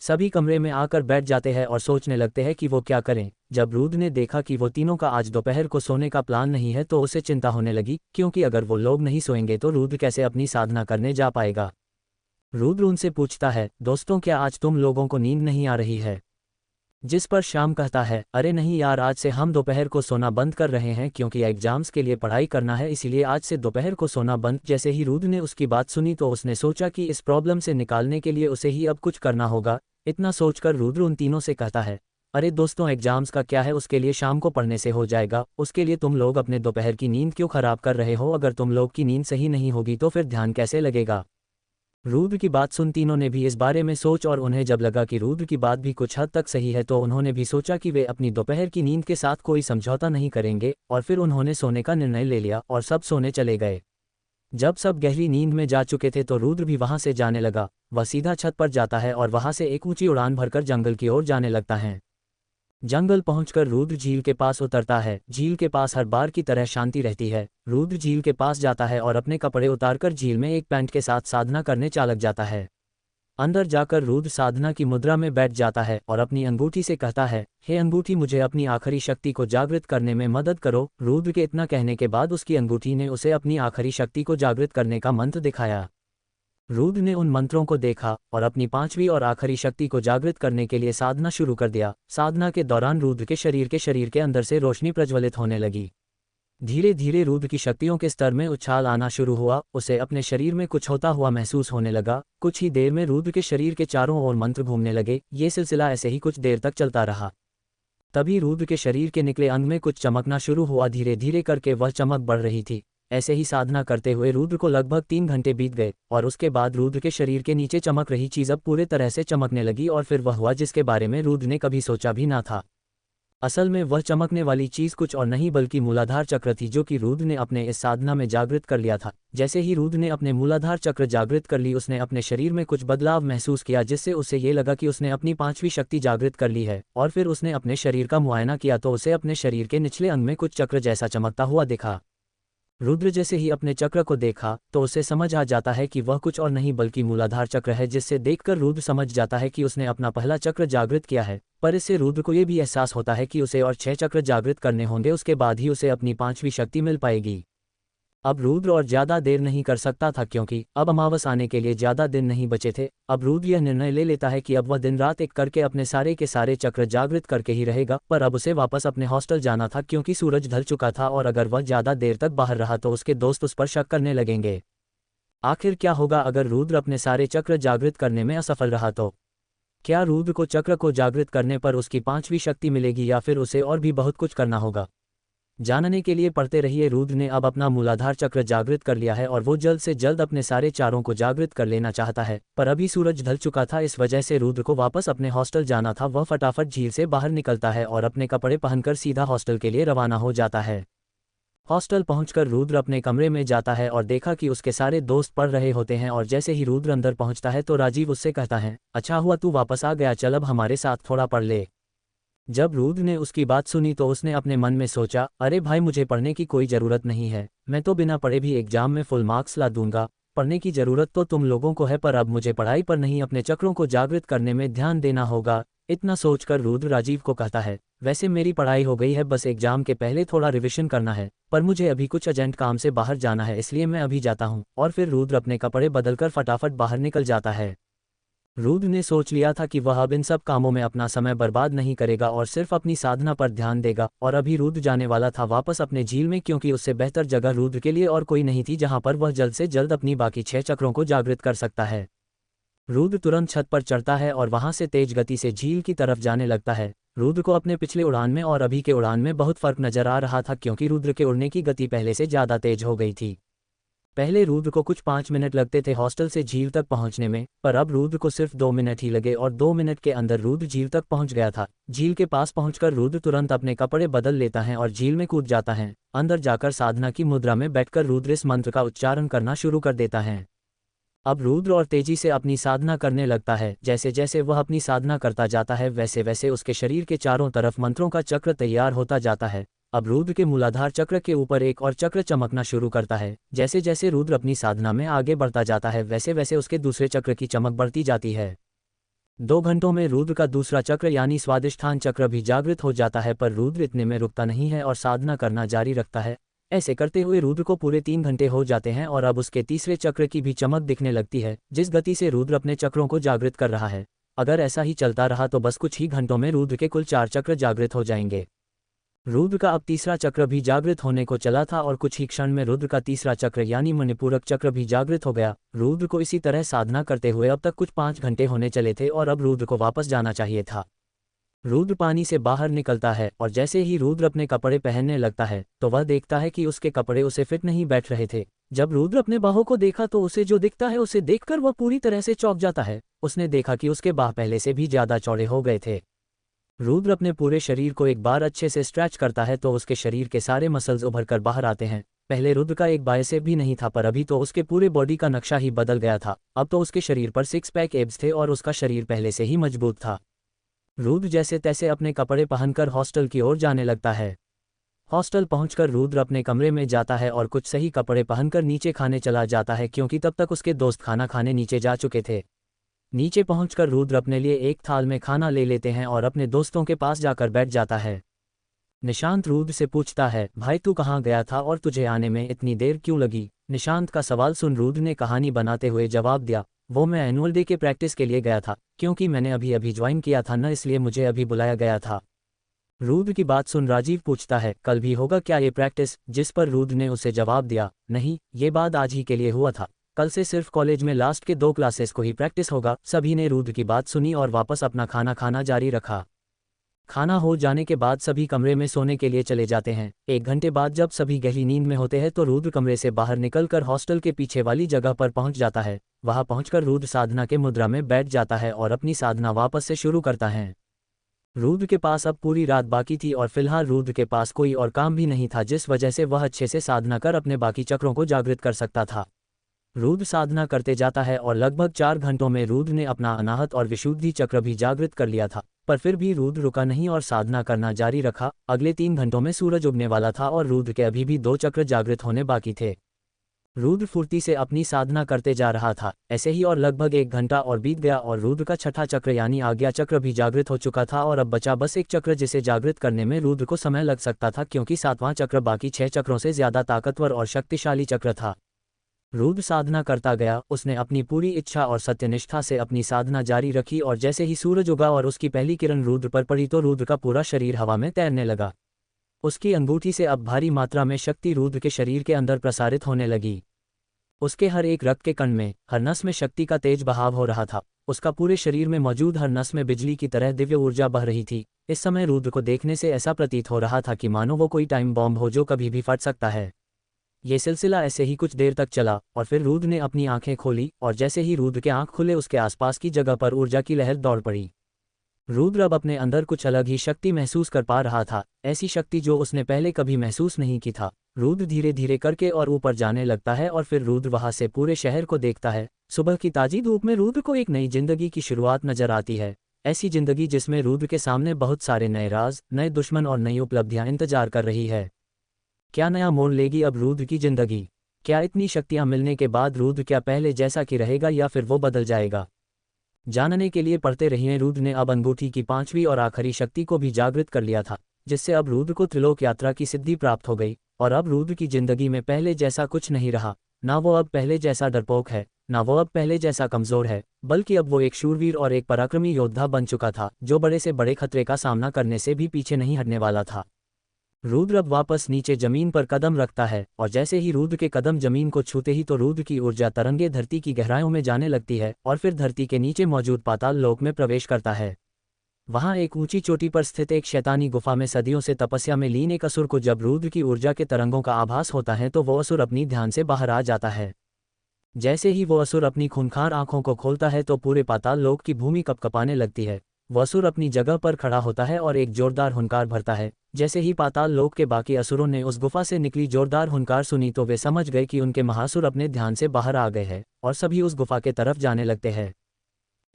सभी कमरे में आकर बैठ जाते हैं और सोचने लगते हैं कि वो क्या करें। जब रुद्र ने देखा कि वो तीनों का आज दोपहर को सोने का प्लान नहीं है तो उसे चिंता होने लगी, क्योंकि अगर वो लोग नहीं सोएंगे तो रुद्र कैसे अपनी साधना करने जा पाएगा। रुद्र उनसे पूछता है, दोस्तों क्या आज तुम लोगों को नींद नहीं आ रही है? जिस पर श्याम कहता है, अरे नहीं यार, आज से हम दोपहर को सोना बंद कर रहे हैं क्योंकि एग्जाम्स के लिए पढ़ाई करना है, इसीलिए आज से दोपहर को सोना बंद। जैसे ही रुद्र ने उसकी बात सुनी तो उसने सोचा कि इस प्रॉब्लम से निकालने के लिए उसे ही अब कुछ करना होगा। इतना सोचकर रुद्र उन तीनों से कहता है, अरे दोस्तों, एग्जाम्स का क्या है, उसके लिए शाम को पढ़ने से हो जाएगा। उसके लिए तुम लोग अपने दोपहर की नींद क्यों खराब कर रहे हो? अगर तुम लोग की नींद सही नहीं होगी तो फिर ध्यान कैसे लगेगा? रुद्र की बात सुन तीनों ने भी इस बारे में सोच और उन्हें जब लगा कि रुद्र की बात भी कुछ हद तक सही है तो उन्होंने भी सोचा कि वे अपनी दोपहर की नींद के साथ कोई समझौता नहीं करेंगे और फिर उन्होंने सोने का निर्णय ले लिया और सब सोने चले गए। जब सब गहरी नींद में जा चुके थे तो रुद्र भी वहां से जाने लगा। वह सीधा छत पर जाता है और वहां से एक ऊंची उड़ान भरकर जंगल की ओर जाने लगता है। जंगल पहुंचकर रुद्र झील के पास उतरता है। झील के पास हर बार की तरह शांति रहती है। रुद्र झील के पास जाता है और अपने कपड़े उतारकर झील में एक पैंट के साथ साधना करने लग जाता है। अंदर जाकर रुद्र साधना की मुद्रा में बैठ जाता है और अपनी अंगूठी से कहता है, हे अंगूठी, मुझे अपनी आखिरी शक्ति को जागृत करने में मदद करो। रुद्र के इतना कहने के बाद उसकी अंगूठी ने उसे अपनी आखिरी शक्ति को जागृत करने का मंत्र दिखाया। रुद्र ने उन मंत्रों को देखा और अपनी पांचवी और आखिरी शक्ति को जागृत करने के लिए साधना शुरू कर दिया। साधना के दौरान रुद्र के शरीर के अंदर से रोशनी प्रज्वलित होने लगी। धीरे धीरे रुद्र की शक्तियों के स्तर में उछाल आना शुरू हुआ। उसे अपने शरीर में कुछ होता हुआ महसूस होने लगा। कुछ ही देर में रुद्र के शरीर के चारों ओर मंत्र घूमने लगे। ये सिलसिला ऐसे ही कुछ देर तक चलता रहा। तभी रुद्र के शरीर के निकले अंग में कुछ चमकना शुरू हुआ। धीरे धीरे करके वह चमक बढ़ रही थी। ऐसे ही साधना करते हुए रुद्र को लगभग 3 घंटे बीत गए और उसके बाद रुद्र के शरीर के नीचे चमक रही चीज अब पूरे तरह से चमकने लगी और फिर वह हुआ जिसके बारे में रुद्र ने कभी सोचा भी ना था। असल में वह चमकने वाली चीज कुछ और नहीं बल्कि मूलाधार चक्र थी, जो कि रुद्र ने अपने इस साधना में जागृत कर लिया था। जैसे ही रुद्र ने अपने मूलाधार चक्र जागृत कर ली, उसने अपने शरीर में कुछ बदलाव महसूस किया, जिससे उसे ये लगा कि उसने अपनी पांचवी शक्ति जागृत कर ली है। और फिर उसने अपने शरीर का मुआयना किया तो उसे अपने शरीर के निचले अंग में कुछ चक्र जैसा चमकता हुआ दिखा। रुद्र जैसे ही अपने चक्र को देखा तो उसे समझ आ जाता है कि वह कुछ और नहीं बल्कि मूलाधार चक्र है, जिससे देखकर रुद्र समझ जाता है कि उसने अपना पहला चक्र जागृत किया है। पर इससे रुद्र को यह भी एहसास होता है कि उसे और 6 चक्र जागृत करने होंगे, उसके बाद ही उसे अपनी पांचवी शक्ति मिल पाएगी। अब रुद्र और ज्यादा देर नहीं कर सकता था क्योंकि अब अमावस आने के लिए ज्यादा दिन नहीं बचे थे। अब रुद्र यह निर्णय ले लेता है कि अब वह दिन रात एक करके अपने सारे के सारे चक्र जागृत करके ही रहेगा, पर अब उसे वापस अपने हॉस्टल जाना था क्योंकि सूरज ढल चुका था और अगर वह ज्यादा देर तक बाहर रहा तो उसके दोस्त उस पर शक करने लगेंगे। आखिर क्या होगा अगर रुद्र अपने सारे चक्र जागृत करने में असफल रहा तो? क्या रुद्र को चक्र को जागृत करने पर उसकी पांचवी शक्ति मिलेगी या फिर उसे और भी बहुत कुछ करना होगा? जानने के लिए पढ़ते रहिए। रुद्र ने अब अपना मूलाधार चक्र जागृत कर लिया है और वो जल्द से जल्द अपने सारे चारों को जागृत कर लेना चाहता है, पर अभी सूरज ढल चुका था, इस वजह से रुद्र को वापस अपने हॉस्टल जाना था। वह फटाफट झील से बाहर निकलता है और अपने कपड़े पहनकर सीधा हॉस्टल के लिए रवाना हो जाता है। हॉस्टल पहुंचकर रुद्र अपने कमरे में जाता है और देखा कि उसके सारे दोस्त पढ़ रहे होते हैं और जैसे ही रुद्र अंदर पहुंचता है तो राजीव उससे कहता है, अच्छा हुआ तू वापस आ गया, चल अब हमारे साथ थोड़ा पढ़ ले। जब रुद्र ने उसकी बात सुनी तो उसने अपने मन में सोचा, अरे भाई मुझे पढ़ने की कोई ज़रूरत नहीं है, मैं तो बिना पढ़े भी एग्जाम में फुल मार्क्स ला दूंगा। पढ़ने की ज़रूरत तो तुम लोगों को है, पर अब मुझे पढ़ाई पर नहीं अपने चक्रों को जागृत करने में ध्यान देना होगा। इतना सोचकर रुद्र राजीव को कहता है, वैसे मेरी पढ़ाई हो गई है, बस एग्जाम के पहले थोड़ा रिविजन करना है, पर मुझे अभी कुछ अर्जेंट काम से बाहर जाना है, इसलिए मैं अभी जाता हूँ। और फिर रुद्र अपने कपड़े बदलकर फटाफट बाहर निकल जाता है। रुद्र ने सोच लिया था कि वह अब इन सब कामों में अपना समय बर्बाद नहीं करेगा और सिर्फ अपनी साधना पर ध्यान देगा, और अभी रुद्र जाने वाला था वापस अपने झील में क्योंकि उससे बेहतर जगह रुद्र के लिए और कोई नहीं थी जहां पर वह जल्द से जल्द अपनी बाकी 6 चक्रों को जागृत कर सकता है। रुद्र तुरंत छत पर चढ़ता है और वहां से तेज गति से झील की तरफ जाने लगता है। रुद्र को अपने पिछले उड़ान में और अभी के उड़ान में बहुत फर्क नजर आ रहा था क्योंकि रुद्र के उड़ने की गति पहले से ज्यादा तेज हो गई थी। पहले रुद्र को कुछ 5 मिनट लगते थे हॉस्टल से झील तक पहुंचने में, पर अब रुद्र को सिर्फ 2 मिनट ही लगे और 2 मिनट के अंदर रुद्र झील तक पहुंच गया था। झील के पास पहुंचकर रुद्र तुरंत अपने कपड़े बदल लेता है और झील में कूद जाता है। अंदर जाकर साधना की मुद्रा में बैठकर रुद्र इस मंत्र का उच्चारण करना शुरू कर देता है। अब रुद्र और तेजी से अपनी साधना करने लगता है। जैसे जैसे वह अपनी साधना करता जाता है वैसे वैसे उसके शरीर के चारों तरफ मंत्रों का चक्र तैयार होता जाता है। अब रुद्र के मूलाधार चक्र के ऊपर एक और चक्र चमकना शुरू करता है। जैसे जैसे रुद्र अपनी साधना में आगे बढ़ता जाता है वैसे वैसे उसके दूसरे चक्र की चमक बढ़ती जाती है। 2 घंटों में रुद्र का दूसरा चक्र यानी स्वादिष्ठान चक्र भी जागृत हो जाता है, पर रुद्र इतने में रुकता नहीं है और साधना करना जारी रखता है। ऐसे करते हुए रुद्र को पूरे 3 घंटे हो जाते हैं और अब उसके तीसरे चक्र की भी चमक दिखने लगती है। जिस गति से रुद्र अपने चक्रों को जागृत कर रहा है, अगर ऐसा ही चलता रहा तो बस कुछ ही घंटों में रुद्र के कुल 4 चक्र जागृत हो जाएंगे। रुद्र का अब तीसरा चक्र भी जागृत होने को चला था और कुछ ही क्षण में रुद्र का तीसरा चक्र यानी मणिपूरक चक्र भी जागृत हो गया। रुद्र को इसी तरह साधना करते हुए अब तक कुछ 5 घंटे होने चले थे और अब रुद्र को वापस जाना चाहिए था। रुद्र पानी से बाहर निकलता है और जैसे ही रुद्र अपने कपड़े पहनने लगता है तो वह देखता है कि उसके कपड़े उसे फिट नहीं बैठ रहे थे। जब रुद्र अपने बाहों को देखा तो उसे जो दिखता है उसे देखकर वह पूरी तरह से चौंक जाता है। उसने देखा कि उसके बाह पहले से भी ज्यादा चौड़े हो गए थे। रुद्र अपने पूरे शरीर को एक बार अच्छे से स्ट्रेच करता है तो उसके शरीर के सारे मसल्स उभर कर बाहर आते हैं। पहले रुद्र का एक बाइसेप भी नहीं था, पर अभी तो उसके पूरे बॉडी का नक्शा ही बदल गया था। अब तो उसके शरीर पर 6 पैक एब्स थे और उसका शरीर पहले से ही मजबूत था। रुद्र जैसे तैसे अपने कपड़े पहनकर हॉस्टल की ओर जाने लगता है। हॉस्टल पहुंचकर रुद्र अपने कमरे में जाता है और कुछ सही कपड़े पहनकर नीचे खाने चला जाता है क्योंकि तब तक उसके दोस्त खाना खाने नीचे जा चुके थे। नीचे पहुंचकर रुद्र अपने लिए एक थाल में खाना ले लेते हैं और अपने दोस्तों के पास जाकर बैठ जाता है। निशांत रुद्र से पूछता है, भाई तू कहाँ गया था और तुझे आने में इतनी देर क्यों लगी? निशांत का सवाल सुन रुद्र ने कहानी बनाते हुए जवाब दिया, वो मैं एनुअल डे के प्रैक्टिस के लिए गया था क्योंकि मैंने अभी अभी ज्वाइन किया था न, इसलिए मुझे अभी बुलाया गया था। रुद्र की बात सुन राजीव पूछता है, कल भी होगा क्या ये प्रैक्टिस? जिस पर रुद्र ने उसे जवाब दिया, नहीं, ये बात आज ही के लिए हुआ था, कल से सिर्फ कॉलेज में लास्ट के 2 क्लासेस को ही प्रैक्टिस होगा। सभी ने रुद्र की बात सुनी और वापस अपना खाना खाना जारी रखा। खाना हो जाने के बाद सभी कमरे में सोने के लिए चले जाते हैं। 1 घंटे बाद जब सभी गहरी नींद में होते हैं तो रुद्र कमरे से बाहर निकलकर हॉस्टल के पीछे वाली जगह पर पहुंच जाता है। वहां पहुंचकर रुद्र साधना के मुद्रा में बैठ जाता है और अपनी साधना वापस से शुरू करता है। रुद्र के पास अब पूरी रात बाकी थी और फिलहाल रुद्र के पास कोई और काम भी नहीं था, जिस वजह से वह अच्छे से साधना कर अपने बाकी चक्रों को जागृत कर सकता था। रुद्र साधना करते जाता है और लगभग 4 घंटों में रुद्र ने अपना अनाहत और विशुद्धि चक्र भी जागृत कर लिया था, पर फिर भी रुद्र रुका नहीं और साधना करना जारी रखा। अगले 3 घंटों में सूरज उगने वाला था और रुद्र के अभी भी 2 चक्र जागृत होने बाकी थे। रुद्र फुर्ती से अपनी साधना करते जा रहा था। ऐसे ही और लगभग 1 घंटा और बीत गया और रुद्र का छठा चक्र यानी आज्ञा चक्र भी जागृत हो चुका था और अब बचा बस एक चक्र जिसे जागृत करने में रुद्र को समय लग सकता था, क्योंकि 7वां चक्र बाकी 6 चक्रों से ज्यादा ताकतवर और शक्तिशाली चक्र था। रुद्र साधना करता गया, उसने अपनी पूरी इच्छा और सत्यनिष्ठा से अपनी साधना जारी रखी और जैसे ही सूरज उगा और उसकी पहली किरण रुद्र पर पड़ी तो रुद्र का पूरा शरीर हवा में तैरने लगा। उसकी अंगूठी से अब भारी मात्रा में शक्ति रुद्र के शरीर के अंदर प्रसारित होने लगी। उसके हर एक रक्त के कण में, हर नस में शक्ति का तेज बहाव हो रहा था। उसका पूरे शरीर में मौजूद हर नस में बिजली की तरह दिव्य ऊर्जा बह रही थी। इस समय रुद्र को देखने से ऐसा प्रतीत हो रहा था कि मानो वो कोई टाइम बॉम्ब हो जो कभी भी फट सकता है। ये सिलसिला ऐसे ही कुछ देर तक चला और फिर रुद्र ने अपनी आंखें खोली और जैसे ही रुद्र के आंख खुले उसके आसपास की जगह पर ऊर्जा की लहर दौड़ पड़ी। रुद्र अब अपने अंदर कुछ अलग ही शक्ति महसूस कर पा रहा था, ऐसी शक्ति जो उसने पहले कभी महसूस नहीं की था। रुद्र धीरे धीरे करके और ऊपर जाने लगता है और फिर रुद्र वहां से पूरे शहर को देखता है। सुबह की ताजी धूप में रुद्र को एक नई जिंदगी की शुरुआत नजर आती है। ऐसी जिंदगी जिसमें रुद्र के सामने बहुत सारे नए राज, नए दुश्मन और नई उपलब्धियां इंतजार कर रही है। क्या नया मोड़ लेगी अब रुद्र की जिंदगी? क्या इतनी शक्तियां मिलने के बाद रुद्र क्या पहले जैसा कि रहेगा या फिर वो बदल जाएगा? जानने के लिए पढ़ते रहिए। रुद्र ने अब अंगूठी की 5वीं और आखिरी शक्ति को भी जागृत कर लिया था, जिससे अब रुद्र को त्रिलोक यात्रा की सिद्धि प्राप्त हो गई और अब रुद्र की जिंदगी में पहले जैसा कुछ नहीं रहा। ना वो अब पहले जैसा डरपोक है, ना वो अब पहले जैसा कमजोर है, बल्कि अब वो एक शूरवीर और एक पराक्रमी योद्धा बन चुका था, जो बड़े से बड़े खतरे का सामना करने से भी पीछे नहीं हटने वाला था। रुद्र अब वापस नीचे जमीन पर कदम रखता है और जैसे ही रुद्र के कदम जमीन को छूते ही तो रुद्र की ऊर्जा तरंगे धरती की गहराइयों में जाने लगती है और फिर धरती के नीचे मौजूद पाताल लोक में प्रवेश करता है। वहां एक ऊंची चोटी पर स्थित एक शैतानी गुफा में सदियों से तपस्या में लीन एक असुर को जब रुद्र की ऊर्जा के तरंगों का आभास होता है तो वो असुर अपनी ध्यान से बाहर आ जाता है। जैसे ही वो असुर अपनी खूंखार आंखों को खोलता है तो पूरे पाताल लोक की भूमि कपकपाने लगती है। वो असुर अपनी जगह पर खड़ा होता है और एक जोरदार हुंकार भरता है। जैसे ही पाताल लोक के बाकी असुरों ने उस गुफा से निकली जोरदार हुंकार सुनी तो वे समझ गए कि उनके महासुर अपने ध्यान से बाहर आ गए हैं और सभी उस गुफा के तरफ जाने लगते हैं।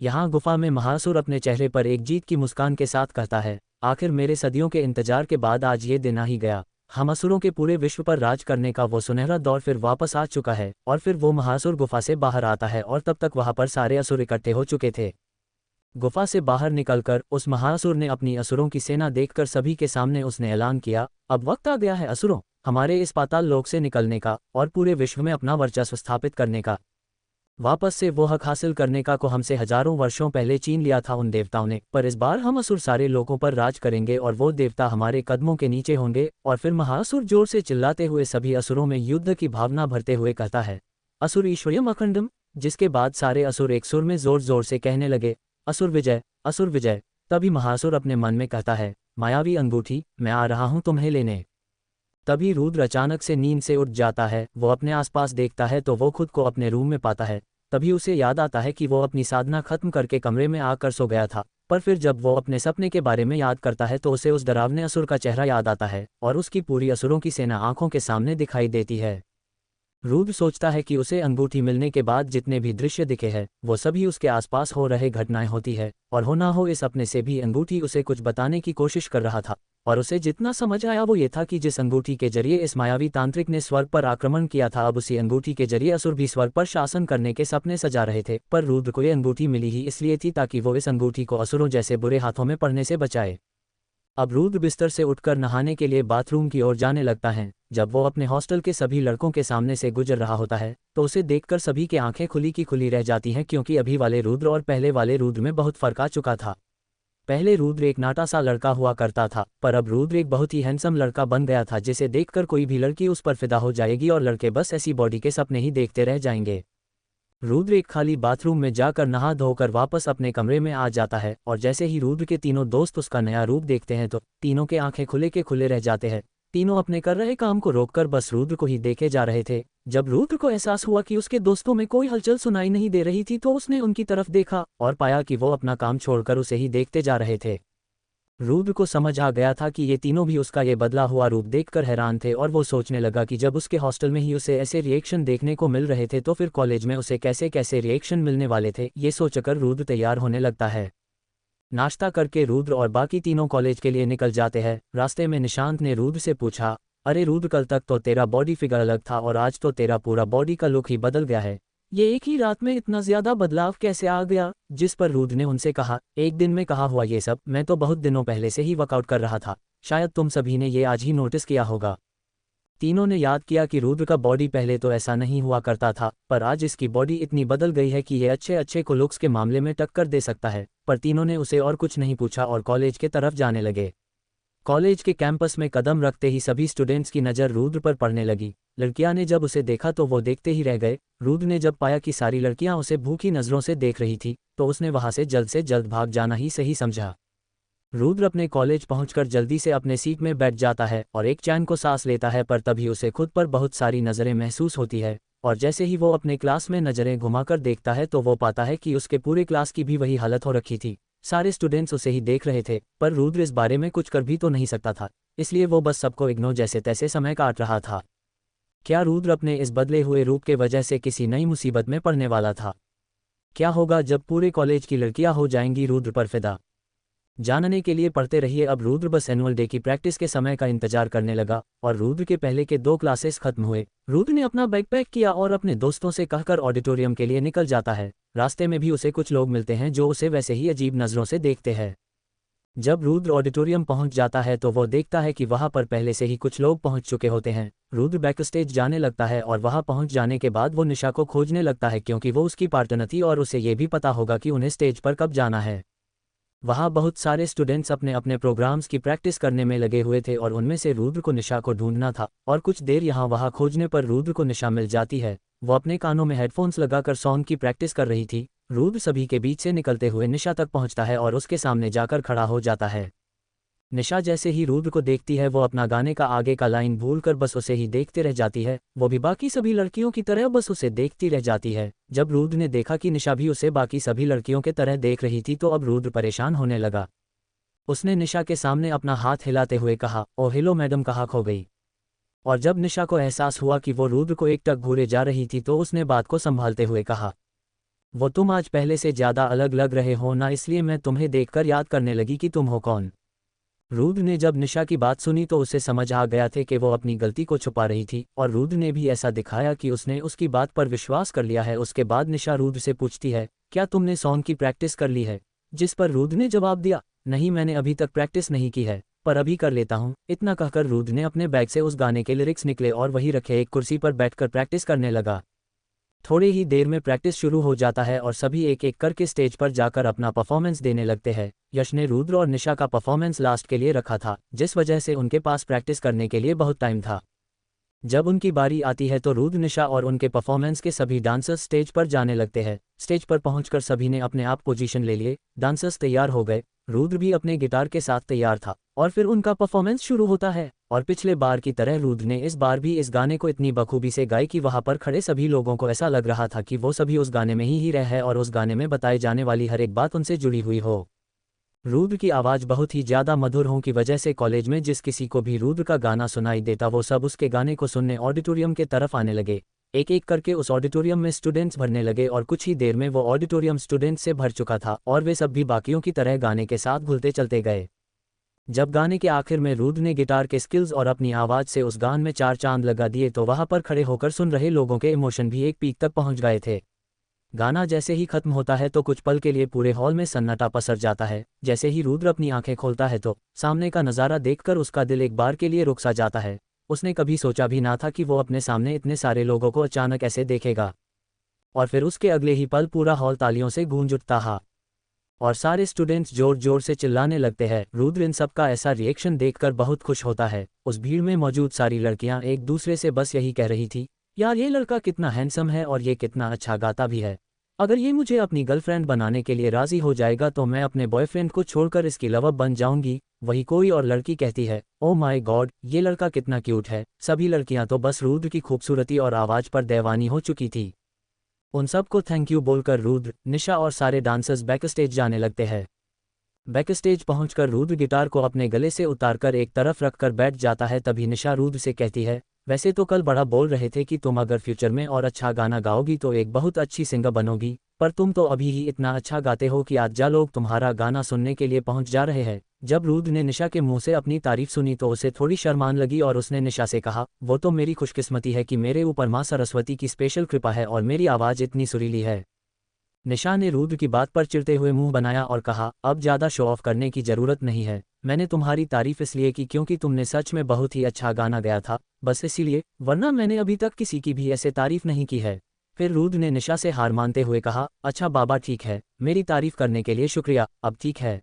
यहाँ गुफा में महासुर अपने चेहरे पर एक जीत की मुस्कान के साथ कहता है, आखिर मेरे सदियों के इंतजार के बाद आज ये दिन आ ही गया। हम असुरों के पूरे विश्व पर राज करने का वो सुनहरा दौर फिर वापस आ चुका है। और फिर वो महासुर गुफा से बाहर आता है और तब तक वहां पर सारे असुर इकट्ठे हो चुके थे। गुफा से बाहर निकलकर उस महासुर ने अपनी असुरों की सेना देखकर सभी के सामने उसने ऐलान किया, अब वक्त आ गया है असुरों, हमारे इस पाताल लोक से निकलने का और पूरे विश्व में अपना वर्चस्व स्थापित करने का। वापस से वो हक हासिल करने का को हमसे हजारों वर्षों पहले छीन लिया था उन देवताओं ने, पर इस बार हम असुर सारे लोगों पर राज करेंगे और वो देवता हमारे कदमों के नीचे होंगे। और फिर महासुर जोर से चिल्लाते हुए सभी असुरों में युद्ध की भावना भरते हुए कहता है, असुर ईश्वरयम अखंडम। जिसके बाद सारे असुर एक सुर में जोर जोर से कहने लगे, असुर विजय, असुर विजय। तभी महासुर अपने मन में कहता है, मायावी अंगूठी, मैं आ रहा हूं तुम्हें लेने। तभी रुद्र अचानक से नींद से उठ जाता है। वो अपने आसपास देखता है तो वो खुद को अपने रूम में पाता है। तभी उसे याद आता है कि वो अपनी साधना खत्म करके कमरे में आकर सो गया था। पर फिर जब वो अपने सपने के बारे में याद करता है तो उसे उस डरावने असुर का चेहरा याद आता है और उसकी पूरी असुरों की सेना आंखों के सामने दिखाई देती है। रुद्र सोचता है कि उसे अंगूठी मिलने के बाद जितने भी दृश्य दिखे हैं वो सभी उसके आसपास हो रहे घटनाएं होती है और हो ना हो इस अपने से भी अंगूठी उसे कुछ बताने की कोशिश कर रहा था। और उसे जितना समझ आया वो ये था कि जिस अंगूठी के जरिए इस मायावी तांत्रिक ने स्वर्ग पर आक्रमण किया था, अब उसी अंगूठी के जरिए असुर भी स्वर्ग पर शासन करने के सपने सजा रहे थे। पर रुद्र को ये अंगूठी मिली ही इसलिए थी ताकि वो इस अंगूठी को असुरों जैसे बुरे हाथों में पड़ने से बचाए। अब रुद्र बिस्तर से उठकर नहाने के लिए बाथरूम की ओर जाने लगता है। जब वो अपने हॉस्टल के सभी लड़कों के सामने से गुजर रहा होता है तो उसे देखकर सभी की आंखें खुली की खुली रह जाती हैं, क्योंकि अभी वाले रुद्र और पहले वाले रुद्र में बहुत फर्क आ चुका था। पहले रुद्र एक नाटा सा लड़का हुआ करता था, पर अब रुद्र एक बहुत ही हैंडसम लड़का बन गया था जिसे देखकर कोई भी लड़की उस पर फिदा हो जाएगी और लड़के बस ऐसी बॉडी के सपने ही देखते रह जाएंगे। रुद्र एक खाली बाथरूम में जाकर नहा धोकर वापस अपने कमरे में आ जाता है और जैसे ही रुद्र के तीनों दोस्त उसका नया रूप देखते हैं तो तीनों के आंखें खुले के खुले रह जाते हैं। तीनों अपने कर रहे काम को रोककर बस रुद्र को ही देखे जा रहे थे। जब रुद्र को एहसास हुआ कि उसके दोस्तों में कोई हलचल सुनाई नहीं दे रही थी तो उसने उनकी तरफ देखा और पाया कि वो अपना काम छोड़कर उसे ही देखते जा रहे थे। रुद्र को समझ आ गया था कि ये तीनों भी उसका ये बदला हुआ रूप देखकर हैरान थे और वो सोचने लगा कि जब उसके हॉस्टल में ही उसे ऐसे रिएक्शन देखने को मिल रहे थे तो फिर कॉलेज में उसे कैसे कैसे रिएक्शन मिलने वाले थे। ये सोचकर रुद्र तैयार होने लगता है। नाश्ता करके रुद्र और बाकी तीनों कॉलेज के लिए निकल जाते हैं। रास्ते में निशांत ने रुद्र से पूछा, अरे रुद्र, कल तक तो तेरा बॉडी फिगर अलग था और आज तो तेरा पूरा बॉडी का लुक ही बदल गया है। ये एक ही रात में इतना ज्यादा बदलाव कैसे आ गया? जिस पर रुद्र ने उनसे कहा, एक दिन में कहा हुआ ये सब? मैं तो बहुत दिनों पहले से ही वर्कआउट कर रहा था, शायद तुम सभी ने ये आज ही नोटिस किया होगा। तीनों ने याद किया कि रुद्र का बॉडी पहले तो ऐसा नहीं हुआ करता था, पर आज इसकी बॉडी इतनी बदल गई है कि ये अच्छे अच्छे को लुक्स के मामले में टक्कर दे सकता है। पर तीनों ने उसे और कुछ नहीं पूछा और कॉलेज के तरफ जाने लगे। कॉलेज के कैंपस में कदम रखते ही सभी स्टूडेंट्स की नज़र रुद्र पर पड़ने लगी। लड़कियां ने जब उसे देखा तो वो देखते ही रह गए। रुद्र ने जब पाया कि सारी लड़कियां उसे भूखी नज़रों से देख रही थी तो उसने वहां से जल्द भाग जाना ही सही समझा। रुद्र अपने कॉलेज पहुंचकर जल्दी से अपने सीट में बैठ जाता है और एक चैन को सांस लेता है, पर तभी उसे खुद पर बहुत सारी नज़रें महसूस होती है। और जैसे ही वो अपने क्लास में नज़रें घुमाकर देखता है तो वो पाता है कि उसके पूरे क्लास की भी वही हालत हो रखी थी। सारे स्टूडेंट्स उसे ही देख रहे थे, पर रुद्र इस बारे में कुछ कर भी तो नहीं सकता था, इसलिए वो बस सबको इग्नोर जैसे तैसे समय काट रहा था। क्या रुद्र अपने इस बदले हुए रूप के वजह से किसी नई मुसीबत में पड़ने वाला था? क्या होगा जब पूरे कॉलेज की लड़कियां हो जाएंगी रुद्र पर फिदा? जानने के लिए पढ़ते रहिए। अब रुद्र बस एनुअल डे की प्रैक्टिस के समय का इंतजार करने लगा और रुद्र के पहले के 2 क्लासेस खत्म हुए। रुद्र ने अपना बैग पैक किया और अपने दोस्तों से कहकर ऑडिटोरियम के लिए निकल जाता है। रास्ते में भी उसे कुछ लोग मिलते हैं जो उसे वैसे ही अजीब नज़रों से देखते हैं। जब रुद्र ऑडिटोरियम पहुंच जाता है तो वो देखता है कि वहां पर पहले से ही कुछ लोग पहुंच चुके होते हैं। रुद्र बैक स्टेज जाने लगता है और वहां पहुंच जाने के बाद वो निशा को खोजने लगता है, क्योंकि वो उसकी पार्टनर थी और उसे ये भी पता होगा कि उन्हें स्टेज पर कब जाना है। वहाँ बहुत सारे स्टूडेंट्स अपने अपने प्रोग्राम्स की प्रैक्टिस करने में लगे हुए थे और उनमें से रुद्र को निशा को ढूंढना था। और कुछ देर यहाँ वहाँ खोजने पर रुद्र को निशा मिल जाती है। वो अपने कानों में हेडफोन्स लगाकर सॉन्ग की प्रैक्टिस कर रही थी। रुद्र सभी के बीच से निकलते हुए निशा तक पहुँचता है और उसके सामने जाकर खड़ा हो जाता है। निशा जैसे ही रुद्र को देखती है वो अपना गाने का आगे का लाइन भूलकर बस उसे ही देखते रह जाती है। वो भी बाकी सभी लड़कियों की तरह बस उसे देखती रह जाती है। जब रुद्र ने देखा कि निशा भी उसे बाकी सभी लड़कियों के तरह देख रही थी तो अब रुद्र परेशान होने लगा। उसने निशा के सामने अपना हाथ हिलाते हुए कहा, ओ हेलो मैडम, कहाँ खो गई? और जब निशा को एहसास हुआ कि वो रुद्र को एकटक घूरे जा रही थी तो उसने बात को संभालते हुए कहा, वो तुम आज पहले से ज़्यादा अलग लग रहे हो ना, इसलिए मैं तुम्हें देखकर याद करने लगी कि तुम हो कौन। रुद्र ने जब निशा की बात सुनी तो उसे समझ आ गया था कि वो अपनी गलती को छुपा रही थी और रुद्र ने भी ऐसा दिखाया कि उसने उसकी बात पर विश्वास कर लिया है। उसके बाद निशा रुद्र से पूछती है, क्या तुमने सॉन्ग की प्रैक्टिस कर ली है? जिस पर रुद्र ने जवाब दिया, नहीं मैंने अभी तक प्रैक्टिस नहीं की है, पर अभी कर लेता हूँ। इतना कहकर रुद्र ने अपने बैग से उस गाने के लिरिक्स निकले और वहीं रखे एक कुर्सी पर बैठकर प्रैक्टिस करने लगा। थोड़ी ही देर में प्रैक्टिस शुरू हो जाता है और सभी एक एक करके स्टेज पर जाकर अपना परफॉर्मेंस देने लगते हैं। यश ने रुद्र और निशा का परफॉर्मेंस लास्ट के लिए रखा था, जिस वजह से उनके पास प्रैक्टिस करने के लिए बहुत टाइम था। जब उनकी बारी आती है तो रुद्र, निशा और उनके परफॉर्मेंस के सभी डांसर्स स्टेज पर जाने लगते हैं। स्टेज पर पहुंचकर सभी ने अपने आप पोजीशन ले लिए। डांसर्स तैयार हो गए, रुद्र भी अपने गिटार के साथ तैयार था और फिर उनका परफॉर्मेंस शुरू होता है। और पिछले बार की तरह रुद्र ने इस बार भी इस गाने को इतनी बखूबी से गाई कि वहां पर खड़े सभी लोगों को ऐसा लग रहा था कि वो सभी उस गाने में ही रहे हैं और उस गाने में बताई जाने वाली हर एक बात उनसे जुड़ी हुई हो। रुद्र की आवाज़ बहुत ही ज़्यादा मधुर होने की वजह से कॉलेज में जिस किसी को भी रुद्र का गाना सुनाई देता वो सब उसके गाने को सुनने ऑडिटोरियम के तरफ आने लगे। एक एक करके उस ऑडिटोरियम में स्टूडेंट्स भरने लगे और कुछ ही देर में वो ऑडिटोरियम स्टूडेंट्स से भर चुका था और वे सब भी बाकियों की तरह गाने के साथ घुलते चलते गए। जब गाने के आखिर में रुद्र ने गिटार के स्किल्स और अपनी आवाज़ से उस गान में 4 चांद लगा दिए तो वहाँ पर खड़े होकर सुन रहे लोगों के इमोशन भी एक पीक तक पहुँच गए थे। गाना जैसे ही खत्म होता है तो कुछ पल के लिए पूरे हॉल में सन्नाटा पसर जाता है। जैसे ही रुद्र अपनी आंखें खोलता है तो सामने का नज़ारा देखकर उसका दिल एक बार के लिए रुक सा जाता है। उसने कभी सोचा भी ना था कि वो अपने सामने इतने सारे लोगों को अचानक ऐसे देखेगा। और फिर उसके अगले ही पल पूरा हॉल तालियों से गूंज उठता है और सारे स्टूडेंट्स जोर जोर से चिल्लाने लगते हैं। रुद्र इन सब का ऐसा रिएक्शन देखकर बहुत खुश होता है। उस भीड़ में मौजूद सारी लड़कियां एक दूसरे से बस यही कह रही थी, यार ये लड़का कितना हैंडसम है और ये कितना अच्छा गाता भी है। अगर ये मुझे अपनी गर्लफ्रेंड बनाने के लिए राजी हो जाएगा तो मैं अपने बॉयफ्रेंड को छोड़कर इसकी लवर बन जाऊंगी। वही कोई और लड़की कहती है, ओ माय गॉड, ये लड़का कितना क्यूट है। सभी लड़कियां तो बस रुद्र की खूबसूरती और आवाज़ पर दीवानी हो चुकी थी। उन सबको थैंक यू बोलकर रुद्र, निशा और सारे डांसर्स बैक स्टेज जाने लगते हैं। बैक स्टेज पहुंचकर रुद्र गिटार को अपने गले से उतारकर एक तरफ रखकर बैठ जाता है। तभी निशा रुद्र से कहती है, वैसे तो कल बड़ा बोल रहे थे कि तुम अगर फ्यूचर में और अच्छा गाना गाओगी तो एक बहुत अच्छी सिंगर बनोगी, पर तुम तो अभी ही इतना अच्छा गाते हो कि आज जा लोग तुम्हारा गाना सुनने के लिए पहुंच जा रहे हैं। जब रुद्र ने निशा के मुंह से अपनी तारीफ सुनी तो उसे थोड़ी शर्मान लगी और उसने निशा से कहा, वो तो मेरी खुशकिस्मती है कि मेरे ऊपर माँ सरस्वती की स्पेशल कृपा है और मेरी आवाज़ इतनी सुरीली है। निशा ने रुद्र की बात पर चिढ़ते हुए मुंह बनाया और कहा, अब ज़्यादा शो ऑफ करने की ज़रूरत नहीं है। मैंने तुम्हारी तारीफ इसलिए की क्योंकि तुमने सच में बहुत ही अच्छा गाना गाया था, बस इसीलिए, वरना मैंने अभी तक किसी की भी ऐसे तारीफ नहीं की है। फिर रुद्र ने निशा से हार मानते हुए कहा, अच्छा बाबा ठीक है, मेरी तारीफ करने के लिए शुक्रिया, अब ठीक है।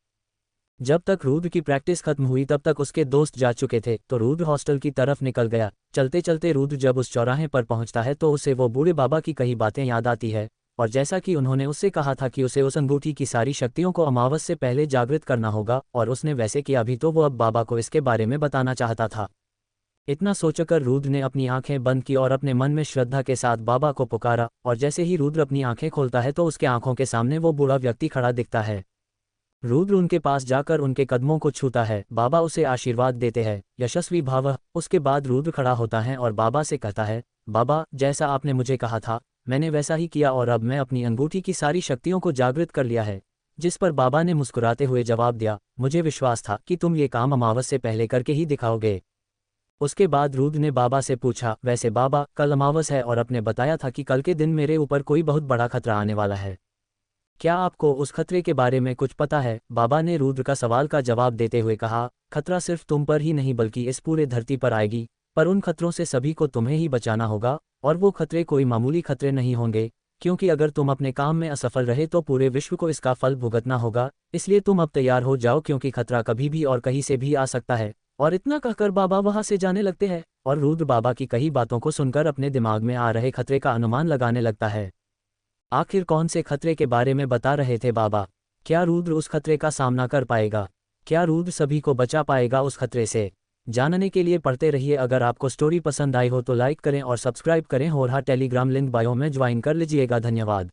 जब तक रुद्र की प्रैक्टिस खत्म हुई तब तक उसके दोस्त जा चुके थे तो रुद्र हॉस्टल की तरफ निकल गया। चलते चलते रुद्र जब उस चौराहे पर पहुंचता है तो उसे वो बूढ़े बाबा की कई बातें याद आती है, और जैसा कि उन्होंने उससे कहा था कि उसे उस अंगूठी की सारी शक्तियों को अमावस से पहले जागृत करना होगा और उसने वैसे किया भी, तो वो अब बाबा को इसके बारे में बताना चाहता था। इतना सोचकर रुद्र ने अपनी आंखें बंद की और अपने मन में श्रद्धा के साथ बाबा को पुकारा, और जैसे ही रुद्र अपनी आंखें खोलता है तो उसके आंखों के सामने वो बूढ़ा व्यक्ति खड़ा दिखता है। रुद्र उनके पास जाकर उनके कदमों को छूता है। बाबा उसे आशीर्वाद देते हैं, यशस्वी भव। उसके बाद रुद्र खड़ा होता है और बाबा से कहता है, बाबा जैसा आपने मुझे कहा था मैंने वैसा ही किया और अब मैं अपनी अंगूठी की सारी शक्तियों को जागृत कर लिया है। जिस पर बाबा ने मुस्कुराते हुए जवाब दिया, मुझे विश्वास था कि तुम ये काम अमावस से पहले करके ही दिखाओगे। उसके बाद रुद्र ने बाबा से पूछा, वैसे बाबा कल अमावस है और आपने बताया था कि कल के दिन मेरे ऊपर कोई बहुत बड़ा खतरा आने वाला है, क्या आपको उस खतरे के बारे में कुछ पता है? बाबा ने रुद्र का सवाल का जवाब देते हुए कहा, खतरा सिर्फ तुम पर ही नहीं बल्कि इस पूरे धरती पर आएगी, पर उन खतरों से सभी को तुम्हें ही बचाना होगा, और वो खतरे कोई मामूली खतरे नहीं होंगे, क्योंकि अगर तुम अपने काम में असफल रहे तो पूरे विश्व को इसका फल भुगतना होगा। इसलिए तुम अब तैयार हो जाओ क्योंकि खतरा कभी भी और कहीं से भी आ सकता है। और इतना कहकर बाबा वहां से जाने लगते हैं और रुद्र बाबा की कई बातों को सुनकर अपने दिमाग में आ रहे खतरे का अनुमान लगाने लगता है। आखिर कौन से खतरे के बारे में बता रहे थे बाबा? क्या रुद्र उस खतरे का सामना कर पाएगा? क्या रुद्र सभी को बचा पाएगा उस खतरे से? जानने के लिए पढ़ते रहिए। अगर आपको स्टोरी पसंद आई हो तो लाइक करें और सब्सक्राइब करें, और हाँ टेलीग्राम लिंक बायो में ज्वाइन कर लीजिएगा। धन्यवाद।